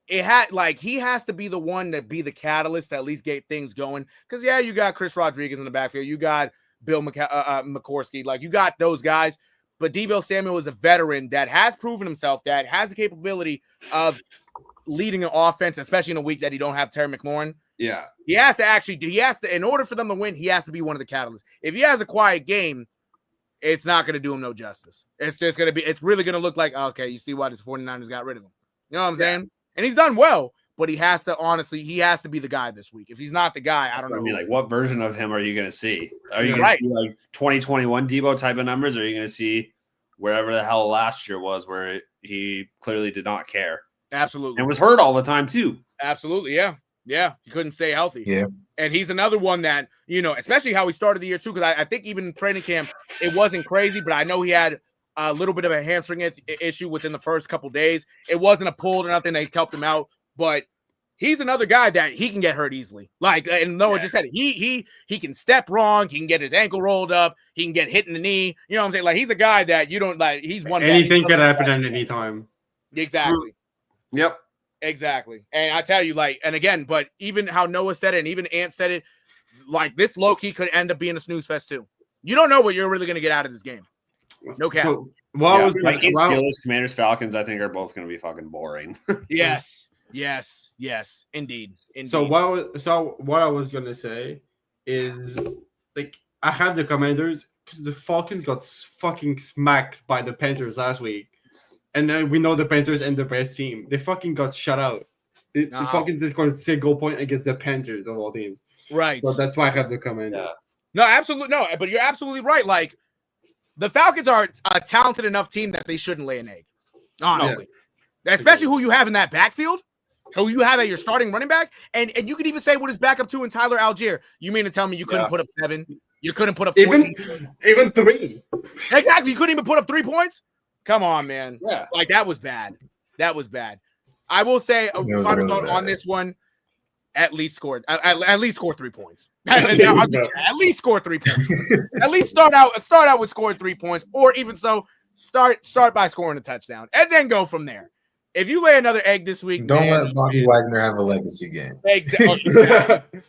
He has to be the one to be the catalyst to at least get things going. Because you got Chris Rodriguez in the backfield, you got Bill McCorsky. Like, you got those guys, but Deebo Samuel is a veteran that has proven himself, that has the capability of leading an offense, especially in a week that he don't have Terry McLaurin. Yeah. He has to, in order for them to win, he has to be one of the catalysts. If he has a quiet game, it's not going to do him no justice. It's just going to be, it's really going to look like, okay, you see why this 49ers got rid of him. You know what I'm saying? And he's done well, but he has to be the guy this week. If he's not the guy, I don't know. I mean, like, what version of him are you going to see? Are you going to see like 2021 Deebo type of numbers? Or are you going to see wherever the hell last year was, where he clearly did not care? Absolutely. And was hurt all the time too. Absolutely. Yeah. Yeah. He couldn't stay healthy. Yeah. And he's another one that, especially how he started the year too, because I think even in training camp, it wasn't crazy, but I know he had a little bit of a hamstring issue within the first couple days. It wasn't a pull or nothing that helped him out, but he's another guy that he can get hurt easily. Like, and Noah just said it. He can step wrong. He can get his ankle rolled up. He can get hit in the knee. You know what I'm saying? Like, he's a guy that you don't like. He's one. Anything can happen at any time. Exactly. Yep. Exactly. And I tell you, like, and again, but even how Noah said it, and even Ant said it, like, this low-key could end up being a snooze fest too. You don't know what you're really going to get out of this game. No cap. So, Steelers, Commanders, Falcons, I think are both going to be fucking boring. Yes. Indeed. So what I was going to say is, like, I have the Commanders because the Falcons got fucking smacked by the Panthers last week. And then we know the Panthers and the best team. They fucking got shut out. The Falcons is going to single point against the Panthers of all teams. Right. So that's why I have the Commanders. Yeah. No, absolutely. No, but you're absolutely right. Like, the Falcons are a talented enough team that they shouldn't lay an egg. Honestly. Yeah. Especially who you have in that backfield, who you have at your starting running back. And you could even say what is backup to in Tyler Algier. You mean to tell me you couldn't put up 7? You couldn't put up 14? Even 3. Exactly. You couldn't even put up 3 points? Come on, man. Yeah. Like, that was bad. I will say a final note on this one. At least score 3 points. At least score 3 points. At least start out with scoring 3 points, or even so, start by scoring a touchdown, and then go from there. If you lay another egg this week, don't let Bobby Wagner have a legacy game. Exactly.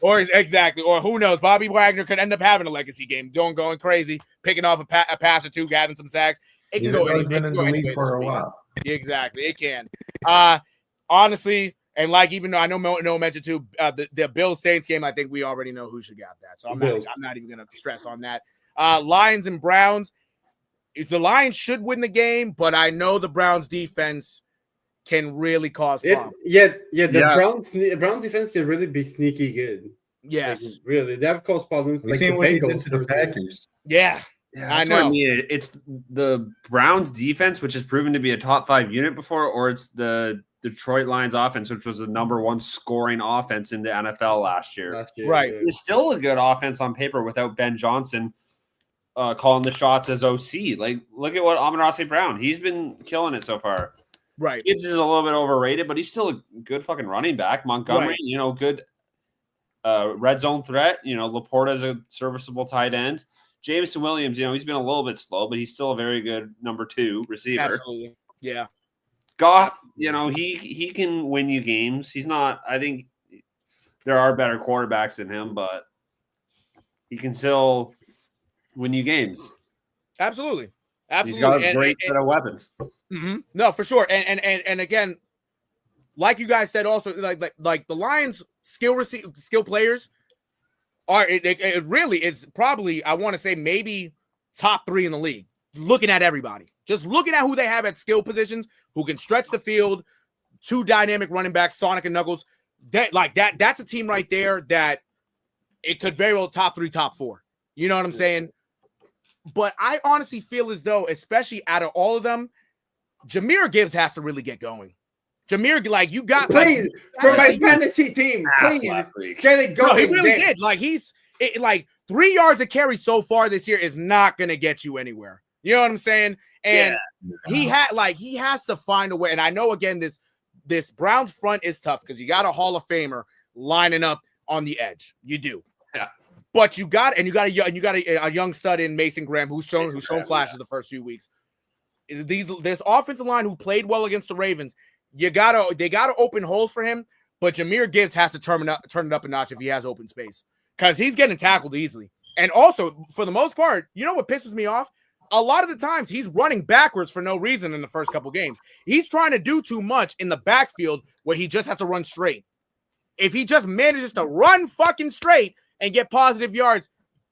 Or who knows? Bobby Wagner could end up having a legacy game, going crazy, picking off a pass or two, having some sacks. It can go. He's been in the league for a while. Exactly, it can. Honestly. And like, even though I know Noah mentioned too, the Bills Saints game, I think we already know who should got that. So I'm not even going to stress on that. Lions and Browns. The Lions should win the game, but I know the Browns defense can really cause problems. Browns defense can really be sneaky good. Yes, like, really, they have caused problems. We've seen what they did to the Packers. Yeah, I know. It's the Browns defense, which has proven to be a top 5 unit before, or it's the Detroit Lions offense, which was the number 1 scoring offense in the NFL last year. Right. It's still a good offense on paper without Ben Johnson calling the shots as OC. Like, look at what Amon-Ra St. Brown. He's been killing it so far. Right. Gibbs is a little bit overrated, but he's still a good fucking running back. Montgomery, good red zone threat. Laporta's a serviceable tight end. Jameson Williams, he's been a little bit slow, but he's still a very good number 2 receiver. Absolutely. Yeah. Goff, he can win you games. He's not, I think there are better quarterbacks than him, but he can still win you games. Absolutely. He's got a great set of weapons. Mm-hmm. No, for sure. And again, like you guys said, also like the Lions skill players are, it really is probably, I want to say maybe top 3 in the league. Looking at everybody, just looking at who they have at skill positions, who can stretch the field, 2 dynamic running backs, Sonic and Knuckles. That's a team right there that it could very well top 3, top 4. You know what I'm saying? But I honestly feel as though, especially out of all of them, Jahmyr Gibbs has to really get going. Jahmyr, like, you got please for my fantasy team, please get it going. No, he really did. Like, 3 yards a carry so far this year is not going to get you anywhere. You know what I'm saying? And he has to find a way. And I know, again, this Browns front is tough because you got a Hall of Famer lining up on the edge. You do. Yeah. But you got a young stud in Mason Graham who's shown flashes the first few weeks. This offensive line who played well against the Ravens, they gotta open holes for him. But Jahmyr Gibbs has to turn it up a notch if he has open space, because he's getting tackled easily. And also, for the most part, you know what pisses me off? A lot of the times he's running backwards for no reason in the first couple games. He's trying to do too much in the backfield where he just has to run straight. If he just manages to run fucking straight and get positive yards,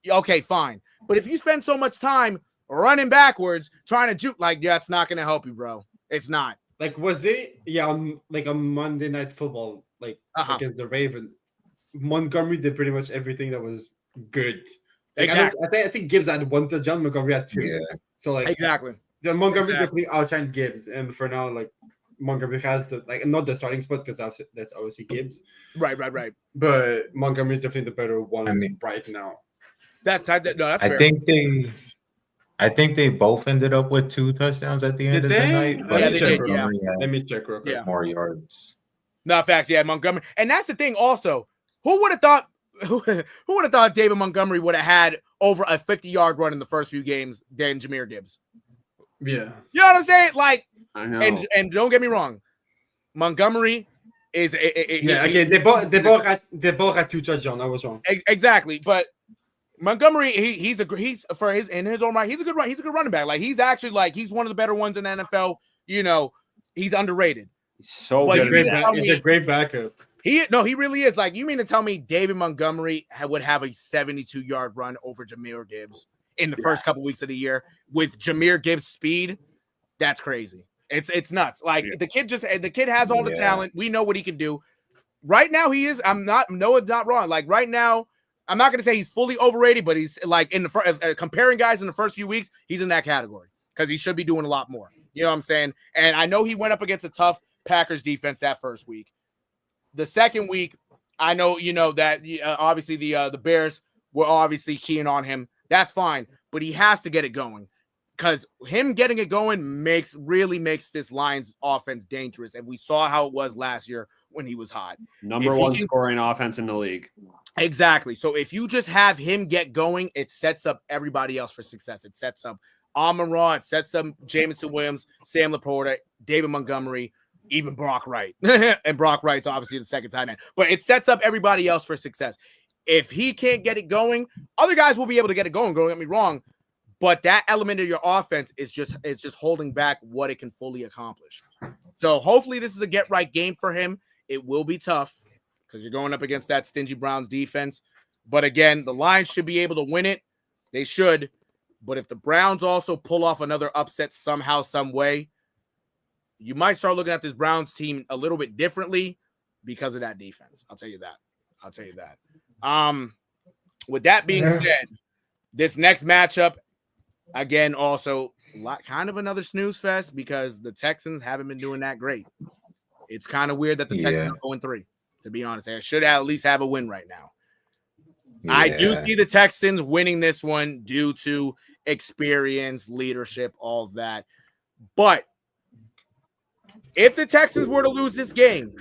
okay, fine. But if you spend so much time running backwards, trying to juke, like, yeah, it's not going to help you, bro. It's not. Like, was it, on Monday Night Football, like, against the Ravens, Montgomery did pretty much everything that was good. Like, exactly. I think Gibbs had one touchdown, Montgomery had 2. Yeah. So, like, exactly. The Montgomery definitely outshined Gibbs. And for now, like, Montgomery has to, like, not the starting spot because that's obviously Gibbs. Right. But Montgomery is definitely the better one right now. That's fair. I think they both ended up with 2 touchdowns at the end of the night. Let me check real quick. Yeah. More yards. No, facts. Yeah, Montgomery. And that's the thing also. Who would have thought David Montgomery would have had over a 50-yard run in the first few games than Jahmyr Gibbs? Yeah. You know what I'm saying? Like, I know. And don't get me wrong. Montgomery is they both had 2 touchdowns. I was wrong. Exactly. But Montgomery, he's for his in his own right, he's a good running back. Like, he's actually, like, he's one of the better ones in the NFL. You know, he's underrated. So good. He's a great backup. He really is. Like, you mean to tell me David Montgomery would have a 72-yard run over Jahmyr Gibbs in the first couple weeks of the year with Jahmyr Gibbs' speed? That's crazy. It's nuts. Like, the kid has all the talent. We know what he can do. Right now, he is. Noah's not wrong. Like, right now, I'm not going to say he's fully overrated, but he's, like, in the comparing guys in the first few weeks, he's in that category because he should be doing a lot more. You know what I'm saying? And I know he went up against a tough Packers defense that first week. The second week, I know, you know, that obviously the Bears were obviously keying on him. That's fine, but he has to get it going because him getting it going really makes this Lions offense dangerous. And we saw how it was last year when he was hot. Number one scoring offense in the league. Exactly. So if you just have him get going, it sets up everybody else for success. It sets up Amon-Ra, it sets up Jameson Williams, Sam Laporta, David Montgomery, even Brock Wright. And Brock Wright's obviously the second tight end. But it sets up everybody else for success. If he can't get it going, other guys will be able to get it going. Don't get me wrong. But that element of your offense is just holding back what it can fully accomplish. So hopefully this is a get-right game for him. It will be tough because you're going up against that stingy Browns defense. But again, the Lions should be able to win it. They should. But if the Browns also pull off another upset somehow, some way, you might start looking at this Browns team a little bit differently because of that defense. I'll tell you that. With that being said, this next matchup, again, also kind of another snooze fest because the Texans haven't been doing that great. It's kind of weird that the Texans are 0-3, to be honest. They should at least have a win right now. Yeah. I do see the Texans winning this one due to experience, leadership, all of that. But if the Texans were to lose this game,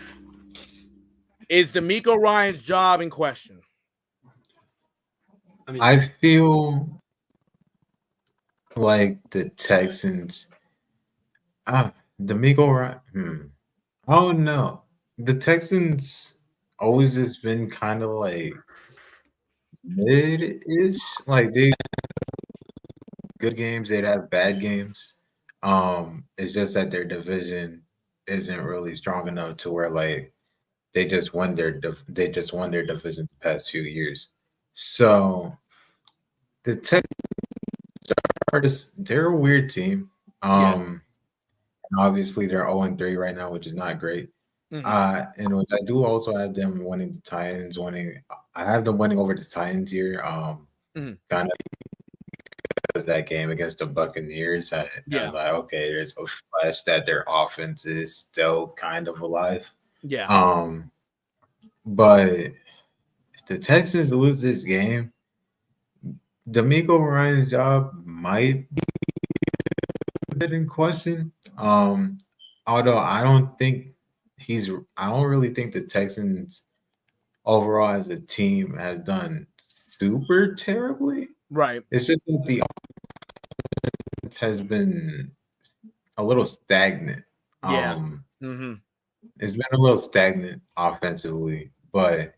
is DeMeco Ryans' job in question? I feel like the Texans, DeMeco Ryan, I don't know. The Texans always just been kind of like mid-ish. Like, they good games, they'd have bad games. It's just that their division isn't really strong enough to where, like, they just won their division the past few years. So the Texans, they're a weird team. And obviously they're 0-3 right now, which is not great. Mm-hmm. And which I do also have them winning the Titans, I have them winning over the Titans here. Kind of because that game against the Buccaneers, I was like, okay, there's a flash that their offense is still kind of alive. Yeah. But if the Texans lose this game, DeMeco Ryan's job might be a bit in question. Although I don't really think the Texans overall as a team have done super terribly. Right. It's just that the offense has been a little stagnant. Yeah. It's been a little stagnant offensively, but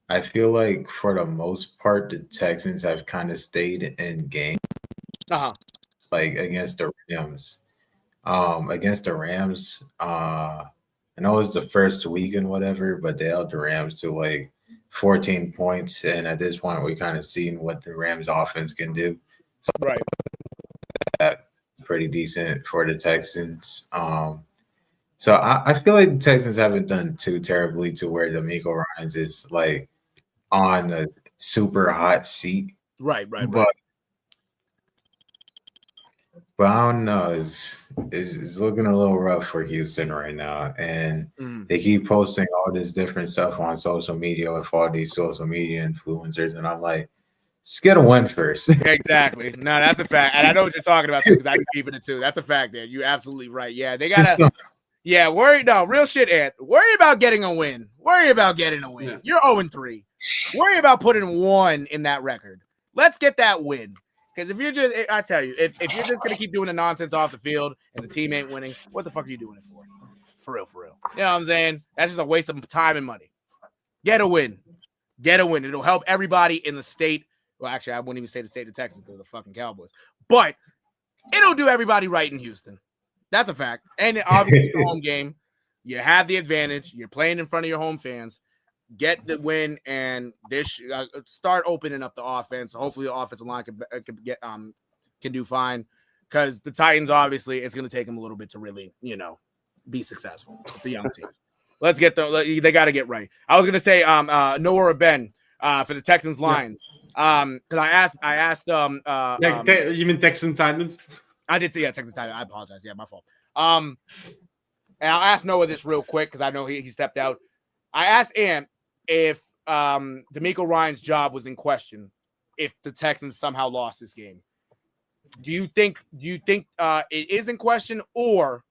I feel like for the most part, the Texans have kind of stayed in game, like against the Rams. Against the Rams, I know it's the first week and whatever, but they held the Rams to like 14 points, and at this point, we kind of seen what the Rams offense can do. So Right. That's pretty decent for the Texans. So I feel like the Texans haven't done too terribly to where D'Amico Ryans is like on a super hot seat. Right. But I don't know. It's looking a little rough for Houston right now. And they keep posting all this different stuff on social media with all these social media influencers. And I'm like, just get a win first. Exactly. No, that's a fact. And I know what you're talking about because I've been keeping it too. That's a fact, Dan. You're absolutely right. Yeah, they got to. Yeah, real shit, Ant. Worry about getting a win. Yeah. You're 0-3. Worry about putting 1 in that record. Let's get that win. Because if you're just, I tell you, if you're just going to keep doing the nonsense off the field and the team ain't winning, what the fuck are you doing it for? For real. You know what I'm saying? That's just a waste of time and money. Get a win. It'll help everybody in the state. Well, actually, I wouldn't even say the state of Texas because of the fucking Cowboys. But it'll do everybody right in Houston. That's a fact. And obviously, the home game, you have the advantage. You're playing in front of your home fans. Get the win and this start opening up the offense. Hopefully, the offensive line can do fine because the Titans obviously it's going to take them a little bit to really be successful. It's a young team. Let's get they got to get right. I was going to say Noah Ben for the Texans lines because I asked you mean Texans Titans? I did say Texans Titans. I apologize. Yeah, my fault. And I'll ask Noah this real quick because I know he stepped out. I asked Ant if D'Amico Ryan's job was in question if the Texans somehow lost this game. Do you think it is in question, or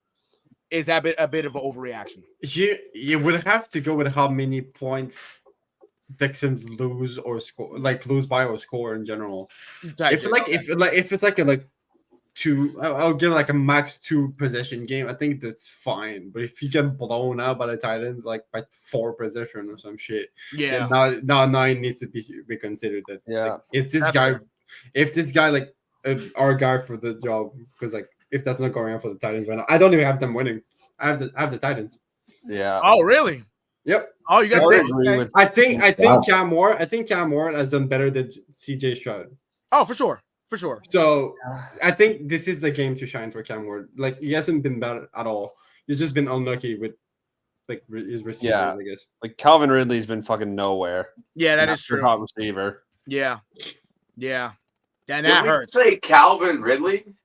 is that a bit of an overreaction? You would have to go with how many points Texans lose or score, like lose by or score in general. If it's like a two, I'll give like a max 2 possession game. I think that's fine. But if you get blown out by the Titans like by 4 possession or some shit, now it needs to be considered that. Like, is this guy? Fair. If this guy like our guy for the job? Because like if that's not going on for the Titans right now, I don't even have them winning. I have the Titans. Yeah. Oh really? Yep. Oh, you got. I think Cam Moore. I think Cam Moore has done better than CJ Stroud. Oh, for sure. So I think this is the game to shine for Cam Ward. Like he hasn't been bad at all. He's just been unlucky with like his receivers, I guess. Like Calvin Ridley's been fucking nowhere. Yeah, that is true. Top receiver. Yeah. And that hurts. Say Calvin Ridley.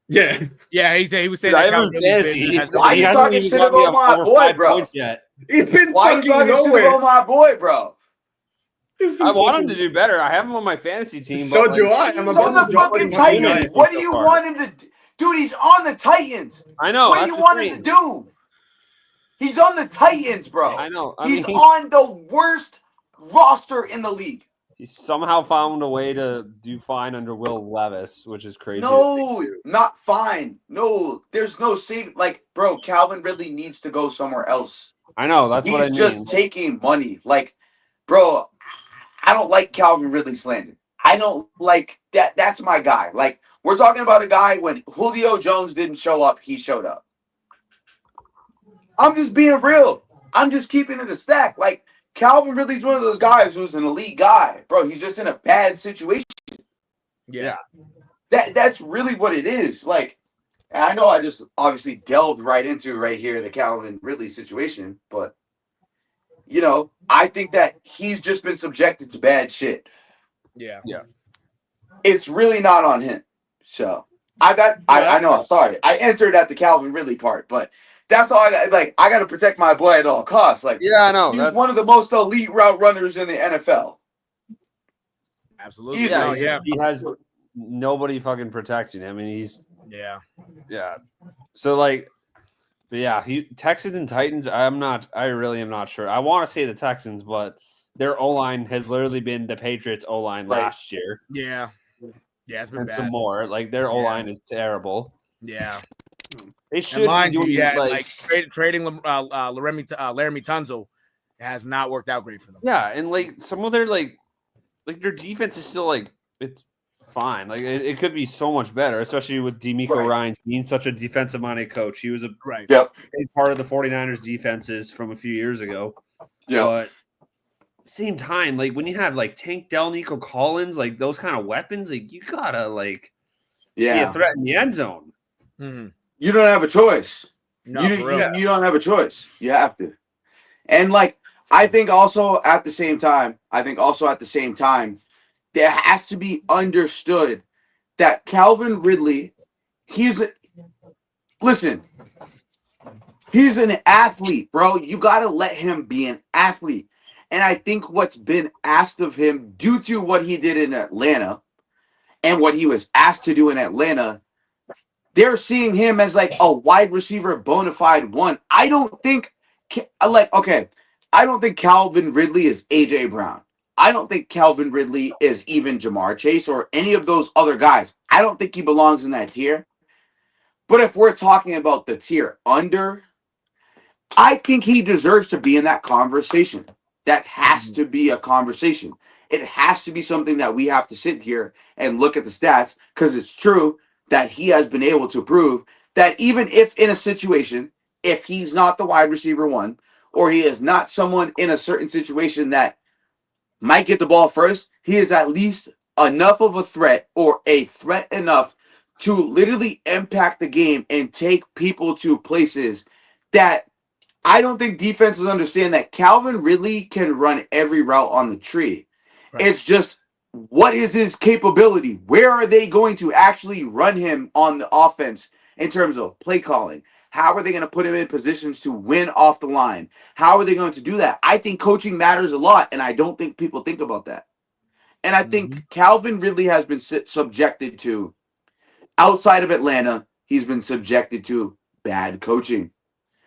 Yeah. He was saying that Calvin Ridley. Why are you talking shit about my boy, bro? He's been fucking nowhere. About my boy, bro. I want him to do better. I have him on my fantasy team. So do I. He's on the fucking Titans. What do you want him to do? Dude, he's on the Titans. I know. What do you want him to do? He's on the Titans, bro. I know. He's on the worst roster in the league. He somehow found a way to do fine under Will Levis, which is crazy. No, not fine. No, there's no save. Like, bro, Calvin Ridley needs to go somewhere else. I know. That's what I mean. He's just taking money. Like, bro, I don't like Calvin Ridley slander. I don't like that. That's my guy. Like, we're talking about a guy when Julio Jones didn't show up, he showed up. I'm just being real. I'm just keeping it a stack. Like, Calvin Ridley's one of those guys who's an elite guy. Bro, he's just in a bad situation. Yeah. That's really what it is. Like, I know I just obviously delved right into right here the Calvin Ridley situation, but I think that he's just been subjected to bad shit. Yeah. It's really not on him. So I know. Sorry, I answered at the Calvin Ridley part, but that's all I got. Like, I got to protect my boy at all costs. Like, I know. He's one of the most elite route runners in the NFL. Absolutely. He has nobody fucking protecting him, and he's yeah. So like. But yeah, Texans and Titans, I really am not sure. I want to say the Texans, but their O-line has literally been the Patriots O-line last year. Yeah, it's been and bad. Some more. Like, their O-line is terrible. Yeah. They should be doing trading Laramie Tunzel It has not worked out great for them. Yeah, and like some of their like their defense is still like it's fine. Like it could be so much better, especially with D'Amico Ryans being such a defensive-minded coach. He was a big part of the 49ers defenses from a few years ago. Yeah. But same time, like when you have like Tank Dell, Nico Collins, like those kind of weapons, like you gotta be a threat in the end zone. Mm-hmm. You don't have a choice. No, you don't have a choice. You have to. And like I think also at the same time, there has to be understood that Calvin Ridley, he's an athlete, bro. You got to let him be an athlete. And I think what's been asked of him due to what he did in Atlanta and what he was asked to do in Atlanta, they're seeing him as like a wide receiver bona fide one. I don't think Calvin Ridley is A.J. Brown. I don't think Calvin Ridley is even Jamar Chase or any of those other guys. I don't think he belongs in that tier. But if we're talking about the tier under, I think he deserves to be in that conversation. That has to be a conversation. It has to be something that we have to sit here and look at the stats, because it's true that he has been able to prove that even if in a situation, if he's not the wide receiver one, or he is not someone in a certain situation that might get the ball first, he is at least enough of a threat, or a threat enough to literally impact the game and take people to places that I don't think defenses understand, that Calvin Ridley can run every route on the tree. Right. It's just, what is his capability? Where are they going to actually run him on the offense in terms of play calling? How are they going to put him in positions to win off the line? How are they going to do that? I think coaching matters a lot, and I don't think people think about that. And I think Calvin Ridley has been subjected to, outside of Atlanta, he's been subjected to bad coaching.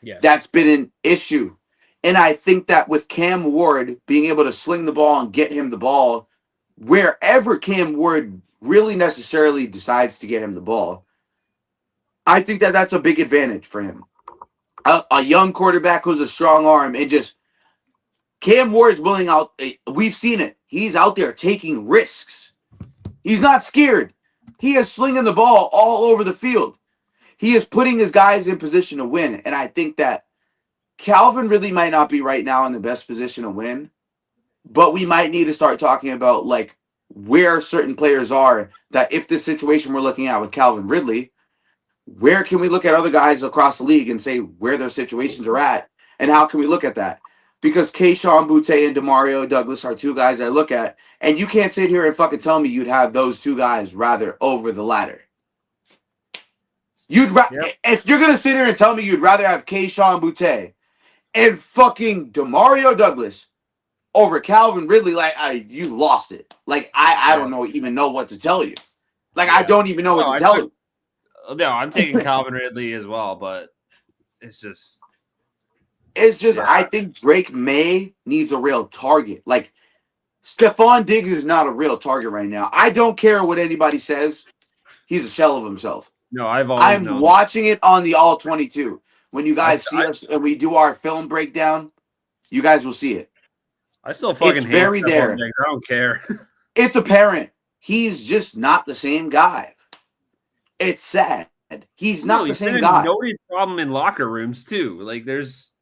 Yes. That's been an issue. And I think that with Cam Ward being able to sling the ball and get him the ball wherever Cam Ward really necessarily decides to get him the ball, I think that that's a big advantage for him. A young quarterback who's a strong arm, and just Cam Ward's willing out. We've seen it. He's out there taking risks. He's not scared. He is slinging the ball all over the field. He is putting his guys in position to win. And I think that Calvin really might not be right now in the best position to win, but we might need to start talking about like where certain players are, that if the situation we're looking at with Calvin Ridley, where can we look at other guys across the league and say where their situations are at, and how can we look at that? Because Kayshon Boutte and Demario Douglas are two guys I look at, and you can't sit here and fucking tell me you'd have those two guys rather over the latter. If you're gonna sit here and tell me you'd rather have Kayshon Boutte and fucking Demario Douglas over Calvin Ridley, like you lost it. Like I don't even know what to tell you. Like I don't even know what to tell you. No, I'm taking Calvin Ridley as well, but it's just I think Drake May needs a real target. Like Stephon Diggs is not a real target right now. I don't care what anybody says. He's a shell of himself. No, I'm watching it on the All 22. When you guys see us and we do our film breakdown, you guys will see it. I still fucking hate very there. I don't care. It's apparent. He's just not the same guy. It's sad. He's not the same guy. Noted problem in locker rooms too. Like there's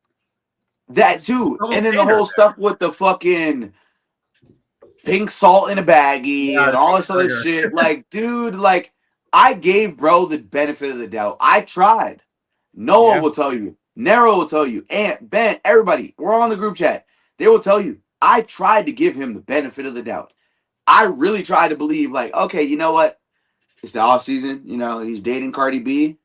that too, and then the whole stuff with the fucking pink salt in a baggie and all this other shit. Like, dude, like I gave bro the benefit of the doubt. I tried. Noah will tell you. Nero will tell you. Ant, Ben, everybody. We're on the group chat. They will tell you. I tried to give him the benefit of the doubt. I really tried to believe, like, okay, you know what? It's the off season. You know, he's dating Cardi B.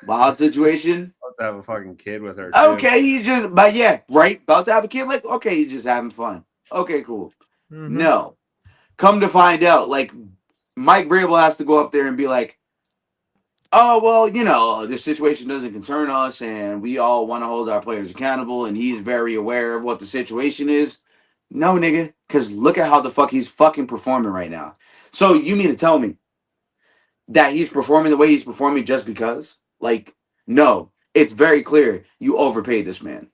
Wild situation. About to have a fucking kid with her. Okay, about to have a kid. Like, okay, he's just having fun. Okay, cool. Mm-hmm. No. Come to find out, like, Mike Vrabel has to go up there and be like, oh, well, you know, this situation doesn't concern us, and we all want to hold our players accountable, and he's very aware of what the situation is. No, nigga, because look at how the fuck he's fucking performing right now. So you mean to tell me that he's performing the way he's performing just because? Like, no, it's very clear you overpaid this man.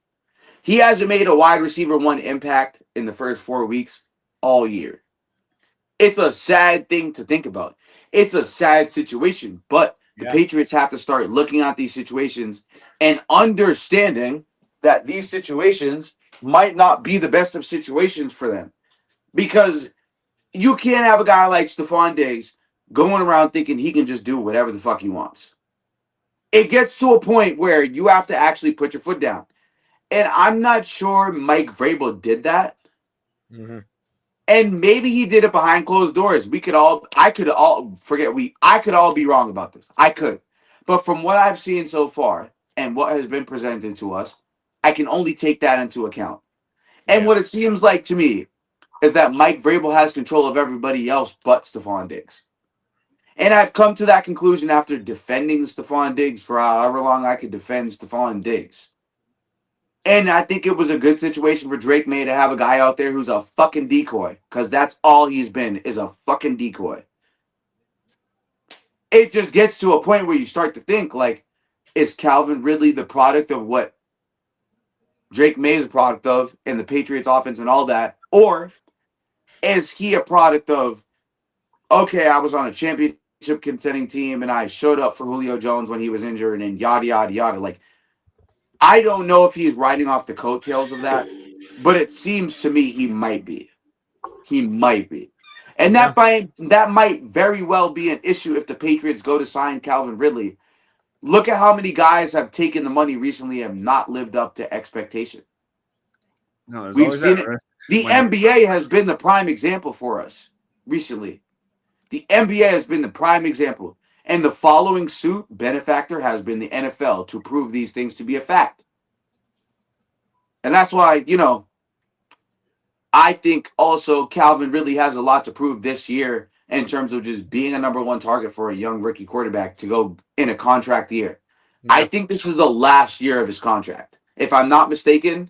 He hasn't made a wide receiver one impact in the first 4 weeks all year. It's a sad thing to think about. It's a sad situation, but the Patriots have to start looking at these situations and understanding that these situations might not be the best of situations for them. Because you can't have a guy like Stephon Diggs going around thinking he can just do whatever the fuck he wants. It gets to a point where you have to actually put your foot down. And I'm not sure Mike Vrabel did that. Mm-hmm. And maybe he did it behind closed doors. I could all be wrong about this. I could. But from what I've seen so far and what has been presented to us, I can only take that into account. And what it seems like to me is that Mike Vrabel has control of everybody else but Stephon Diggs. And I've come to that conclusion after defending Stephon Diggs for however long I could defend Stephon Diggs. And I think it was a good situation for Drake May to have a guy out there who's a fucking decoy, because that's all he's been, is a fucking decoy. It just gets to a point where you start to think, like, is Calvin Ridley the product of what Drake May is a product of in the Patriots offense and all that? Or is he a product of, okay, I was on a championship contending team and I showed up for Julio Jones when he was injured and yada, yada, yada. Like, I don't know if he's riding off the coattails of that, but it seems to me he might be. He might be. And that might very well be an issue if the Patriots go to sign Calvin Ridley. Look at how many guys have taken the money recently and have not lived up to expectation. No, we've seen it. The NBA has been the prime example for us recently. The NBA has been the prime example. And the following suit benefactor has been the NFL to prove these things to be a fact. And that's why, I think also Calvin Ridley has a lot to prove this year in terms of just being a number one target for a young rookie quarterback to go in a contract year. Yeah. I think this is the last year of his contract. If I'm not mistaken,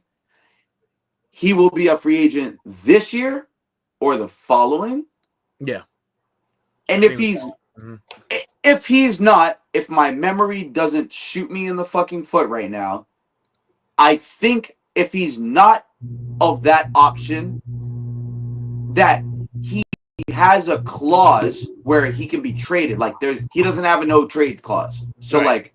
he will be a free agent this year or the following. Yeah. And if he's not, if my memory doesn't shoot me in the fucking foot right now, I think if he's not of that option, that he has a clause where he can be traded. Like he doesn't have a no trade clause. So like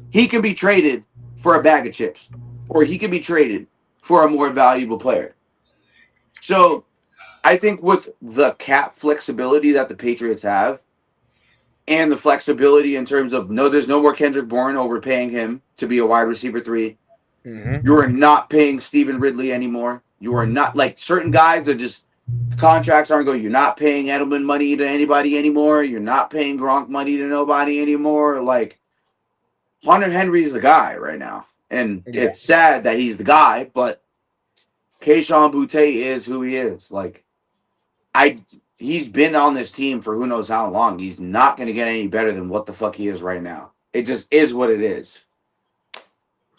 he can be traded for a bag of chips, or he can be traded for a more valuable player. So I think with the cap flexibility that the Patriots have, and the flexibility in terms of there's no more Kendrick Bourne overpaying him to be a wide receiver 3. Mm-hmm. You are not paying Stephen Ridley anymore. You are not, like, certain guys that just contracts aren't going. You're not paying Edelman money to anybody anymore. You're not paying Gronk money to nobody anymore. Like, Hunter Henry's the guy right now. And it's sad that he's the guy, but Kayshon Boutte is who he is. Like, he's been on this team for who knows how long. He's not going to get any better than what the fuck he is right now. It just is what it is.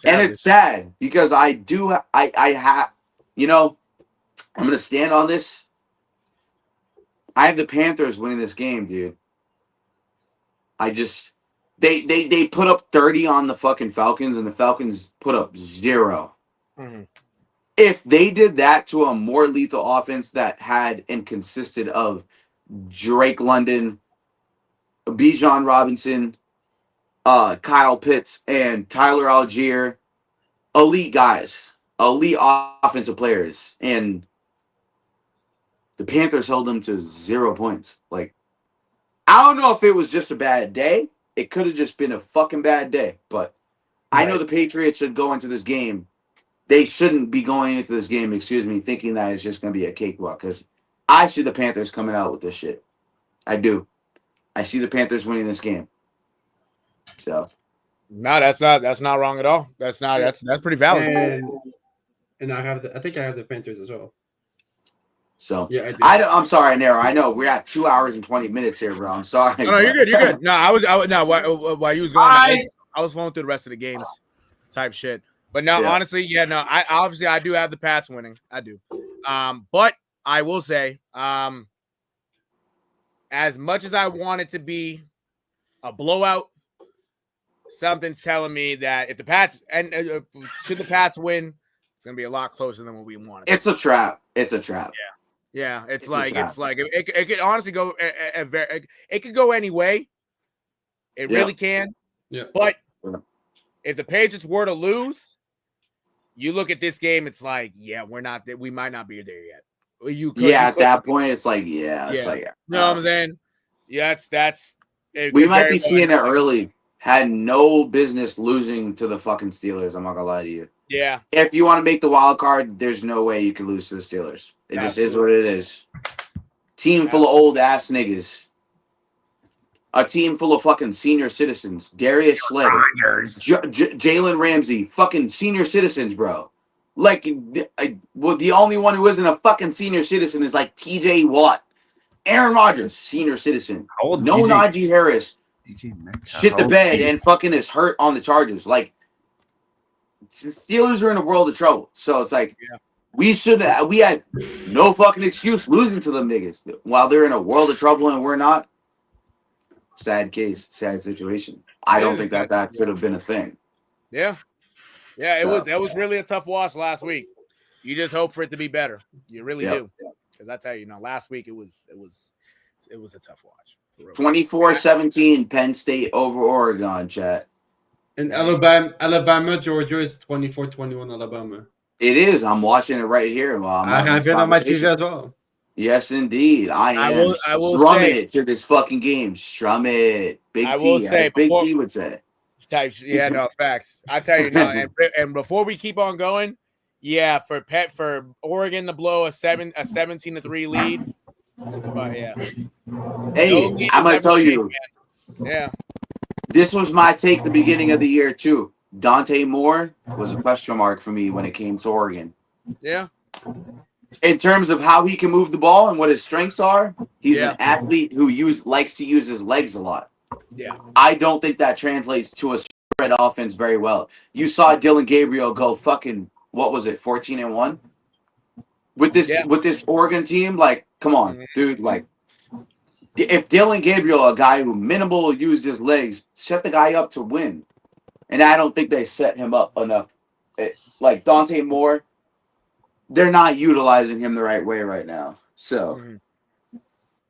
And it's sad because I have, I'm going to stand on this. I have the Panthers winning this game, dude. They put up 30 on the fucking Falcons and the Falcons put up 0. Mm-hmm. If they did that to a more lethal offense that had and consisted of Drake London, Bijan Robinson, Kyle Pitts, and Tyler Algier, elite guys, elite offensive players, and the Panthers held them to 0 points. Like, I don't know if it was just a bad day. It could have just been a fucking bad day, but I know the Patriots should go into this game. They shouldn't be going into this game, thinking that it's just going to be a cakewalk, because I see the Panthers coming out with this shit. I do. I see the Panthers winning this game. So, no, that's not wrong at all. That's pretty valid. And I think I have the Panthers as well. So yeah, I'm sorry, Nero. I know we're at 2 hours and 20 minutes here, bro. I'm sorry. No, you're good. You're good. No, while you was going, I was flowing through the rest of the games, type shit. But no, honestly, I do have the Pats winning. I do. But I will say, as much as I want it to be a blowout, something's telling me that if the Pats should the Pats win, it's going to be a lot closer than what we wanted. It's a trap. It's a trap. Yeah. It's like it could honestly go. It could go any way. It really can. Yeah. But if the Patriots were to lose, you look at this game. It's like, we might not be there yet. At that point, it's like, it's like, you know what I'm saying? Yeah, that's. We might be seeing it early. Had no business losing to the fucking Steelers. I'm not gonna lie to you. Yeah. If you want to make the wild card, there's no way you can lose to the Steelers. It just is what it is. Team full of old ass niggas. A team full of fucking senior citizens. Darius Slay, Jalen Ramsey, fucking senior citizens, bro. Like, the only one who isn't a fucking senior citizen is like TJ Watt. Aaron Rodgers, senior citizen. No Najee Harris. Shit the bed and fucking is hurt on the Chargers. Like, Steelers are in a world of trouble. So it's like, we had no fucking excuse losing to them niggas while they're in a world of trouble and we're not. Sad case, sad situation. I don't think that should have been a thing. Yeah. Yeah, it was really a tough watch last week. You just hope for it to be better. You really do. Because I tell you, last week it was a tough watch. 24-17 Penn State over Oregon, chat. And Alabama, Georgia is 24-21 Alabama. It is. I'm watching it right here. I have it on my TV as well. Yes, indeed. I will strumming it to this fucking game. Strum it. Big T, as Big T would say. Yeah, no, facts. I tell you, and before we keep on going, for Oregon to blow a 17-3 lead. That's fine, Hey, I'm gonna tell you. Yeah. This was my take the beginning of the year too. Dante Moore was a question mark for me when it came to Oregon. Yeah. In terms of how he can move the ball and what his strengths are, he's an athlete who likes to use his legs a lot. Yeah. I don't think that translates to a spread offense very well. You saw Dylan Gabriel go fucking 14-1 with this Oregon team. Like, come on, dude. Like, if Dylan Gabriel, a guy who minimal used his legs, set the guy up to win, and I don't think they set him up enough. Like Dante Moore, they're not utilizing him the right way right now. So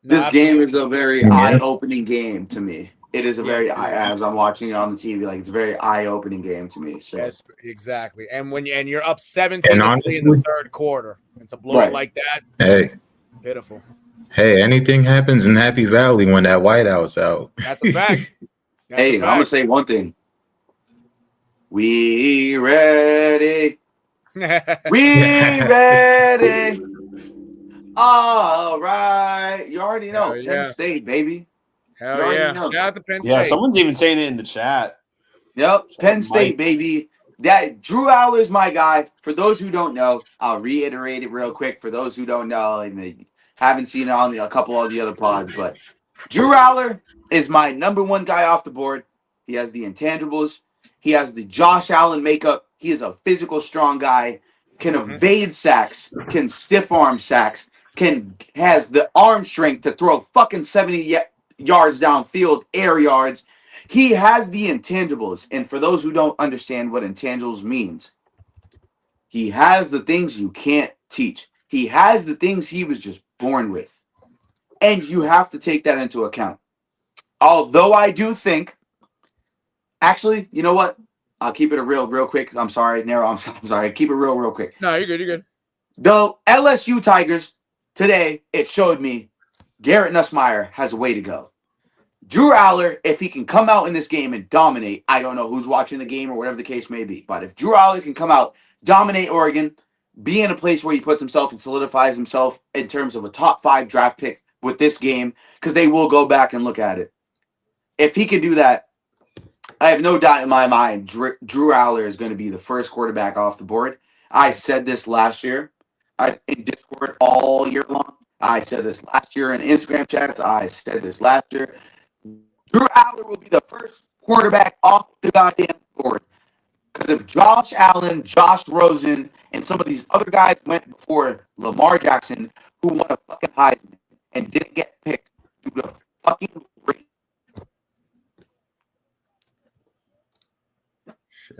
this game is a very eye-opening game to me. It is a very as I'm watching it on the TV, like it's a very eye-opening game to me. So yes, exactly. And and you're up 17 in the third quarter, and to blow it like that, pitiful. Hey, anything happens in Happy Valley when that whiteout's out. That's a fact. I'm gonna say one thing. We ready. We ready. All right. You already know. Penn State, baby. Hell yeah. Shout out to Penn State. Yeah, someone's even saying it in the chat. Yep. Penn State, baby. That Drew Aller's my guy. For those who don't know, I'll reiterate it real quick. For those who don't know and they haven't seen it on a couple of the other pods, but Drew Aller is my number one guy off the board. He has the intangibles. He has the Josh Allen makeup. He is a physical, strong guy. Can evade sacks. Can stiff arm sacks. Has the arm strength to throw fucking 70 yards downfield, air yards. He has the intangibles. And for those who don't understand what intangibles means, he has the things you can't teach. He has the things he was just born with. And you have to take that into account. Although I do think, actually, you know what? I'll keep it real quick. I'm sorry, Nero. I'm sorry. Keep it real quick. No, you're good. You're good. The LSU Tigers, today, it showed me Garrett Nussmeier has a way to go. Drew Aller, if he can come out in this game and dominate, I don't know who's watching the game or whatever the case may be, but if Drew Aller can come out, dominate Oregon, be in a place where he puts himself and solidifies himself in terms of a top 5 draft pick with this game, because they will go back and look at it. If he can do that, I have no doubt in my mind Drew Aller is going to be the first quarterback off the board. I said this last year. In Discord all year long. I said this last year in Instagram chats. I said this last year. Drew Aller will be the first quarterback off the goddamn board. Because if Josh Allen, Josh Rosen, and some of these other guys went before Lamar Jackson, who won a fucking Heisman and didn't get picked due to fucking race. Shit,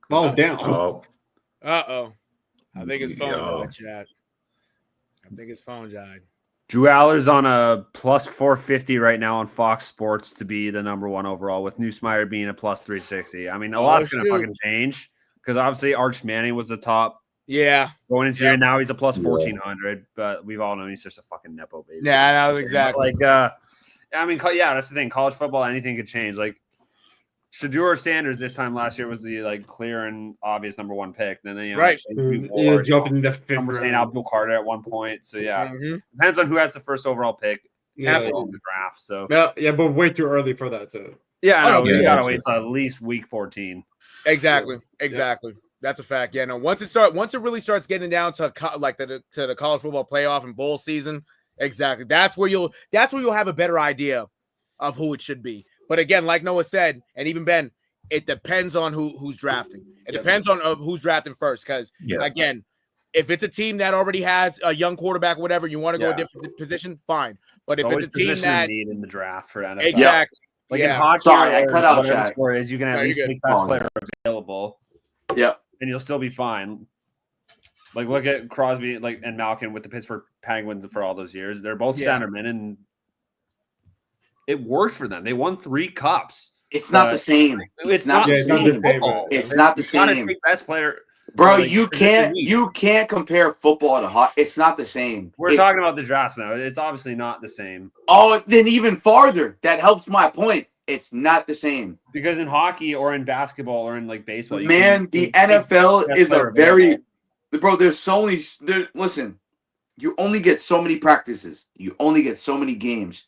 Ball down. Oh. Uh-oh. I think his phone died, Chad. I think his phone died. Drew Aller's on a plus 450 right now on Fox Sports to be the number 1 overall, with Neusmeyer being a plus 360. I mean, a lot's going to fucking change because obviously Arch Manning was the top. Yeah. Going into here now, he's a plus 1,400, but we've all known he's just a fucking Nepo baby. Yeah, no, exactly. But I mean, that's the thing. College football, anything could change. Like, Shedeur Sanders this time last year was the clear and obvious number 1 pick. Then right, jump in the fifth round. We're saying Abdul Carter at one point. So depends on who has the first overall pick. In the draft. So yeah, but way too early for that. So I know we gotta wait till at least week 14. Exactly. That's a fact. Yeah, no. Once it really starts getting down to the college football playoff and bowl season, exactly. That's where you'll have a better idea of who it should be. But again, like Noah said, and even Ben, it depends on who's drafting. It depends on who's drafting first. Because again, if it's a team that already has a young quarterback, whatever, you want to go a different position, fine. But if it's a team that need in the draft for NFL, exactly, like in hockey, sorry, I cut out Chad. Is you can at least take best player available. Yeah, and you'll still be fine. Like look at Crosby, and Malkin with the Pittsburgh Penguins for all those years. They're both centermen, and it worked for them. They won 3 cups. It's not the same. It's not the same. It's not the same. Best player, bro. You can't compare football to hockey. It's not the same. We're talking about the drafts now. It's obviously not the same. Oh, then even farther. That helps my point. It's not the same because in hockey or in basketball or in baseball, the NFL is a very bro. There's so many. Listen, you only get so many practices. You only get so many games.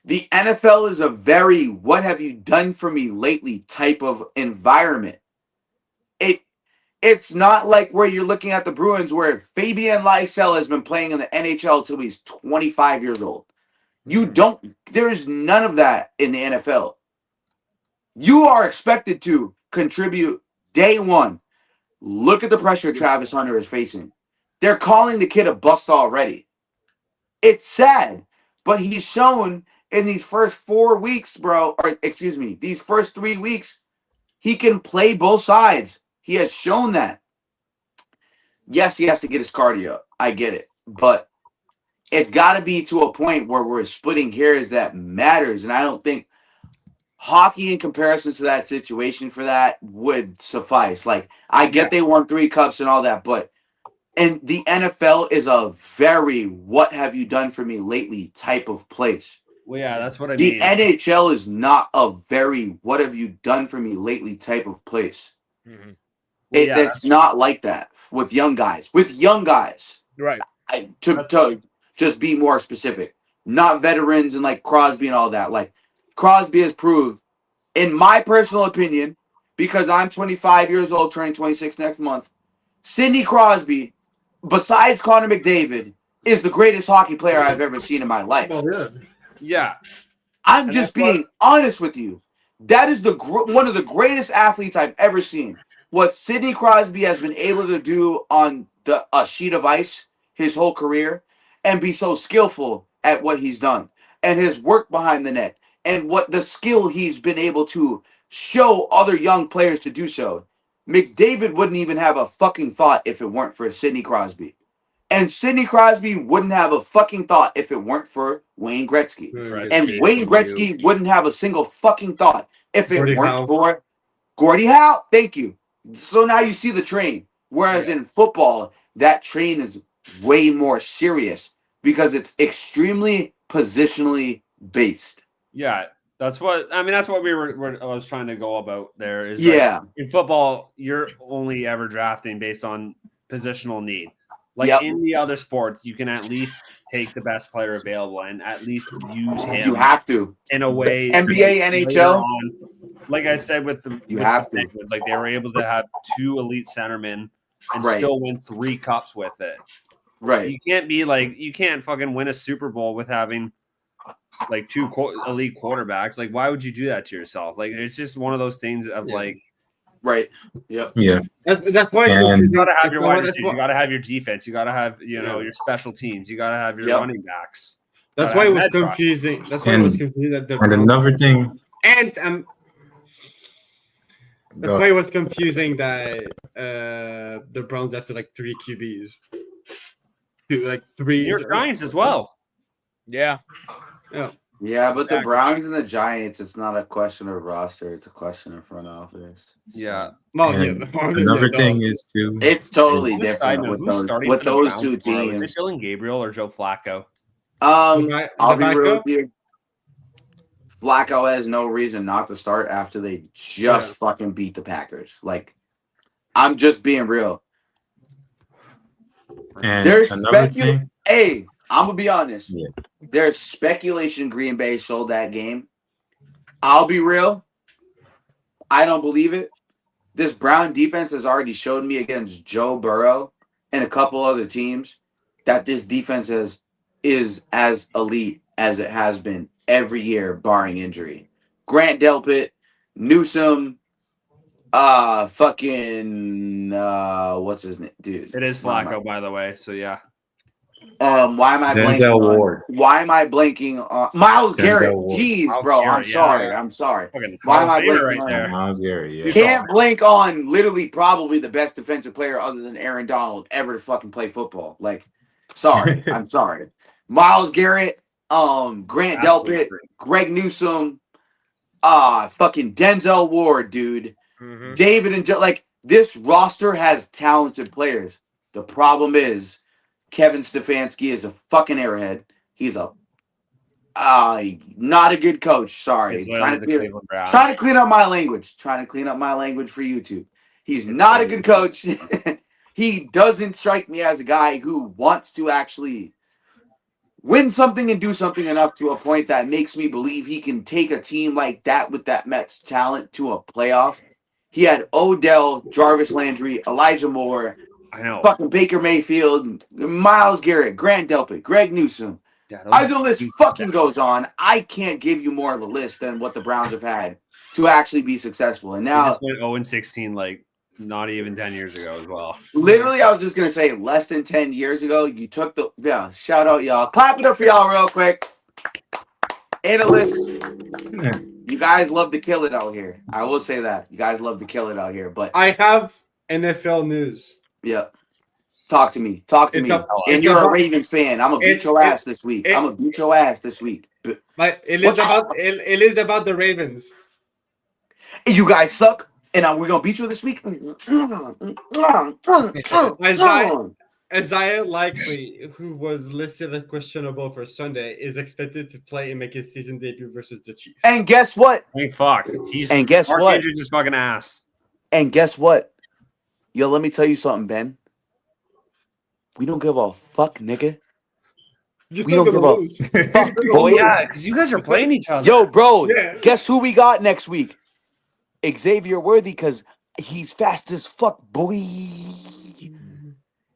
The NFL is a very "what have you done for me lately" type of environment. It's not like where you're looking at the Bruins, where Fabian Lysell has been playing in the NHL till he's 25 years old. There's none of that in the NFL. You are expected to contribute day one. Look at the pressure Travis Hunter is facing. They're calling the kid a bust already. It's sad, but he's shown in these first 4 weeks, these first 3 weeks, he can play both sides. He has shown that. Yes, he has to get his cardio up. I get it. But it's got to be to a point where we're splitting hairs that matters. And I don't think hockey in comparison to that situation for that would suffice. I get they won 3 cups and all that, but and the NFL is a very "what have you done for me lately" type of place. Well, yeah, that's what I mean. mean. The NHL is not a very "what have you done for me lately" type of place. Mm-hmm. It's not like that with young guys. Right. To just be more specific, not veterans and Crosby and all that. Crosby has proved, in my personal opinion, because I'm 25 years old, turning 26 next month, Sidney Crosby, besides Connor McDavid, is the greatest hockey player I've ever seen in my life. Oh, yeah. I'm just being honest with you. That is one of the greatest athletes I've ever seen. What Sidney Crosby has been able to do on a sheet of ice his whole career and be so skillful at what he's done and his work behind the net and what the skill he's been able to show other young players to do so. McDavid wouldn't even have a fucking thought if it weren't for Sidney Crosby. And Sidney Crosby wouldn't have a fucking thought if it weren't for Wayne Gretzky. And Wayne Gretzky wouldn't have a single fucking thought if it weren't for Gordie Howe. Thank you. So now you see the train. Whereas in football, that train is way more serious because it's extremely positionally based. Yeah, that's what I was trying to go about there. Is in football, you're only ever drafting based on positional need. In the other sports, you can at least take the best player available and at least use him. You have to in a way. NBA, NHL. Like I said, with the Penguins, they were able to have 2 elite centermen and still win 3 cups with it. Right. You can't be you can't fucking win a Super Bowl with having 2 elite quarterbacks. Why would you do that to yourself? It's just one of those things of right. Yep. Yeah. That's why you gotta have your wide receivers, you gotta have your defense, you gotta have your special teams, you gotta have your running backs. That's why it was confusing. That's why it was confusing. And another thing. And That's why it was confusing that the Browns have to like 3 QBs. Like 3 New York Giants as well. Yeah. Yeah. Yeah, but the Browns and the Giants, it's not a question of roster; it's a question of front office. So. Yeah. Well, another thing is too. It's totally On a side different note, with who's those starting with for the those Browns two tomorrow? Is it teams. Dylan Gabriel or Joe Flacco? I'll the be real backup? with you. Flacco has no reason not to start after they just fucking beat the Packers. Like, I'm just being real. And There's another thing. Hey, I'm gonna be honest. Yeah. There's speculation Green Bay sold that game. I'll be real. I don't believe it. This Brown defense has already showed me against Joe Burrow and a couple other teams that this defense is as elite as it has been every year, barring injury. Grant Delpit, Newsome, what's his name, dude? It is Flacco, by the way. So yeah. Why am I blanking on? Ward. Why am I blanking on Miles Garrett? Ward. Jeez, Miles bro, Garrett, I'm sorry. yeah. I'm sorry. Fucking Why am I Famer blanking on there? Miles Garrett, yeah. Can't blank on literally probably the best defensive player other than Aaron Donald ever to fucking play football. Like, sorry. I'm sorry. Miles Garrett, Grant Delpit, Greg Newsome, fucking Denzel Ward, dude. Mm-hmm. David and like this roster has talented players. The problem is Kevin Stefanski is a fucking airhead. He's a not a good coach. Sorry. Trying to clean up my language. Trying to clean up my language for YouTube. He's not a good coach. He doesn't strike me as a guy who wants to actually win something and do something enough to a point that makes me believe he can take a team like that with that Mets talent to a playoff. He had Odell, Jarvis Landry, Elijah Moore, I know, fucking Baker Mayfield, Miles Garrett, Grant Delpit, Greg Newsome. The list fucking goes on. I can't give you more of a list than what the Browns have had to actually be successful. And now they just went 0-16, like not even 10 years ago as well. Literally, I was just gonna say less than 10 years ago, you took the shout out y'all. Clap it up for y'all real quick. Analysts, you guys love to kill it out here. I will say that. You guys love to kill it out here. But I have NFL news. Yep. Talk to me. And you're a Ravens fan. I'm gonna beat your ass this week. But it is about the Ravens. You guys suck, and we're gonna beat you this week. Isaiah Likely, who was listed as questionable for Sunday, is expected to play and make his season debut versus the Chiefs. And guess what? Hey, fuck. Mark Andrews is fucking ass. And guess what? Yo, let me tell you something, Ben. We don't give a fuck, nigga. We don't give a fuck, boy. Yeah, because you guys are playing each other. Yo, bro, guess who we got next week? Xavier Worthy, because he's fast as fuck, boy.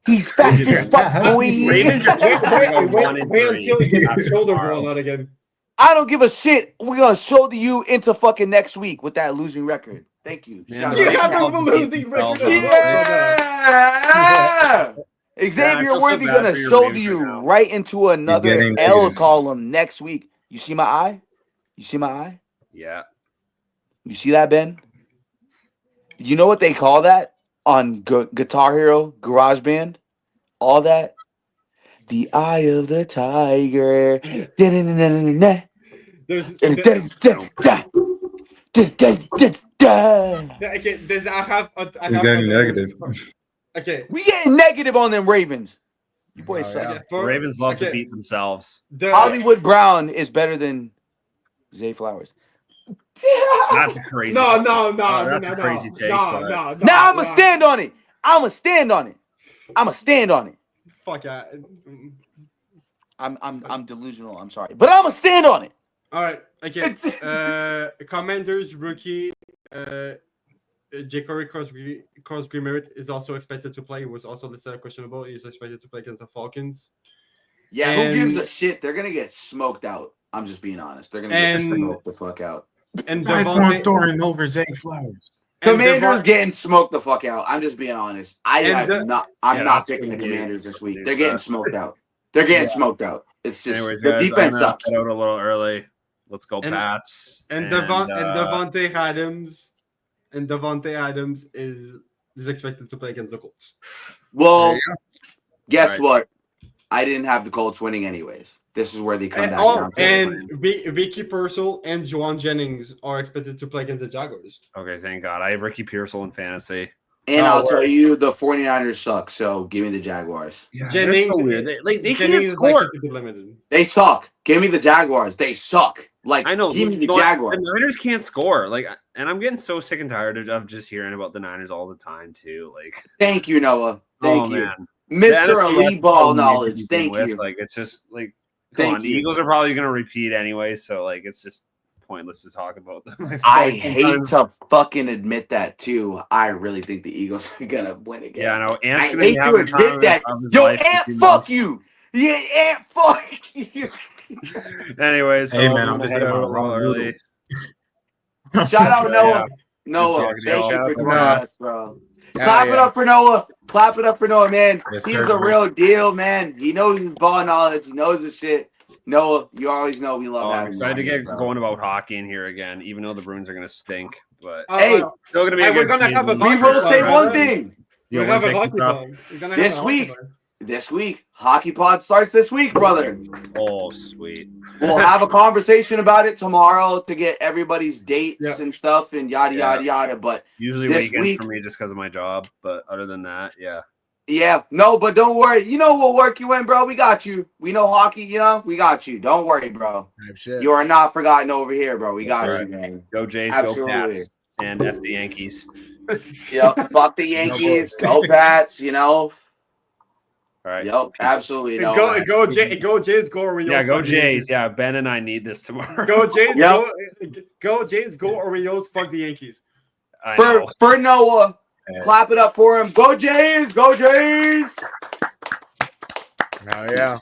He's fast as fuck, boy. Ravens are wait until he gets his shoulder blown out again. I don't give a shit. We're going to shoulder you into fucking next week with that losing record. Thank you. Man, You have a losing record. Yeah! Xavier Worthy going to shoulder you right into another L column next week. You see my eye? Yeah. You see that, Ben? You know what they call that on Guitar Hero, GarageBand? All that? The eye of the tiger. Okay, I have negative. Okay. We getting negative on them Ravens. You boys suck. The Ravens love to beat themselves. Hollywood Brown is better than Zay Flowers. That's crazy. No. That's a crazy take. Now I'm gonna stand on it. I'ma stand on it. Fuck yeah. I'm delusional. I'm sorry, but I'ma stand on it. All right. Okay. Commanders rookie Ja'Cory Cross-Green is also expected to play. He was also listed as questionable. He's expected to play against the Falcons. Yeah, who gives a shit? They're gonna get smoked out. I'm just being honest. They're gonna get smoked the fuck out. And Thornton over Zay Flowers. Commanders getting smoked the fuck out. I'm just being honest. I'm not picking the Commanders this week. They're getting smoked out. It's just anyways, the guys, defense sucks. Out a little early. Let's go, Pats. And Devontae Adams and Devontae Adams is expected to play against the Colts. Well, guess what? I didn't have the Colts winning anyways. This is where they come back down to. And Ricky Pearsall and Juwan Jennings are expected to play against the Jaguars. Okay, thank God. I have Ricky Pearsall in fantasy. And I'll tell you, the 49ers suck, so give me the Jaguars. Yeah, Jennings, so weird. They Jennings can't score. They suck. Give me the Jaguars. They suck. Like, I know. Give me the Jaguars. The Niners can't score. Like, and I'm getting so sick and tired of just hearing about the Niners all the time too. Like, thank you, Noah. Thank you, man. Mr. Elite Ball Knowledge. Thank you. Like, it's just like, come on. The Eagles are probably going to repeat anyway, so like, it's just pointless to talk about them. I hate to fucking admit that too. I really think the Eagles are gonna win again. Yeah, I know. I hate to admit that. Yo, Ant, fuck you. Yeah, Ant, fuck you. Anyways, hey man, I'm just saying early. Shout out Noah. Yeah. Noah, thank you for joining us, bro. Yeah, Clap it up for Noah. Clap it up for Noah, man. Yes, He's sir, the bro. real deal, man. He knows his ball knowledge. He knows his shit. Noah, you always know we love I'm having excited to you on get here, going about hockey in here again, even though the Bruins are going to stink. But Hey, still going to be. we're gonna have a we will say one thing. We're gonna have a hockey pod. We're gonna have This a hockey week. pod. This week, Hockey Pod starts this week, brother. Oh, sweet. We'll have a conversation about it tomorrow to get everybody's dates Yeah. and stuff and yada, Yeah. yada, yada. But Usually this weekends week- for me just because of my job. But other than that, yeah. yeah, no, but don't worry. You know we'll work you in, bro. We got you. We know hockey, you know? We got you. Don't worry, bro. Shit. You are not forgotten over here, bro. We got That's you, man. Go Jays, Absolutely. go Pats, and F the Yankees. Yep, fuck the Yankees. Go Pats, you know? All right. Yep, absolutely. No. Go Jays, go Orioles. Yeah, go fuck the Jays. Yankees. Yeah, Ben and I need this tomorrow. Go Jays, Yep. go Jays, go Orioles, fuck the Yankees. I know. For Noah, Yeah. clap it up for him. Go Jays! Go Jays! Oh yeah.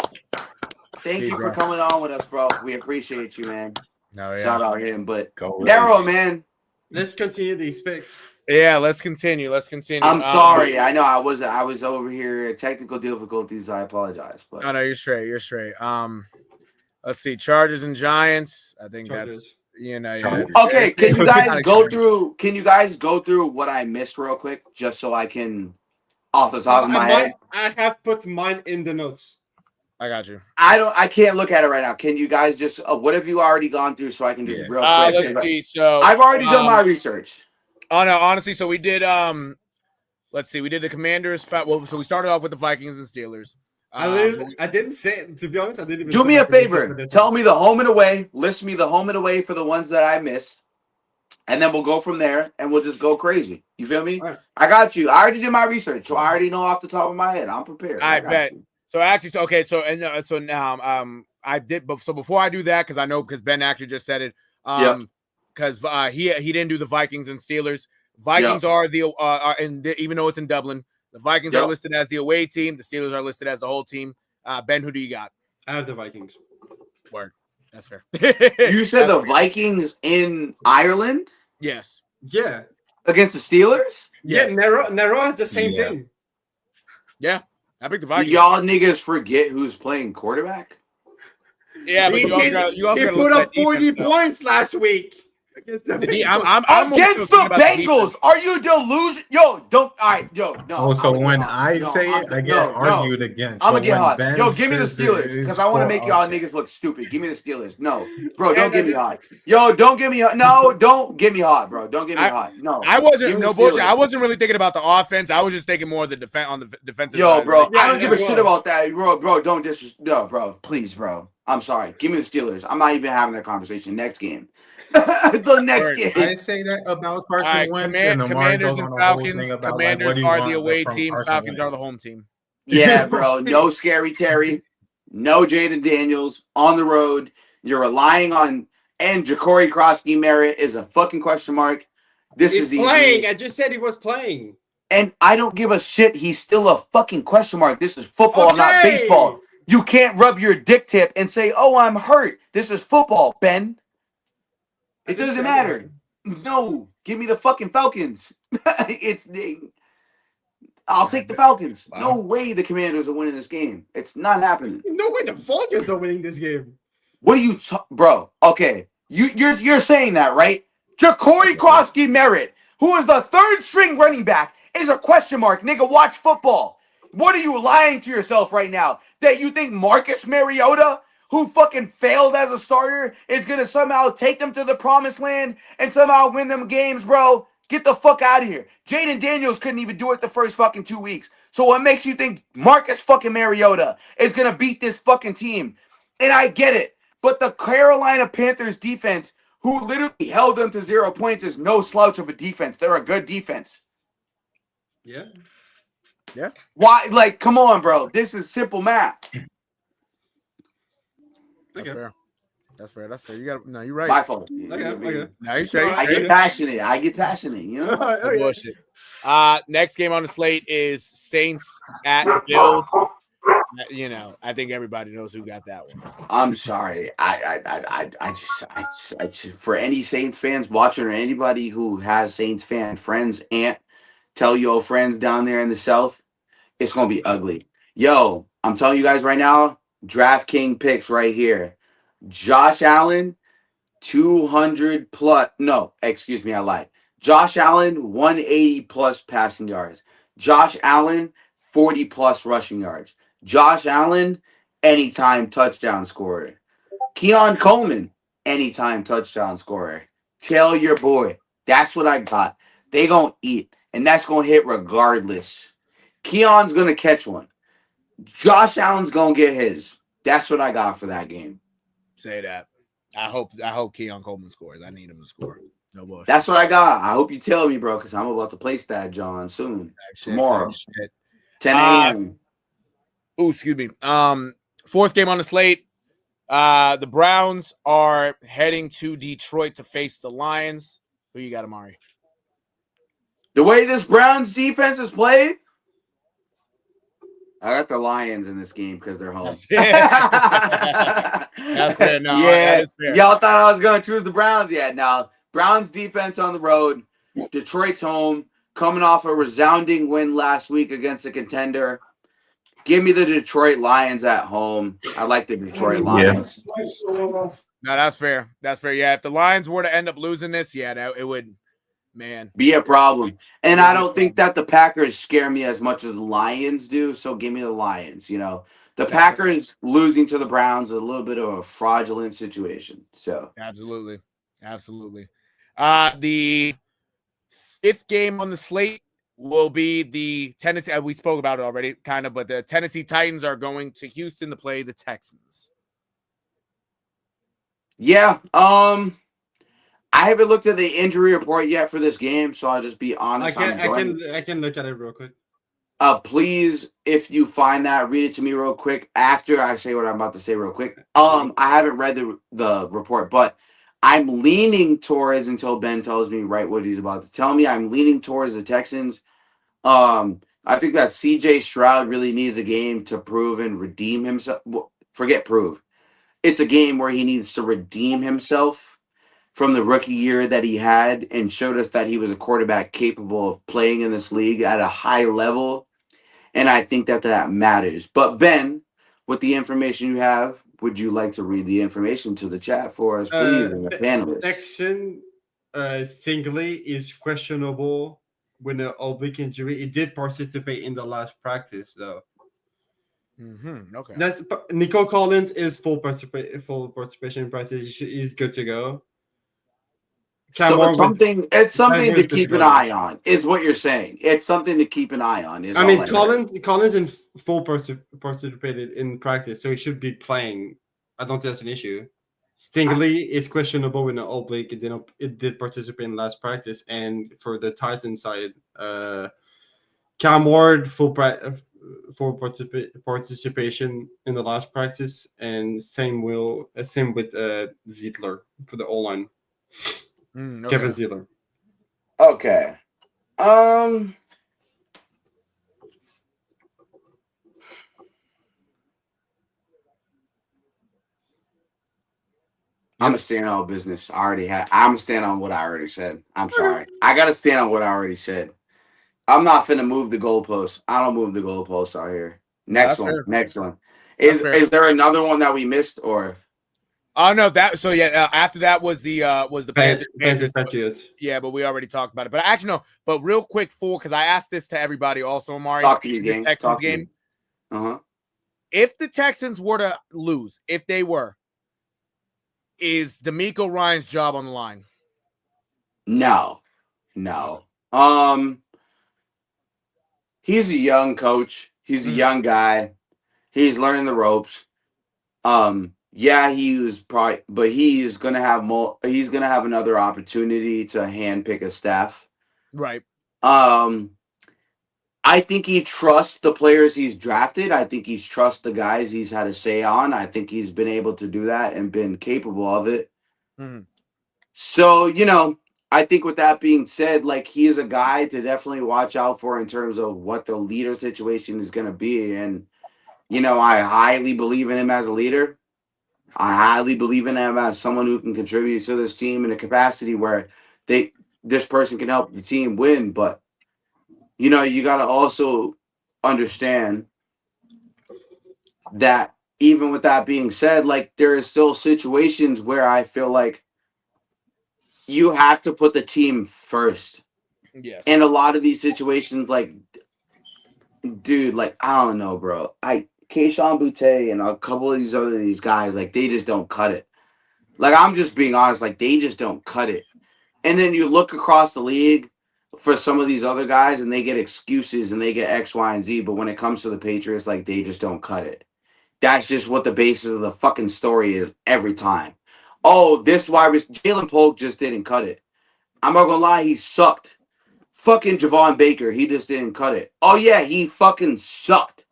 Thank Hey, you bro. for coming on with us, bro. We appreciate you, man. No, yeah. Shout out him. But Go Narrow, Rays. man. Let's continue these picks. Yeah, let's continue. I'm sorry. I know I was over here technical difficulties. I apologize. But No, you're straight. You're straight. Let's see. Chargers and Giants. I think Chargers. that's yeah. Chargers. okay, can you guys Kinda go strange. through? Can you guys go through what I missed real quick, just so I can, off the top of my head? I have put mine in the notes. I got you. I can't look at it right now. Can you guys just what have you already gone through so I can just Yeah. real quick? Let's see. So I've already done my research. Oh no, honestly, so we did. Let's see. We did the Commanders. Well, so we started off with the Vikings and Steelers. I didn't say, to be honest, I didn't even Do say me my a favor. prediction. Tell me the home and away. List me the home and away for the ones that I missed. And then we'll go from there and we'll just go crazy. You feel me? All right. I got you. I already did my research, so I already know off the top of my head. I'm prepared. I got bet. you. So actually, so now I did. But so before I do that, because Ben actually just said it. Because he didn't do the Vikings and Steelers. Vikings are even though it's in Dublin, the Vikings are listed as the away team. The Steelers are listed as the whole team. Ben, who do you got? I have the Vikings. Word. That's fair. You said the Vikings in Ireland Yes. Yeah. against the Steelers? Yes. Yeah, Nero has the same Yeah. thing. Yeah. I picked the Did Vikings. y'all niggas forget who's playing quarterback? Yeah, but He you also did- got he to put look up at defense, 40 though. points last week. Against the I'm more Against so the thinking about Bengals. Are you delusional? Yo, don't. All right, yo, no. Oh, so I'ma get when hot. I No, say I'm- it, I get no, argued against. I'm So gonna get when hot. Ben Yo, give me the says Steelers it because is I want to for- make y'all okay. niggas look stupid. Give me the Steelers. No, bro, don't get me hot. Yo, don't get me hot. No, don't get me hot, bro. Don't get me hot. No, I Give wasn't me no the bullshit. Steelers. I wasn't really thinking about the offense. I was just thinking more of the defense on the defensive Yo, side. bro, Like, I don't give a yeah, shit bro. about that, bro. Don't no, bro. Please, bro. I'm sorry. Give me the Steelers. I'm not even having that conversation. Next game. The next Word. game. I say that about Carson all right, Wentz, and Amari Commanders goes and on the whole Falcons. thing about Commanders what do you are want the away from team. Carson Falcons are the Wentz. home team. Yeah, bro. No Scary Terry. No Jaden Daniels on the road. You're relying on and Ja'Cory Krosky Merritt is a fucking question mark. This He's is easy. playing. I just said he was playing. And I don't give a shit. He's still a fucking question mark. This is football, not Okay. baseball. You can't rub your dick tip and say, "Oh, I'm hurt." This is football, Ben. It doesn't matter. No, give me the fucking Falcons. I'll take the Falcons. Wow. No way the Commanders are winning this game. It's not happening. No way the Falcons are winning this game. What are you, bro? Okay, you're saying that, right? Ja'Cory Krosky Merritt, who is the third string running back, is a question mark. Nigga, watch football. What are you lying to yourself right now? That you think Marcus Mariota, who fucking failed as a starter, is going to somehow take them to the promised land and somehow win them games, bro? Get the fuck out of here. Jaden Daniels couldn't even do it the first fucking 2 weeks. So what makes you think Marcus fucking Mariota is going to beat this fucking team? And I get it. But the Carolina Panthers defense, who literally held them to 0 points, is no slouch of a defense. They're a good defense. Yeah. Yeah. Why? Like, come on, bro. This is simple math. That's fair. That's fair. You got no. You're right. My fault. Okay. No, you say. I get passionate. You know. No bullshit. Next game on the slate is Saints at Bills. You know, I think everybody knows who got that one. I'm sorry. I just for any Saints fans watching or anybody who has Saints fan friends, tell your friends down there in the South, it's gonna be ugly. Yo, I'm telling you guys right now, DraftKings picks right here. Josh Allen, 200 plus. No, excuse me, I lied. Josh Allen, 180 plus passing yards. Josh Allen, 40 plus rushing yards. Josh Allen, anytime touchdown scorer. Keon Coleman, anytime touchdown scorer. Tell your boy, that's what I got. They gonna eat, and that's gonna hit regardless. Keon's gonna catch one. Josh Allen's gonna get his. That's what I got for that game. Say that. I hope Keon Coleman scores. I need him to score. No bullshit. That's what I got. I hope you tell me, bro, because I'm about to place that, John, soon. Tomorrow. 10 a.m. Oh, excuse me. Fourth game on the slate. The Browns are heading to Detroit to face the Lions. Who you got, Amari? The way this Browns defense is played, I got the Lions in this game because they're home. That's fair. No, yeah, that is fair. Y'all thought I was going to choose the Browns? Yeah, no. Browns defense on the road. Detroit's home, coming off a resounding win last week against a contender. Give me the Detroit Lions at home. I like the Detroit Lions. No, that's fair. That's fair. Yeah, if the Lions were to end up losing this, it would, man, be a problem. And I don't think that the Packers scare me as much as the Lions do. So give me the Lions. You know, the Packers losing to the Browns is a little bit of a fraudulent situation. So absolutely. The fifth game on the slate will be the Tennessee. We spoke about it already, kind of, but the Tennessee Titans are going to Houston to play the Texans. Yeah. I haven't looked at the injury report yet for this game, so I'll just be honest. I can look at it real quick. Please, if you find that, read it to me real quick after I say what I'm about to say real quick. I haven't read the report, but I'm leaning towards, until Ben tells me right what he's about to tell me, I'm leaning towards the Texans. I think that CJ Stroud really needs a game to prove and redeem himself. Forget prove. It's a game where he needs to redeem himself from the rookie year that he had and showed us that he was a quarterback capable of playing in this league at a high level. And I think that matters. But Ben, with the information you have, would you like to read the information to the chat for us, please, and the panelists? Section Stingley is questionable with an oblique injury. He did participate in the last practice, though. Okay. That's Nico Collins is full participation in practice. He's good to go. So it's something to keep an eye on, is what you're saying. It's something to keep an eye on. Collins in full participated in practice, so he should be playing. I don't think that's an issue. Stingley is questionable with an oblique. It did participate in last practice, and for the Titan side, Cam Ward full participation in the last practice, and same with Zietler for the O-line. Okay. Kevin Zietler. Okay. I'm gonna stand on business. I'm gonna stand on what I already said. I'm sorry. I gotta stand on what I already said. I'm not finna move the goalposts. I don't move the goalposts out here. Next one. Is there another one that we missed, or? Oh no, after that was the Panthers. Patriots. Yeah, but we already talked about it. But actually no, but real quick because I asked this to everybody also, Mari. Talk to you, the gang. Texans game. If the Texans were to lose, is D'Amico Ryan's job on the line? No. He's a young coach. He's a young guy. He's learning the ropes. Yeah, he was probably, but he's gonna have more. He's gonna have another opportunity to handpick a staff. Right. I think he trusts the players he's drafted. I think he trusts the guys he's had a say on. I think he's been able to do that and been capable of it. Mm-hmm. So, I think with that being said, like, he is a guy to definitely watch out for in terms of what the leader situation is going to be. And, I highly believe in him as a leader. I highly believe in him as someone who can contribute to this team in a capacity where this person can help the team win. But, you got to also understand that even with that being said, like, there is still situations where I feel like you have to put the team first. Yes. And a lot of these situations, like, dude, like, I don't know, bro. Keyshawn Boutte and a couple of these guys, like, they just don't cut it. Like, I'm just being honest, like, they just don't cut it. And then you look across the league for some of these other guys and they get excuses and they get X, Y, and Z. But when it comes to the Patriots, like, they just don't cut it. That's just what the basis of the fucking story is every time. Oh, this wide receiver, Jalen Polk just didn't cut it. I'm not gonna lie, he sucked. Fucking Javon Baker, he just didn't cut it. Oh yeah, he fucking sucked.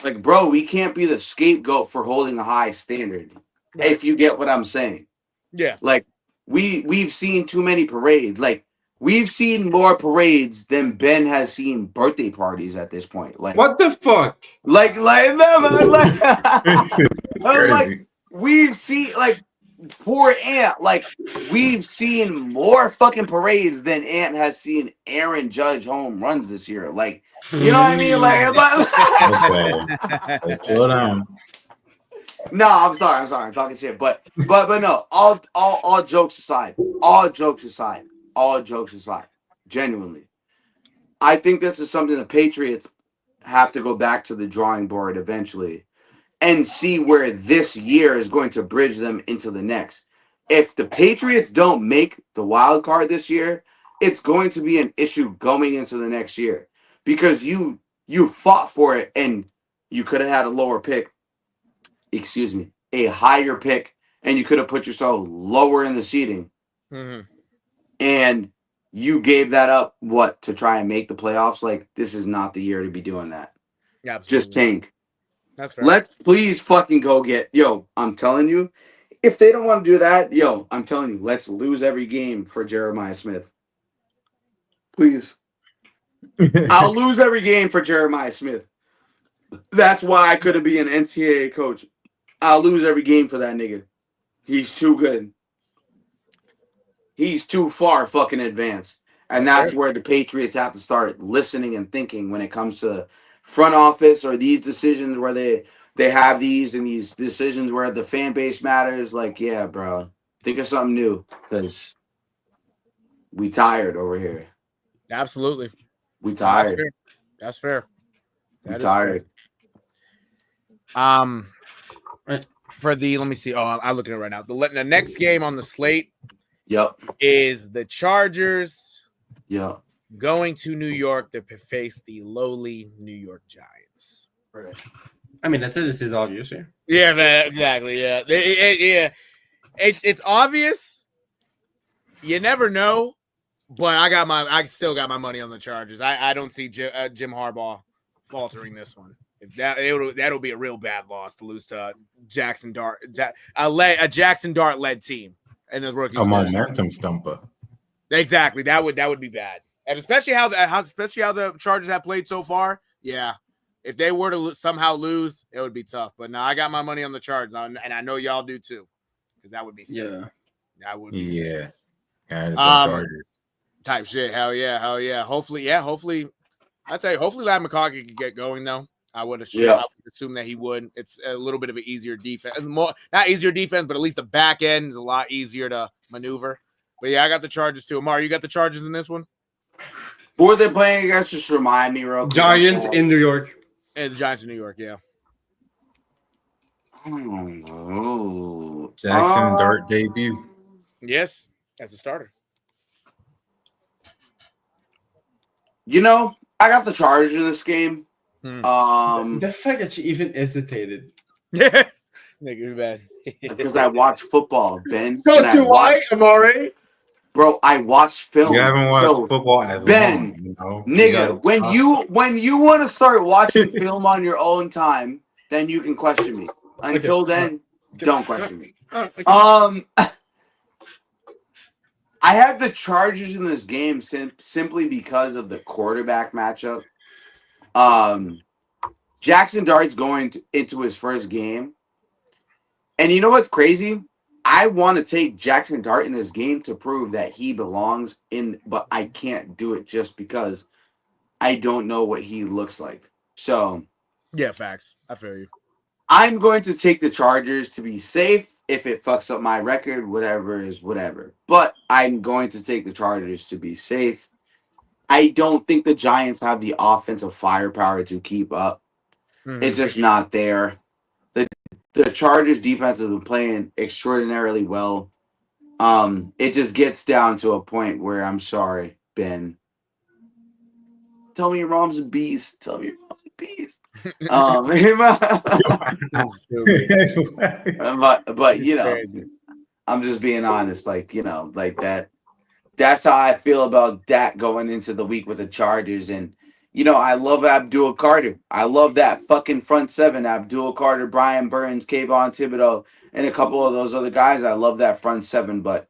Like, bro, we can't be the scapegoat for holding a high standard. Right. If you get what I'm saying. Yeah. Like, we've seen too many parades. Like, we've seen more parades than Ben has seen birthday parties at this point. Like, what the fuck? Like we've seen, like, poor Ant. Like, we've seen more fucking parades than Ant has seen Aaron Judge home runs this year. Like, you know what I mean? Like, let's slow down. No, I'm sorry. I'm talking shit. But no. All jokes aside. Genuinely, I think this is something the Patriots have to go back to the drawing board eventually and see where this year is going to bridge them into the next. If the Patriots don't make the wild card this year, it's going to be an issue going into the next year because you fought for it and you could have had a higher pick, and you could have put yourself lower in the seating. Mm-hmm. And you gave that up, to try and make the playoffs? Like, this is not the year to be doing that. Yeah, just tank. That's fair. Let's please fucking go get, I'm telling you, if they don't want to do that, I'm telling you, let's lose every game for Jeremiah Smith. Please. I'll lose every game for Jeremiah Smith. That's why I couldn't be an NCAA coach. I'll lose every game for that nigga. He's too good. He's too far fucking advanced. And that's where the Patriots have to start listening and thinking when it comes to front office or these decisions where they have these decisions where the fan base matters. Like, yeah, bro, think of something new because we tired over here. Absolutely. We tired. That's fair. We tired. For let me see. Oh, I'm looking at it right now. The next game on the slate is the Chargers going to New York to face the lowly New York Giants. Right. I mean, this is obvious here. Yeah, man, exactly. Yeah, it's obvious. You never know, but I still got my money on the Chargers. I don't see Jim Harbaugh faltering this one. That'll be a real bad loss to lose to Jackson Dart, a Jackson Dart led team and the rookie. A momentum stumper. Exactly. That would be bad, and especially how the Chargers have played so far. Yeah, if they were to somehow lose, it would be tough. But no, I got my money on the Chargers, and I know y'all do too, because that would be sick. Yeah. That would be sick. Chargers Type shit. Hell yeah. Hopefully, I tell you, hopefully Ladd McConkey can get going though. I would assume that he would. It's a little bit of an easier defense, not easier defense, but at least the back end is a lot easier to maneuver. But yeah, I got the Chargers too. Amar, you got the Chargers in this one? Who are they playing against? Just remind me, real quick. Giants in New York. And the Giants in New York, yeah. Oh, Jackson Dart debut. Yes, as a starter. You know, I got the Chargers in this game. The fact that she even hesitated. Yeah, nigga, bad. Because I watch football, Ben. So do I, Amari. Bro, I watch film. You haven't watched football as Ben, long, nigga, when you want to start watching film on your own time, then you can question me. Until then, don't question me. I have the Chargers in this game simply because of the quarterback matchup. Jackson Dart's going into his first game. And you know what's crazy? I want to take Jackson Dart in this game to prove that he belongs in, but I can't do it just because I don't know what he looks like. So, yeah, facts. I feel you. I'm going to take the Chargers to be safe. If it fucks up my record, whatever is whatever. But I'm going to take the Chargers to be safe. I don't think the Giants have the offensive firepower to keep up. Mm-hmm. It's just not there. The Chargers defense has been playing extraordinarily well. It just gets down to a point where I'm sorry, Ben. Tell me your mom's a beast. Tell me your mom's a beast. But you know, I'm just being honest. Like, you know, like that. That's how I feel about that going into the week with the Chargers. And, you know, I love Abdul Carter. I love that fucking front seven. Abdul Carter, Brian Burns, Kayvon Thibodeau, and a couple of those other guys. I love that front seven. But,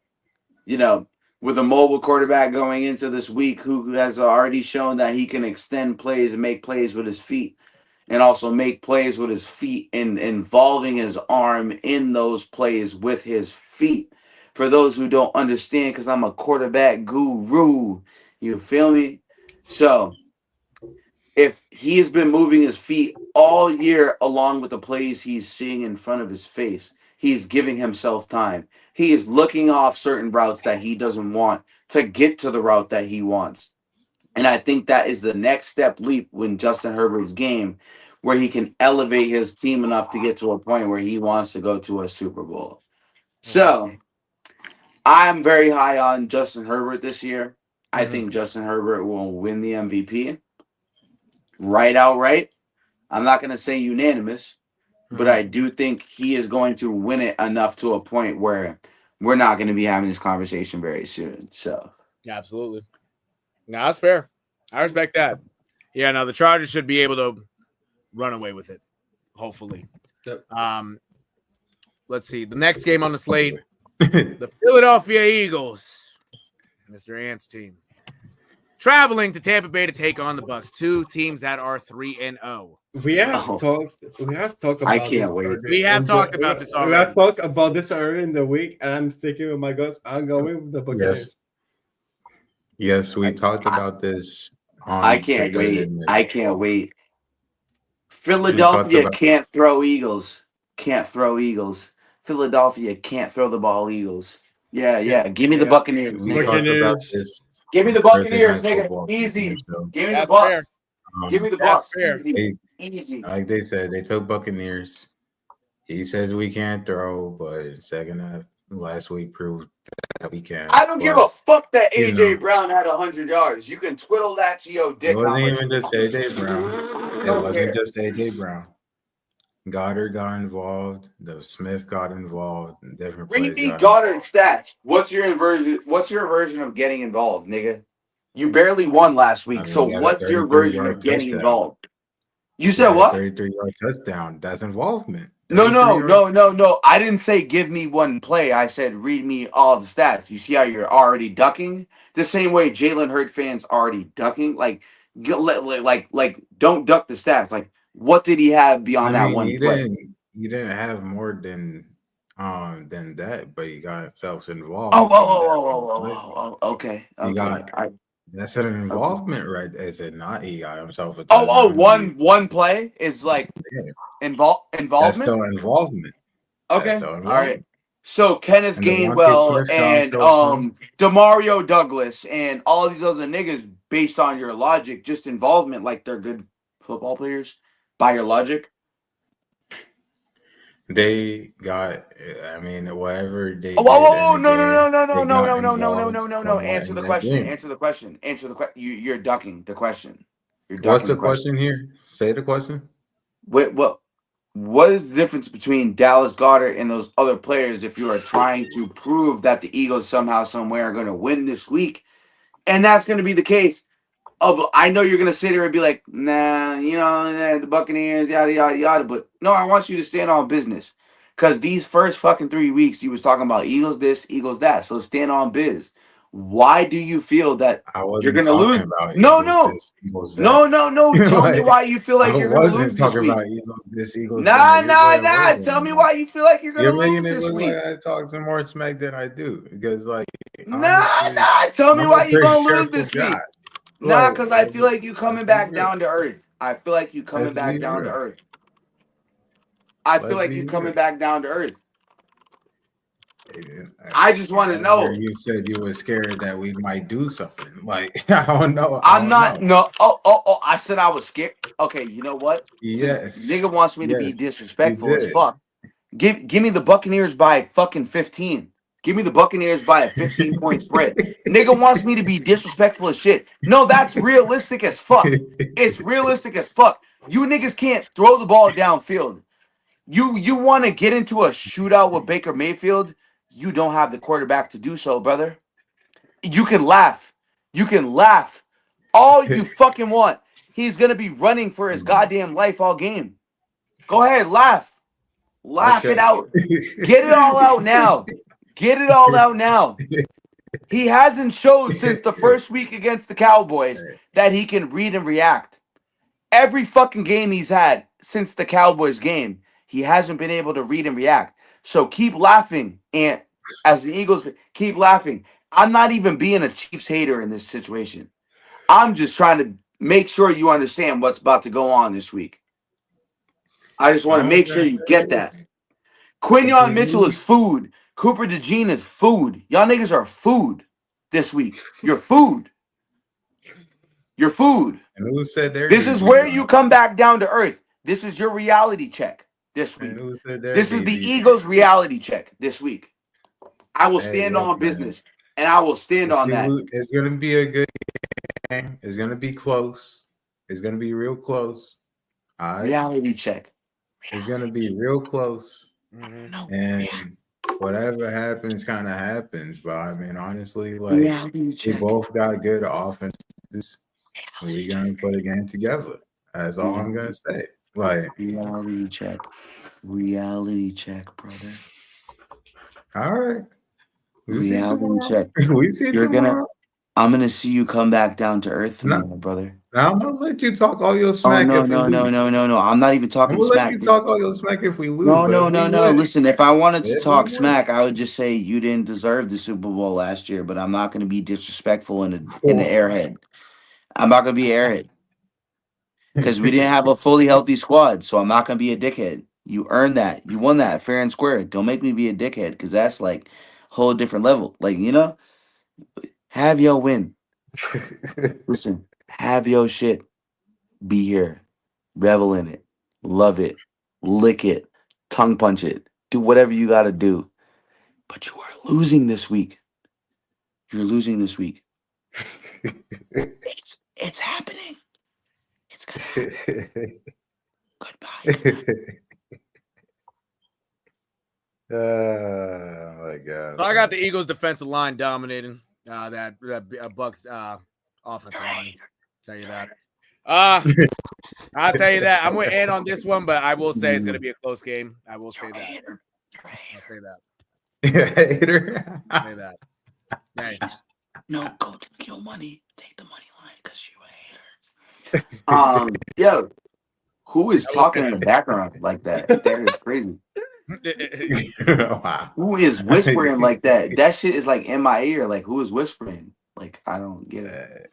you know, with a mobile quarterback going into this week who has already shown that he can extend plays and make plays with his feet and also make plays with his feet and involving his arm in those plays with his feet. For those who don't understand, because I'm a quarterback guru, you feel me? So, if he's been moving his feet all year along with the plays he's seeing in front of his face, he's giving himself time. He is looking off certain routes that he doesn't want to get to the route that he wants. And I think that is the next step leap when Justin Herbert's game, where he can elevate his team enough to get to a point where he wants to go to a Super Bowl. So, I'm very high on Justin Herbert this year. I think Justin Herbert will win the MVP. Right outright. I'm not going to say unanimous, but I do think he is going to win it enough to a point where we're not going to be having this conversation very soon. So, yeah, absolutely. No, that's fair. I respect that. Yeah, no, the Chargers should be able to run away with it, hopefully. Yep. Let's see. The next game on the slate, the Philadelphia Eagles, Mr. Ant's team, traveling to Tampa Bay to take on the Bucs, two teams that are 3-0. We have talked about I can't wait. We have talked about this already. We have talked about this earlier in the week, and I'm sticking with my guts. I'm going with the Buccaneers. Yes, we talked about this. I can't wait. I can't wait. Philadelphia can't throw Eagles. Can't throw Eagles. Philadelphia can't throw the ball Eagles. Yeah. Give me the Buccaneers. Buccaneers. Give me the Buccaneers, nigga. Easy. Give me the Bucs. Give me the Bucs. Easy. Like they said, they took Buccaneers. He says we can't throw, but second half last week proved that we can. I don't give a fuck that AJ Brown had 100 yards. You can twiddle that to your dick. It wasn't even just AJ Brown. It wasn't just AJ Brown. Goddard got involved. The Smith got involved. Different. Bring me Goddard stats. What's your version of getting involved, nigga? You barely won last week, so what's your version of getting involved? You said what? 33-yard touchdown. That's involvement. No. I didn't say give me one play. I said read me all the stats. You see how you're already ducking? The same way Jalen Hurts fans already ducking. Like don't duck the stats. Like, what did he have beyond that one play? He didn't have more than that, but he got himself involved. Oh, okay. That's an involvement, right? Is it not? He got himself a one play is like involvement. That's still involvement. Okay, Still all involvement. right. So Kenneth And Devontae Gainwell Smith, and Demario Douglas and all these other niggas, based on your logic, just involvement, like they're good football players by your logic. They got, I mean, whatever they Oh, did. whoa, in no, the no, game, no, no, they no, no, got no, no, no, no, involved no, no, no. somewhat Answer in the that question. game. Answer the question. Answer the question. You're ducking the question. You're What's ducking the question here? Say the question. What is the difference between Dallas Goedert and those other players if you are trying to prove that the Eagles somehow, somewhere are going to win this week? And that's going to be the case. I know you're going to sit there and be like, nah, the Buccaneers, yada, yada, yada. But no, I want you to stand on business. Because these first fucking 3 weeks, you was talking about Eagles this, Eagles that. So stand on biz. Why do you feel that you're going to lose? About No, Eagles no. this, Eagles that. No. Tell me why you feel like I you're going to wasn't lose this talking week. about Eagles this, Eagles Nah. that. Tell me why you feel like you're going to lose making it this look week. like I talk some more smack than I do. Because, like, Nah. Tell me why you're going to lose this week. Nah, because I feel like you coming back down to earth. I feel like you coming back down to earth. I feel like you coming back down to earth. I just want to know. You said you were scared that we might do something. Like, I don't know. I'm not. No. Oh. I said I was scared. Okay, you know what? Yes. Since nigga wants me to be disrespectful as fuck. Give me the Buccaneers by fucking 15. Give me the Buccaneers by a 15-point spread. Nigga wants me to be disrespectful as shit. No, that's realistic as fuck. It's realistic as fuck. You niggas can't throw the ball downfield. You want to get into a shootout with Baker Mayfield? You don't have the quarterback to do so, brother. You can laugh. You can laugh all you fucking want. He's going to be running for his goddamn life all game. Go ahead, laugh. Laugh it out. Get it all out now. Get it all out now. He hasn't showed since the first week against the Cowboys that he can read and react. Every fucking game he's had since the Cowboys game, he hasn't been able to read and react. So keep laughing. And as the Eagles, keep laughing. I'm not even being a Chiefs hater in this situation. I'm just trying to make sure you understand what's about to go on this week. I just want to make sure you get that. Quinyon Mitchell is food. Cooper DeJean is food. Y'all niggas are food this week. You're food. You're food. And who said this is where you come back down to earth. This is your reality check this week. This is the Eagles' reality check this week. I will stand on business, and I will stand on that. It's going to be a good game. It's going to be close. It's going to be real close. All right? Reality check. It's going to be real close. Mm-hmm. And whatever happens kind of happens. But I mean, honestly, like, we both got good offenses. We're going to put a game together. That's all I'm going to say. Like, reality check. Reality check, brother. All right. Reality check. We see tomorrow. I'm gonna see you come back down to earth tomorrow, brother. Now I'm gonna let you talk all your smack. No. I'm not even talking smack. I'm gonna let you talk all your smack if we lose. No. Listen, if I wanted to talk smack, I would just say you didn't deserve the Super Bowl last year. But I'm not gonna be disrespectful in the airhead. I'm not gonna be an airhead because we didn't have a fully healthy squad. So I'm not gonna be a dickhead. You earned that. You won that fair and square. Don't make me be a dickhead because that's like a whole different level. Like, have your win. Listen, have your shit. Be here. Revel in it. Love it. Lick it. Tongue punch it. Do whatever you got to do. But you are losing this week. You're losing this week. It's happening. It's gonna happen. Goodbye. Oh my God! So I got the Eagles' defensive line dominating that Bucks offensive line. Tell you that. I'll tell you that. I'm with Ant on this one, but I will say it's going to be a close game. I will say that. I'll say that. Hater. I'll say that. Hey. No, go take your money. Take the money line because you a hater. Yo, who is talking in the background like that? That is crazy. Wow. Who is whispering like that? That shit is like in my ear. Like, who is whispering? Like, I don't get it.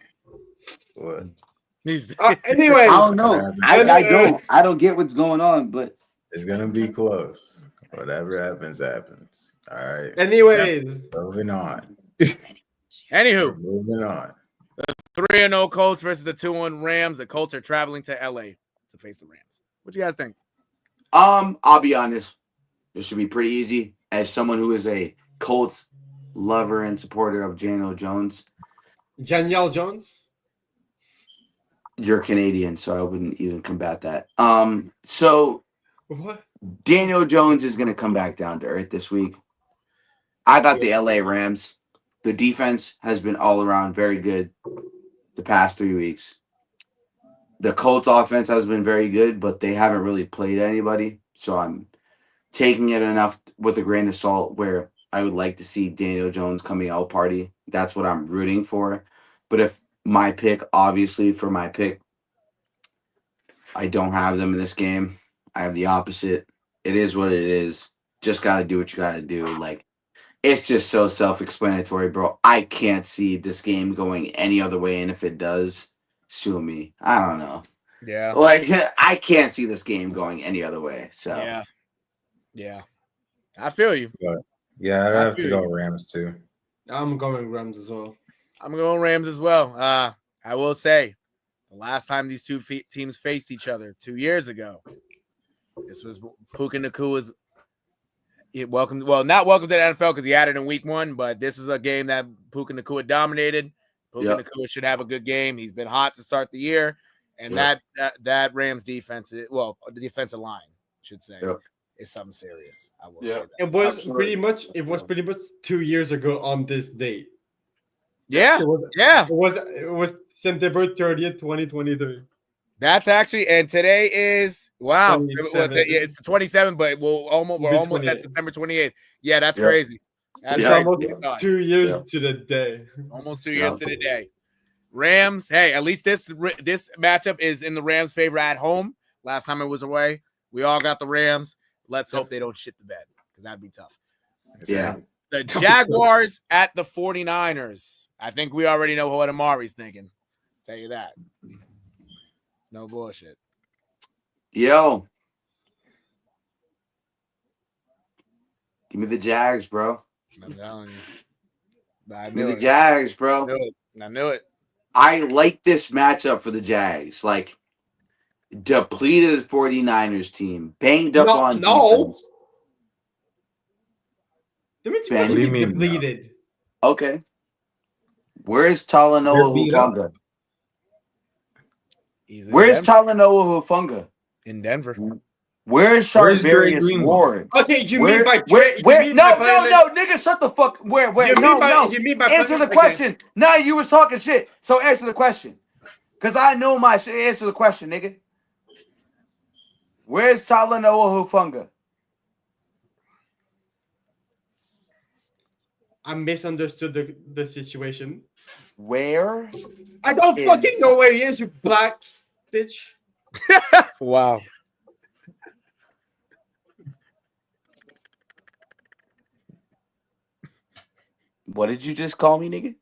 What? Anyways, I don't know. I don't get what's going on, but It's gonna be close. Whatever happens, happens. All right. anyways, Moving on. Anywho, Moving on. 3-0 Colts versus the 2-1 Rams. The Colts are traveling to LA to face the Rams. What do you guys think? I'll be honest. This should be pretty easy. As someone who is a Colts lover and supporter of Daniel Jones, Danielle Jones. you're Canadian, so I wouldn't even combat that. So What? Daniel Jones is gonna come back down to earth this week. I got the LA Rams. The defense has been all around very good the past 3 weeks. The Colts offense has been very good, but they haven't really played anybody. So I'm taking it enough with a grain of salt where I would like to see Daniel Jones coming out party. That's what I'm rooting for. But if my pick, obviously for my pick, I don't have them in this game. I have the opposite. It is what it is. Just got to do what you got to do. Like, it's just so self-explanatory, bro. I can't see this game going any other way. And if it does, sue me. I don't know. Yeah. Like, I can't see this game going any other way. So, yeah. I feel you. Yeah, I'd have to go Rams too. I'm going Rams as well. I'm going Rams as well. I will say, the last time these two teams faced each other 2 years ago, this was Puka Nakua's not welcome to the NFL because he had it in week 1, but this is a game that Puka Nakua dominated. Puka Nakua should have a good game. He's been hot to start the year, and that Rams defense, the defensive line, I should say, is something serious. I will say that. It was pretty much 2 years ago on this date. Yeah. It was September 30th, 2023. That's actually, and today is it's the 27th, but we're almost at September 28th. Yeah, that's crazy. That's crazy. Almost 2 years to the day. Almost 2 years to the day. Rams, hey, at least this matchup is in the Rams' favor at home. Last time it was away. We all got the Rams. Let's hope they don't shit the bed because that'd be tough. Yeah. The Jaguars at the 49ers. I think we already know what Amari's thinking. Tell you that. No bullshit. Yo. Give me the Jags, bro. I'm telling you. Give me the Jags, bro. I knew it. I like this matchup for the Jags. Like, depleted 49ers team. Banged up on defense. That means depleted. Okay. Where's Talanoa Hufanga? Where's Talanoa Hufanga? In Denver. Where's Charvarius Ward? Okay, you mean by no, nigga, shut the fuck. Where? You mean by answer the question. Nah, you was talking shit. So answer the question. Cause I know my shit. Answer the question, nigga. Where's Talanoa Hufanga? I misunderstood the situation. Where? I don't fucking know where he is, you black bitch. Wow. What did you just call me, nigga?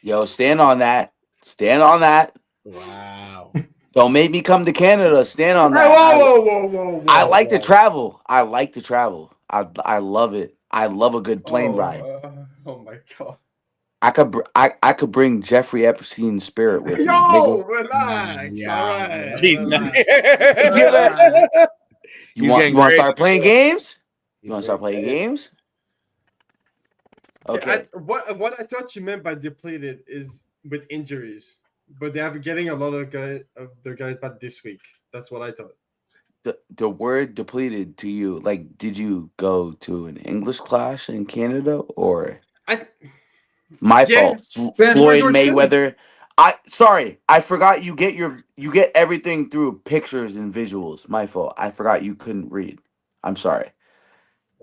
Yo, stand on that. Stand on that. Wow. Don't make me come to Canada. Stand on that. Whoa. I like to travel. I like to travel. I love it. I love a good plane ride. Oh my god. I could bring Jeffrey Epstein's spirit with me. Yo, relax. Yeah. All right. You want to start playing games? You want to start playing games? Okay. What I thought you meant by depleted is with injuries, but they have getting a lot of their guys back this week. That's what I thought. The word depleted to you, like, did you go to an English class in Canada or? My fault. Floyd Mayweather. I forgot you get everything through pictures and visuals. My fault. I forgot you couldn't read. I'm sorry.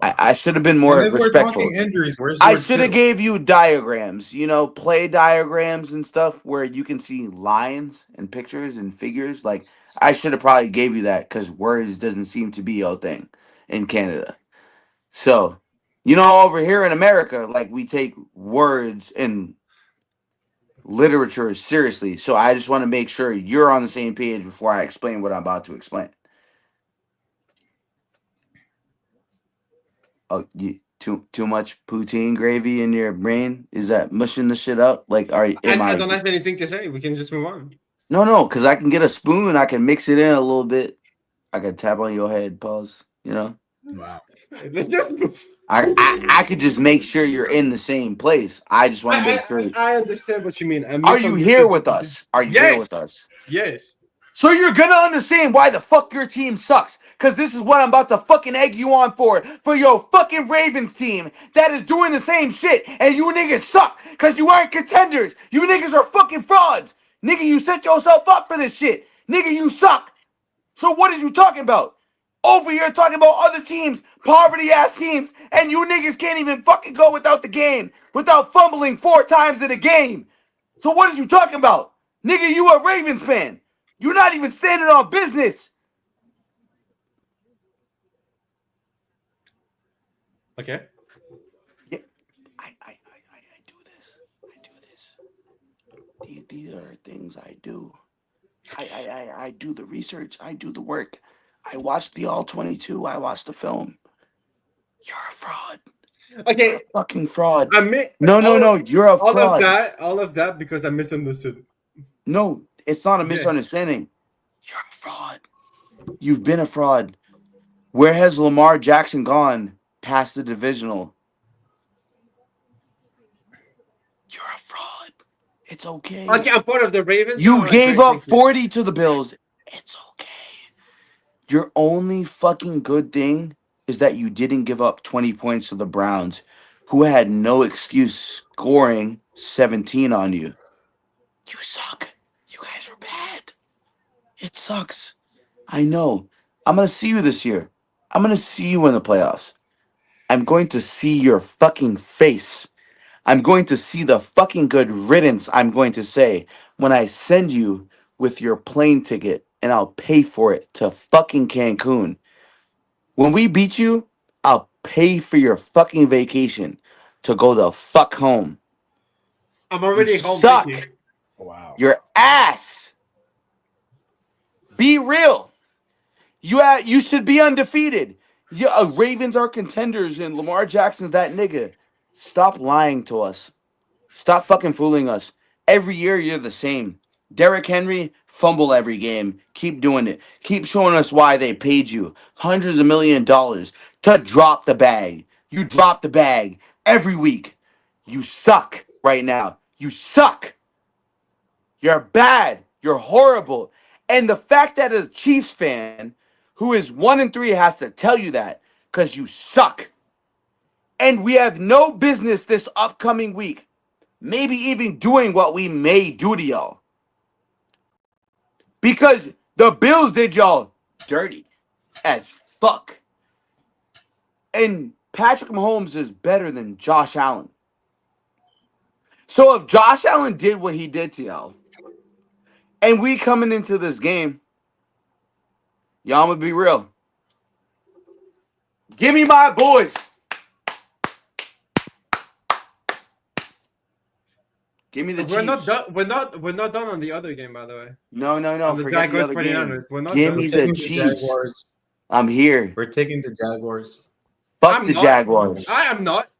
I should have been more respectful. Injuries, I should have gave you diagrams, play diagrams and stuff where you can see lines and pictures and figures. Like, I should have probably gave you that because words doesn't seem to be a thing in Canada. So You know, over here in America, like we take words and literature seriously. So I just want to make sure you're on the same page before I explain what I'm about to explain. Oh, too much poutine gravy in your brain? Is that mushing the shit up? Like, I don't have anything to say. We can just move on. No, because I can get a spoon. I can mix it in a little bit. I can tap on your head. Pause. You know. Wow. I could just make sure you're in the same place. I just want to make sure. I understand what you mean. Are you here with us? Are you here with us? Yes. So you're gonna understand why the fuck your team sucks. Cause this is what I'm about to fucking egg you on for your fucking Ravens team that is doing the same shit. And you niggas suck. Cause you aren't contenders. You niggas are fucking frauds. Nigga, you set yourself up for this shit. Nigga, you suck. So what is you talking about? Over here talking about other teams, poverty ass teams, and you niggas can't even fucking go without the game, without fumbling 4 times in a game. So what is you talking about? Nigga, you a Ravens fan. You're not even standing on business. Okay. Yeah, I do this. I do this. These are things I do. I do the research. I do the work. I watched the All 22. I watched the film. You're a fraud. Okay. You're a fucking fraud. No. You're a fraud. All of that because I misunderstood. No, it's not a misunderstanding. You're a fraud. You've been a fraud. Where has Lamar Jackson gone past the divisional? You're a fraud. It's okay. Okay, I'm part of the Ravens. You gave up 40 to the Bills. It's okay. Your only fucking good thing is that you didn't give up 20 points to the Browns, who had no excuse scoring 17 on you. You suck. You guys are bad. It sucks. I know. I'm going to see you this year. I'm going to see you in the playoffs. I'm going to see your fucking face. I'm going to see the fucking good riddance I'm going to say when I send you with your plane ticket and I'll pay for it to fucking Cancun. When we beat you, I'll pay for your fucking vacation to go the fuck home. I'm already You home. suck. Wow. Your ass. Be real. You should be undefeated. Yeah, Ravens are contenders and Lamar Jackson's that nigga. Stop lying to us. Stop fucking fooling us. Every year you're the same. Derrick Henry, fumble every game. Keep doing it. Keep showing us why they paid you hundreds of $1,000,000 to drop the bag. You drop the bag every week. You suck right now. You suck. You're bad. You're horrible. And the fact that a Chiefs fan who is 1-3 has to tell you that because you suck. And we have no business this upcoming week, maybe even doing what we may do to y'all. Because the Bills did y'all dirty as fuck. And Patrick Mahomes is better than Josh Allen. So if Josh Allen did what he did to y'all, and we coming into this game, y'all gonna be real. Give me my boys. Give me the Chiefs. We're not done on the other game, by the way. No. Forget the other game. Give me the Chiefs. I'm here. We're taking the Jaguars. Fuck the Jaguars. I am not.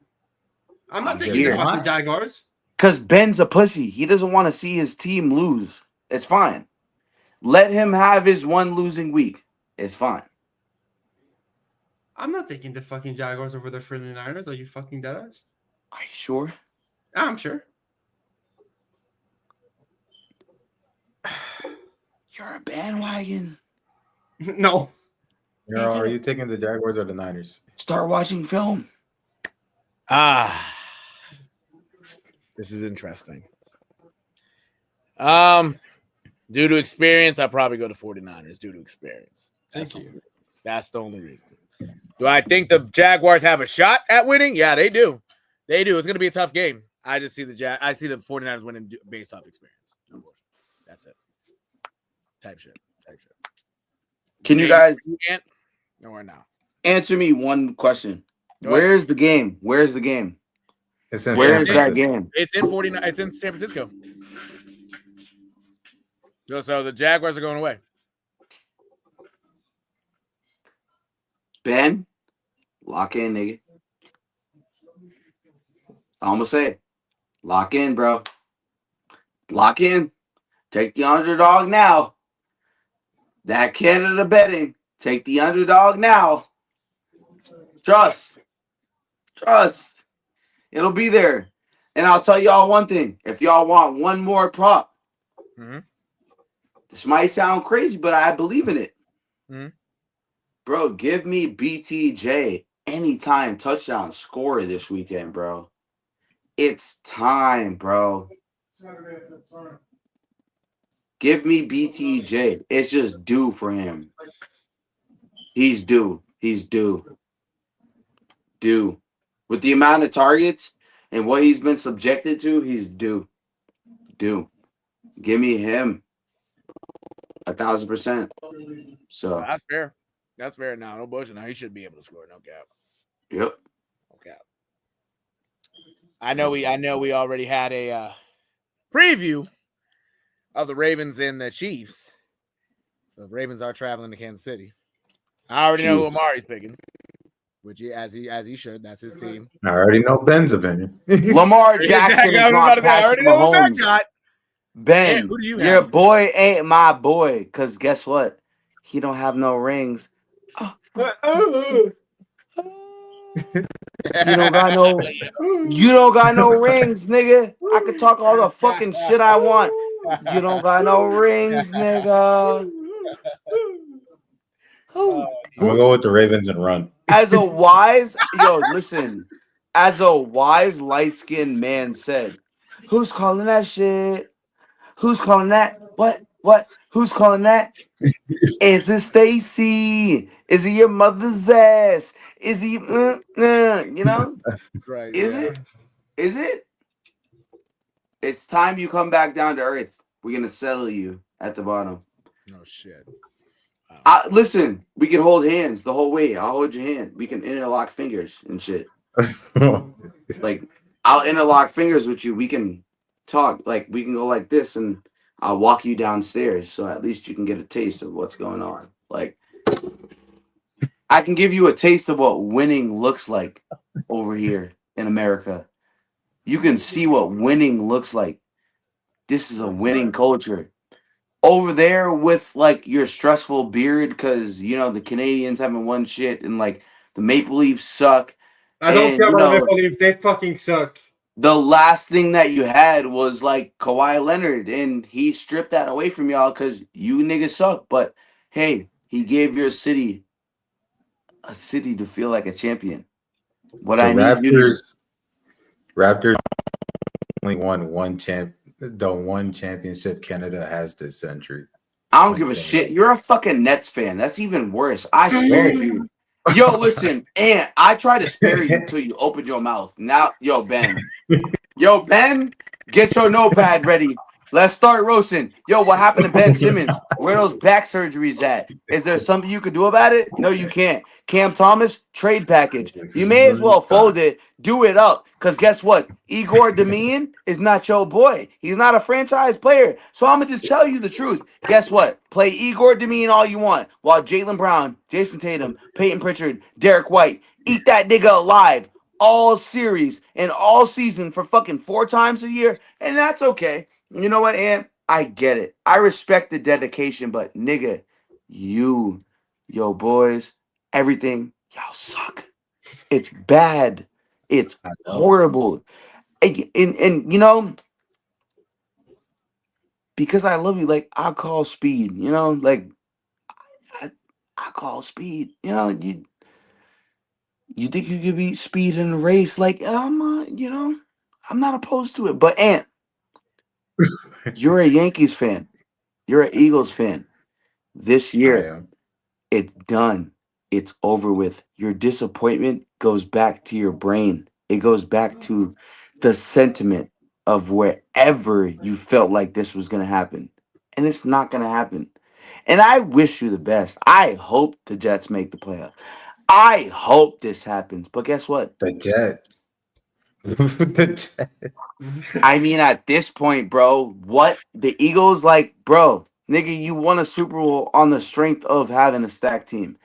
I'm not taking the fucking Jaguars. Because Ben's a pussy. He doesn't want to see his team lose. It's fine. Let him have his one losing week. It's fine. I'm not taking the fucking Jaguars over the 49ers. Are you fucking deadass? Are you sure? I'm sure. You're a bandwagon. No. Are you taking the Jaguars or the Niners? Start watching film. This is interesting. Due to experience, I probably go to 49ers due to experience. Thank you. That's the only reason. Do I think the Jaguars have a shot at winning? Yeah, they do. They do. It's going to be a tough game. I just see the 49ers winning based off experience. That's it. Type shit. Can you guys nowhere now? Answer me one question? Where's the game? Where's the game? It's in Where's San that Francisco. game? It's in 49. It's in San Francisco. So the Jaguars are going away. Ben, lock in, nigga. I'm gonna say, lock in, bro. Lock in. Take the underdog now. That Canada betting. Take the underdog now. Trust. It'll be there. And I'll tell y'all one thing. If y'all want one more prop, this might sound crazy, but I believe in it. Bro, give me BTJ anytime touchdown scorer this weekend, bro. It's time, bro. Give me BTJ. It's just due for him. He's due. Due. With the amount of targets and what he's been subjected to, he's due. Give me him 1,000%. So that's fair. That's fair. Now, no bullshit. Now he should be able to score. No cap. Yep. No cap. I know we already had a preview of the Ravens and the Chiefs. So the Ravens are traveling to Kansas City. I already know who Amari's picking, which as he should. That's his team. I already know Ben's opinion. Lamar Jackson is not Patrick Mahomes. Ben, who do you your have? boy ain't my boy. Because guess what? He don't have no rings. You don't got no rings, nigga. I could talk all the fucking shit I want. You don't got no rings, nigga. I'm gonna go with the Ravens and run. As a wise light-skinned man said, who's calling that shit? Who's calling that? What? Who's calling that? Is it Stacy? Is it your mother's ass? Is he, you know? Right. Is it? It's time you come back down to earth. We're going to settle you at the bottom. No shit. Listen, we can hold hands the whole way. I'll hold your hand. We can interlock fingers and shit. Like, I'll interlock fingers with you. We can talk. Like, we can go like this, and I'll walk you downstairs, so at least you can get a taste of what's going on. Like, I can give you a taste of what winning looks like over here in America. You can see what winning looks like. This is a winning culture. Over there with, like, your stressful beard because, the Canadians haven't won shit and, like, the Maple Leafs suck. I don't care about Maple Leafs. They fucking suck. The last thing that you had was, like, Kawhi Leonard, and he stripped that away from y'all because you niggas suck. But, hey, he gave your city a city to feel like a champion. Raptors only won the one championship Canada has this century. I don't give a shit. You're a fucking Nets fan. That's even worse. I spared you. Yo, listen, and I try to spare you until you open your mouth. Now, Ben, get your notepad ready. Let's start roasting. Yo, what happened to Ben Simmons? Where are those back surgeries at? Is there something you could do about it? No, you can't. Cam Thomas, trade package. You may as well fold it. Do it up. Because guess what? Igor Demian is not your boy. He's not a franchise player. So I'm going to just tell you the truth. Guess what? Play Igor Demian all you want. While Jaylen Brown, Jason Tatum, Peyton Pritchard, Derek White, eat that nigga alive all series and all season for fucking 4 times a year. And that's okay. You know what, Ant? I get it. I respect the dedication, but nigga, yo boys, everything, y'all suck. It's bad. It's horrible. And because I love you, like, I call speed, like, I call speed, you think you could beat speed in a race? Like, I'm not opposed to it. But, Ant, you're a Yankees fan. You're an Eagles fan. This year, it's done. It's over with. Your disappointment goes back to your brain. It goes back to the sentiment of wherever you felt like this was going to happen. And it's not going to happen. And I wish you the best. I hope the Jets make the playoffs. I hope this happens, but guess what? The Jets. The Jets. I mean, at this point, bro, what the Eagles like, bro, nigga, you won a Super Bowl on the strength of having a stacked team.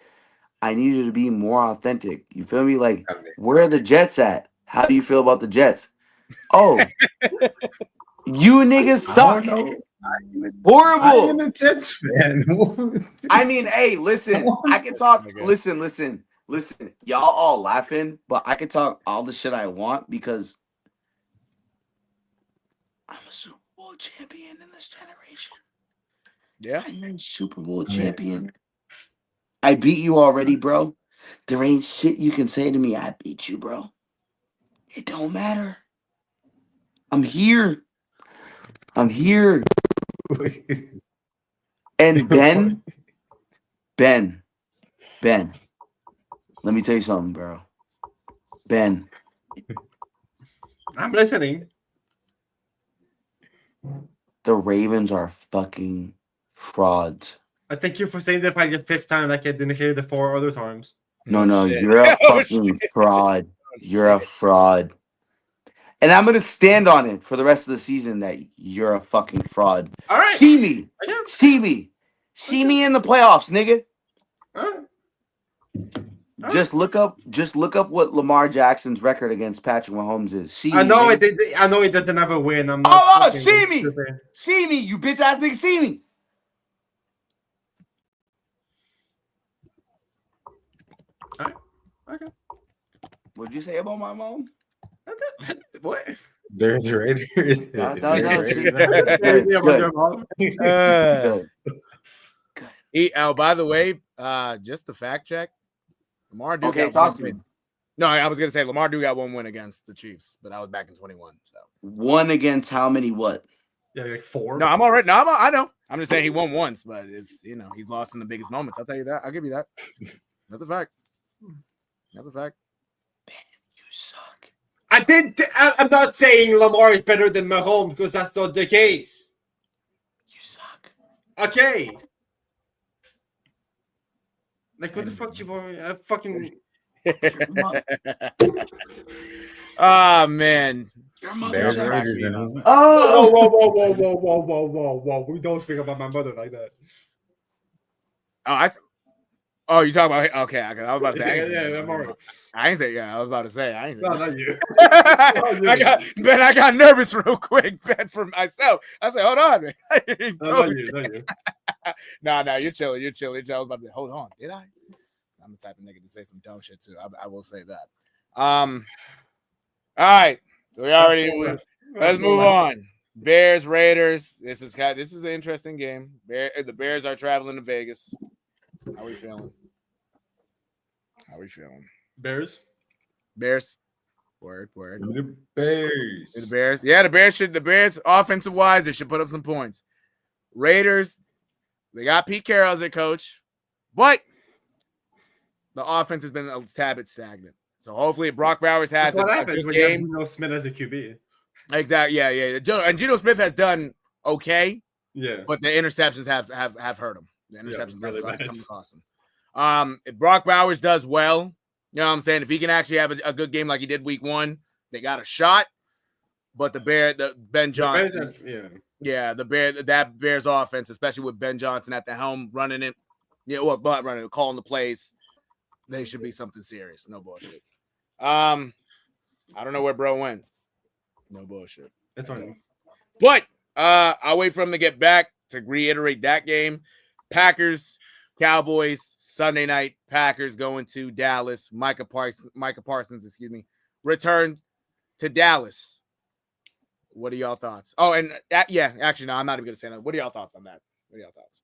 I need you to be more authentic. You feel me? Like, where are the Jets at? How do you feel about the Jets? Oh, you niggas suck. I am Horrible. a Jets fan. I mean, hey, listen, I can talk. Listen. Y'all all laughing, but I can talk all the shit I want because I'm a Super Bowl champion in this generation. Yeah. I'm a Super Bowl champion. I beat you already, bro. There ain't shit you can say to me. I beat you, bro. It don't matter. I'm here. I'm here. And Ben, let me tell you something, bro. Ben, I'm listening. the Ravens are fucking frauds. I thank you for saying that like the 5th time, like I didn't hear the 4 other times. No, shit. you're a Oh, fucking fraud. You're a fraud. And I'm gonna stand on it for the rest of the season that you're a fucking fraud. All right. See me. Okay. See me. See me in the playoffs, nigga. All right. Just look up what Lamar Jackson's record against Patrick Mahomes is. See me. I know nigga. I know it doesn't have a win. I'm not. Oh, see me. See me, you bitch ass nigga. See me. All right. Okay. What'd you say about my mom? What? There's Raiders. No, Good. Oh, by the way, just the fact check. Lamar do Okay, got talk one to me. win. No, I was gonna say Lamar do got one win against the Chiefs, but I was back in 21. So one against how many? What? Yeah, like 4. no, I'm all right. No, I know. I'm just saying he won once, but it's he's lost in the biggest moments. I'll tell you that. I'll give you that. That's a fact. That's a fact. You suck. I'm not saying Lamar is better than Mahomes because that's not the case. You suck. Okay. Like what the fuck you want? Fucking. Oh man. Your There's mother. Raiders. Oh. Whoa! We don't speak about my mother like that. Oh, you talking about? Okay, I was about to say. Yeah, I'm alright. I ain't say. Yeah, I was about to say. I ain't say. No, not you. I got nervous real quick, Ben, for myself. I said, hold on, man. Not you. No, you're chilling. I was about to say, hold on. Did I? I'm the type of nigga to say some dumb shit too. I will say that. All right. So let's move on. Bears, Raiders. This is an interesting game. The Bears are traveling to Vegas. How we feeling? Bears. Word. The Bears. The Bears. Yeah, the Bears offensive wise, they should put up some points. Raiders, they got Pete Carroll as their coach, but the offense has been a tad bit stagnant. So hopefully Brock Bowers has a good game. Geno Smith as a QB. Exactly. Yeah. And Geno Smith has done okay. Yeah. But the interceptions have hurt him. The interceptions really have bad. come across him. If Brock Bowers does well, you know what I'm saying? If he can actually have a good game like he did week 1, they got a shot. But the Ben Johnson, that Bears offense, especially with Ben Johnson at the helm running it, calling the plays, they should be something serious. No bullshit. I don't know where bro went. No bullshit. That's fine. But I'll wait for him to get back to reiterate that game. Packers, Cowboys, Sunday night. Packers going to Dallas. Micah Parsons, return to Dallas. What are y'all thoughts? Oh, and actually, no, I'm not even going to say that. What are y'all thoughts on that? What are y'all thoughts?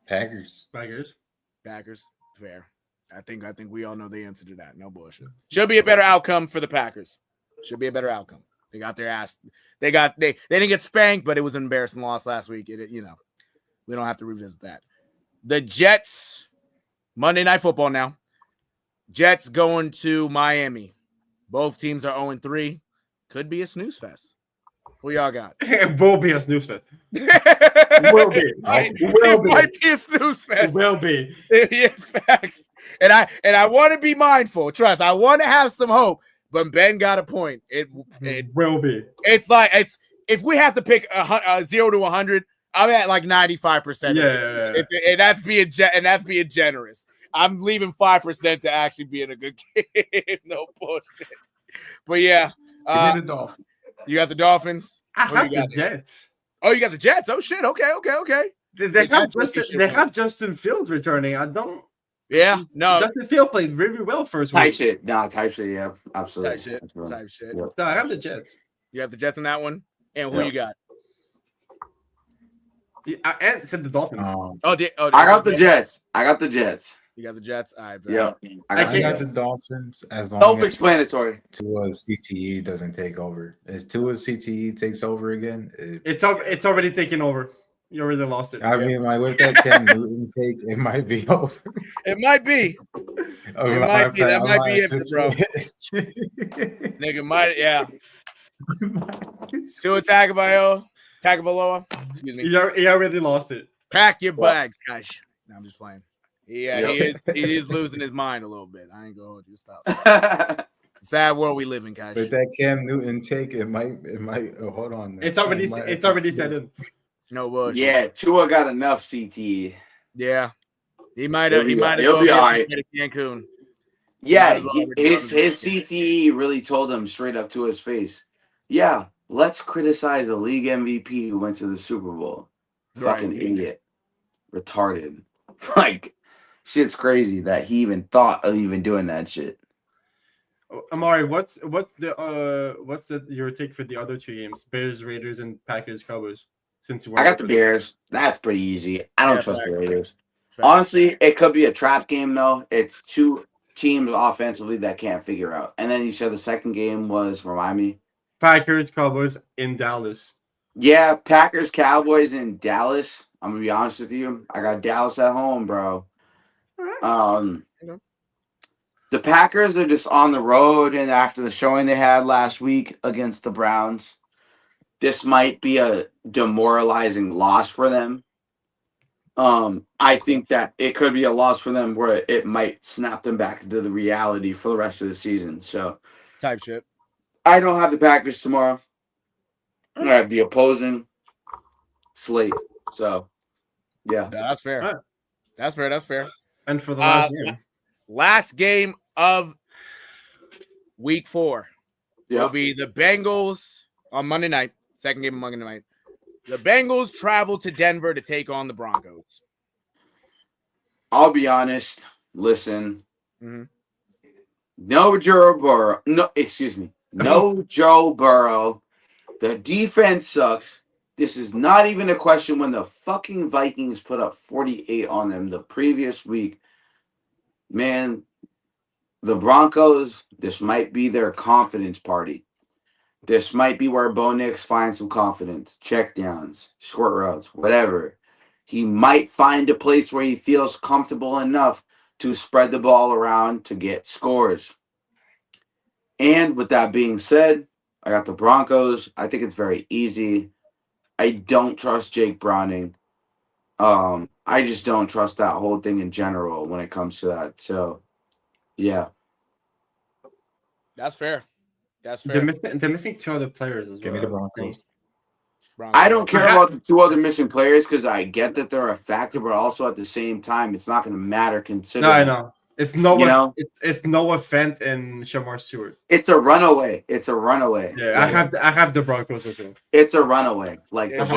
Packers. Fair. I think we all know the answer to that. No bullshit. Should be a better outcome for the Packers. Should be a better outcome. They got their ass. They didn't get spanked, but it was an embarrassing loss last week. We don't have to revisit that. The Jets, Monday Night Football now. Jets going to Miami. Both teams are 0-3. Could be a snooze fest. Who y'all got? It will be a snooze fest. Will be. It might be a snooze fest. It will be. Yeah, facts. And I want to be mindful. Trust. I want to have some hope. But Ben got a point. It will be. It's like if we have to pick a 0 to 100, I'm at like 95%. Yeah. And that's being generous. I'm leaving 5% to actually be in a good game. No bullshit. But yeah, give me the Dolphins. You got the Dolphins. I have the Jets. Oh, you got the Jets. Oh shit. Okay. They have Justin Fields returning. I don't. Yeah, no. Justin Fields played really well first week. Type shit. Yeah, absolutely. Type shit. Yeah. No, I have the Jets. You have the Jets in that one. And who you got? I said the Dolphins. I got the Jets. I got the Jets. You got the Jets. All right, bro. Yeah, I got the Dolphins. As long self-explanatory. As Tua's CTE doesn't take over. If Tua's CTE takes over again, it's already taken over. You already lost it. I mean, like with that Cam Newton take, it might be over. It might be. It might be. That might be it, bro. Nigga might, yeah. Tua Tagovailoa. Excuse me. He already lost it. Pack your bags, guys. No, I'm just playing. Yeah, he is losing his mind a little bit. I ain't gonna hold you. Stop. Sad world we live in, guys. With that Cam Newton take, it might. Hold on. It's already set in. No bullshit. Yeah, Tua got enough CTE. Yeah, he might have. He'll be all right. Cancun. Yeah, his CTE really told him straight up to his face. Yeah, let's criticize a league MVP who went to the Super Bowl. Fucking idiot, retarded. Like, shit's crazy that he even thought of even doing that shit. Amari, what's your take for the other two games? Bears, Raiders, and Packers, Cowboys. I got the Bears. That's pretty easy. I don't trust the Raiders. Honestly, it could be a trap game, though. It's two teams offensively that can't figure out. And then you said the second game was, remind me? Packers, Cowboys in Dallas. Yeah, Packers, Cowboys in Dallas. I'm going to be honest with you. I got Dallas at home, bro. The Packers are just on the road, and after the showing they had last week against the Browns, this might be a demoralizing loss for them. I think that it could be a loss for them where it might snap them back into the reality for the rest of the season. So, type shit. I don't have the Packers tomorrow. I have the opposing slate. So, yeah. That's fair. Right. That's fair. And for the last game of week 4 will be the Bengals on Monday night. Second game of Monday night. The Bengals travel to Denver to take on the Broncos. I'll be honest. Listen. Mm-hmm. No Joe Burrow. No Joe Burrow. The defense sucks. This is not even a question when the fucking Vikings put up 48 on them the previous week. Man, the Broncos, this might be their confidence party. This might be where Bo Nix finds some confidence. Checkdowns, short routes, whatever. He might find a place where he feels comfortable enough to spread the ball around to get scores. And with that being said, I got the Broncos. I think it's very easy. I don't trust Jake Browning. I just don't trust that whole thing in general when it comes to that. So, yeah. That's fair. That's fair. They're missing 2 other players as well. Give me the Broncos. I don't care about the 2 other missing players because I get that they're a factor, but also at the same time, it's not going to matter considering. No, I know. It's Noah. It's Noah Fent and Shamar Stewart. It's a runaway. Yeah, I have the Broncos as well. It's a runaway. Like I have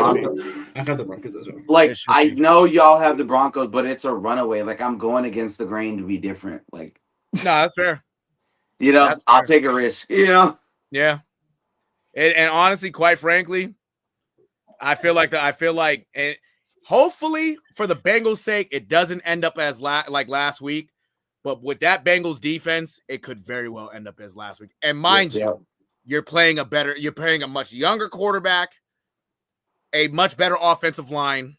the Broncos as well. Like I know y'all have the Broncos, but it's a runaway. Like I'm going against the grain to be different. Like no, that's fair. I'll take a risk. Yeah. And honestly, quite frankly, I feel like and hopefully for the Bengals' sake, it doesn't end up as like last week. But with that Bengals defense, it could very well end up as last week. And mind you, you're playing a much younger quarterback, a much better offensive line,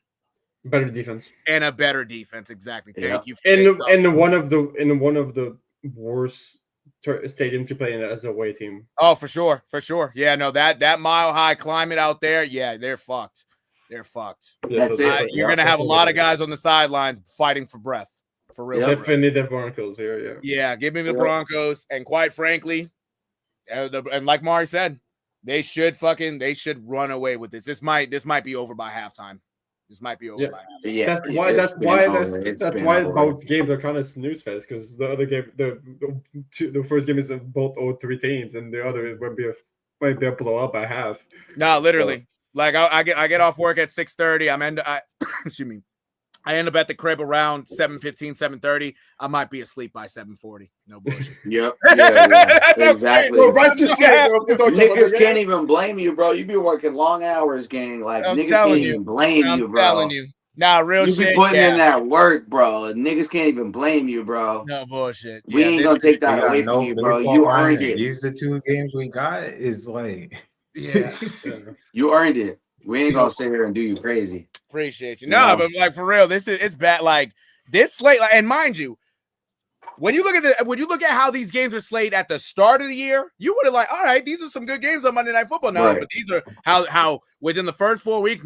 better defense, and a better defense. Exactly. Thank you. In one of the worst stadium to play in as a away team. Oh, for sure. Yeah, no, that mile high climate out there, yeah, they're fucked. They're fucked. Yeah, That's so it. You're gonna have a lot of guys on the sidelines fighting for breath. For real. Definitely the Broncos here. Yeah. Yeah, give me the Broncos, and quite frankly, and like Mari said, they should run away with this. This might be over by halftime. This might be over by halftime. Yeah, That's why both games are kind of snooze fest, because the other game, the first game is both 0-3 teams, and the other might be a blowout by half. No, literally. So, like I get off work at 6:30. Excuse me. I end up at the crib around 7:15, 7:30. I might be asleep by 7:40. No bullshit. Yep. Yeah. Exactly. Well, right, just niggas can't even blame you, bro. You be working long hours, gang. Like niggas can't even blame you, bro. I'm telling you. Nah, real shit. You be putting in that work, bro. Niggas can't even blame you, bro. No bullshit. We ain't gonna take that away from you, bro. You earned it. These the 2 games we got is like, yeah. You earned it. We ain't gonna sit here and do you crazy. Appreciate you. No, but like for real, it's bad. Like this slate, and mind you, when you look at how these games are slayed at the start of the year, you would have like, all right, these are some good games on Monday Night Football now. Right. But these are how within the first 4 weeks,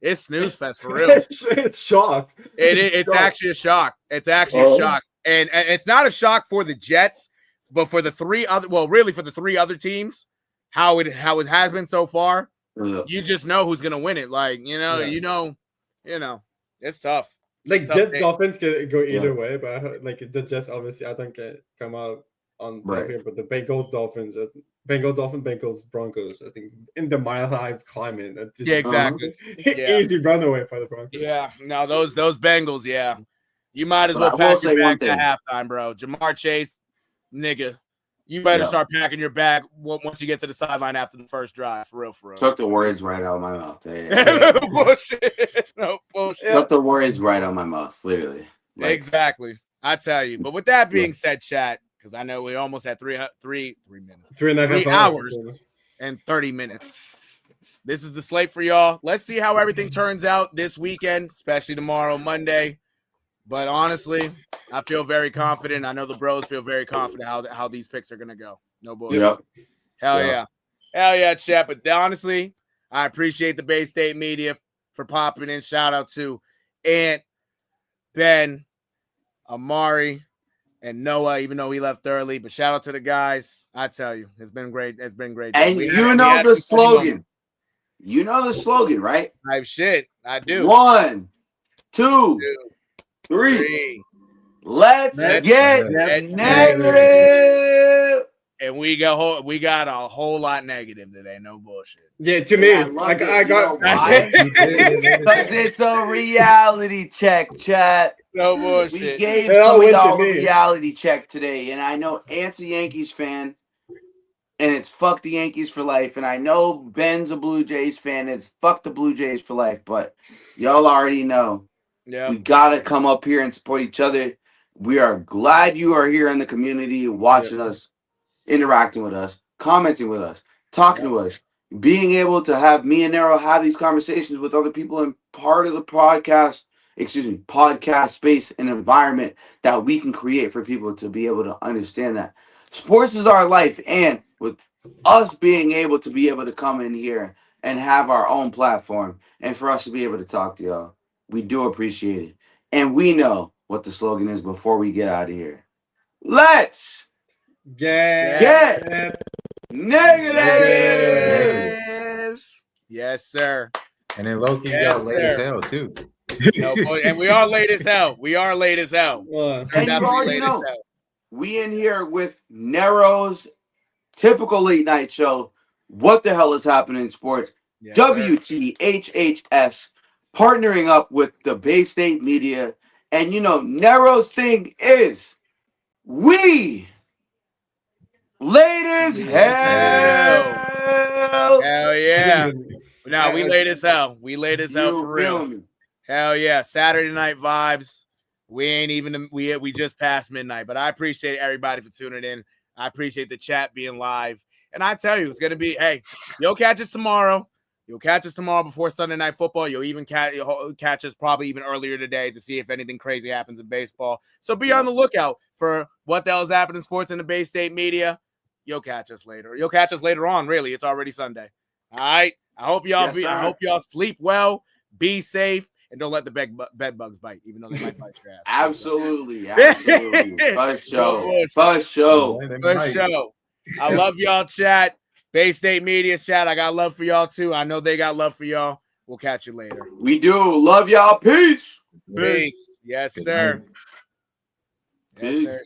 it's snooze fest for real. It's shock. It's actually a shock. It's actually a shock, and it's not a shock for the Jets, but for the 3 other, for the 3 other teams, how it has been so far. You just know who's gonna win it. Like you know, it's tough. Like Jets Dolphins can go either way, but like the Jets obviously I think come out on here, but the Bengals Dolphins, Bengals Broncos. I think in the mile high climate, exactly. Easy runaway for the Broncos. Yeah, no, those Bengals. Yeah, you might as well pack your bag at halftime, bro. Jamar Chase, nigga. You better start packing your bag once you get to the sideline after the first drive, for real. Took the words right out of my mouth. No bullshit. No bullshit. Took the words right out of my mouth, literally. Like, exactly. I tell you. But with that being said, chat, because I know we're almost at 3 minutes. 3.5 hours and 30 minutes. This is the slate for y'all. Let's see how everything turns out this weekend, especially tomorrow, Monday. But honestly, I feel very confident. I know the bros feel very confident how these picks are going to go. No bullshit. Yep. Hell yeah, chat. But honestly, I appreciate the Bay State media for popping in. Shout out to Ant, Ben, Amari, and Noah, even though he left early. But shout out to the guys. I tell you, it's been great. It's been great. And you know the slogan. You know the slogan, right? I do. 1, 2, 3. Let's get negative. And we got a whole lot negative today. No bullshit. Yeah, to me, I got because it's a reality check, chat. No bullshit. We gave some of y'all a reality check today, and I know Ant's a Yankees fan, and it's fuck the Yankees for life. And I know Ben's a Blue Jays fan, and it's fuck the Blue Jays for life. But y'all already know. Yeah, we gotta come up here and support each other. We are glad you are here in the community, watching us, interacting with us, commenting with us, talking to us, being able to have me and Nero have these conversations with other people and part of the podcast space and environment that we can create for people to be able to understand that sports is our life. And with us being able to come in here and have our own platform and for us to be able to talk to y'all, we do appreciate it. And we know what the slogan is before we get out of here. Let's get negative. Yes, sir. And then Loki got late as hell, too. No, boy, and we are late as hell. And you already know. We in here with Nero's typical late night show. What the hell is happening in sports? Yes, WTHHS. Partnering up with the Bay State media. And Nero's thing is we late as hell. Hell yeah. No, we late as hell. We late as hell for real. Hell yeah. Saturday night vibes. We ain't even we just passed midnight. But I appreciate everybody for tuning in. I appreciate the chat being live. And I tell you, it's gonna be, hey, you'll catch us tomorrow. You'll catch us tomorrow before Sunday Night Football. You'll even catch us probably even earlier today to see if anything crazy happens in baseball. So be on the lookout for what the hell is happening in sports in the Bay State media. You'll catch us later. You'll catch us later on, really. It's already Sunday. All right? I hope y'all I hope y'all sleep well, be safe, and don't let the bed bugs bite, even though they might bite your ass. Absolutely. First show. I love y'all, chat. Bay State Media chat. I got love for y'all too. I know they got love for y'all. We'll catch you later. We do. Love y'all. Peace. Peace. Yes, sir. Yes, sir.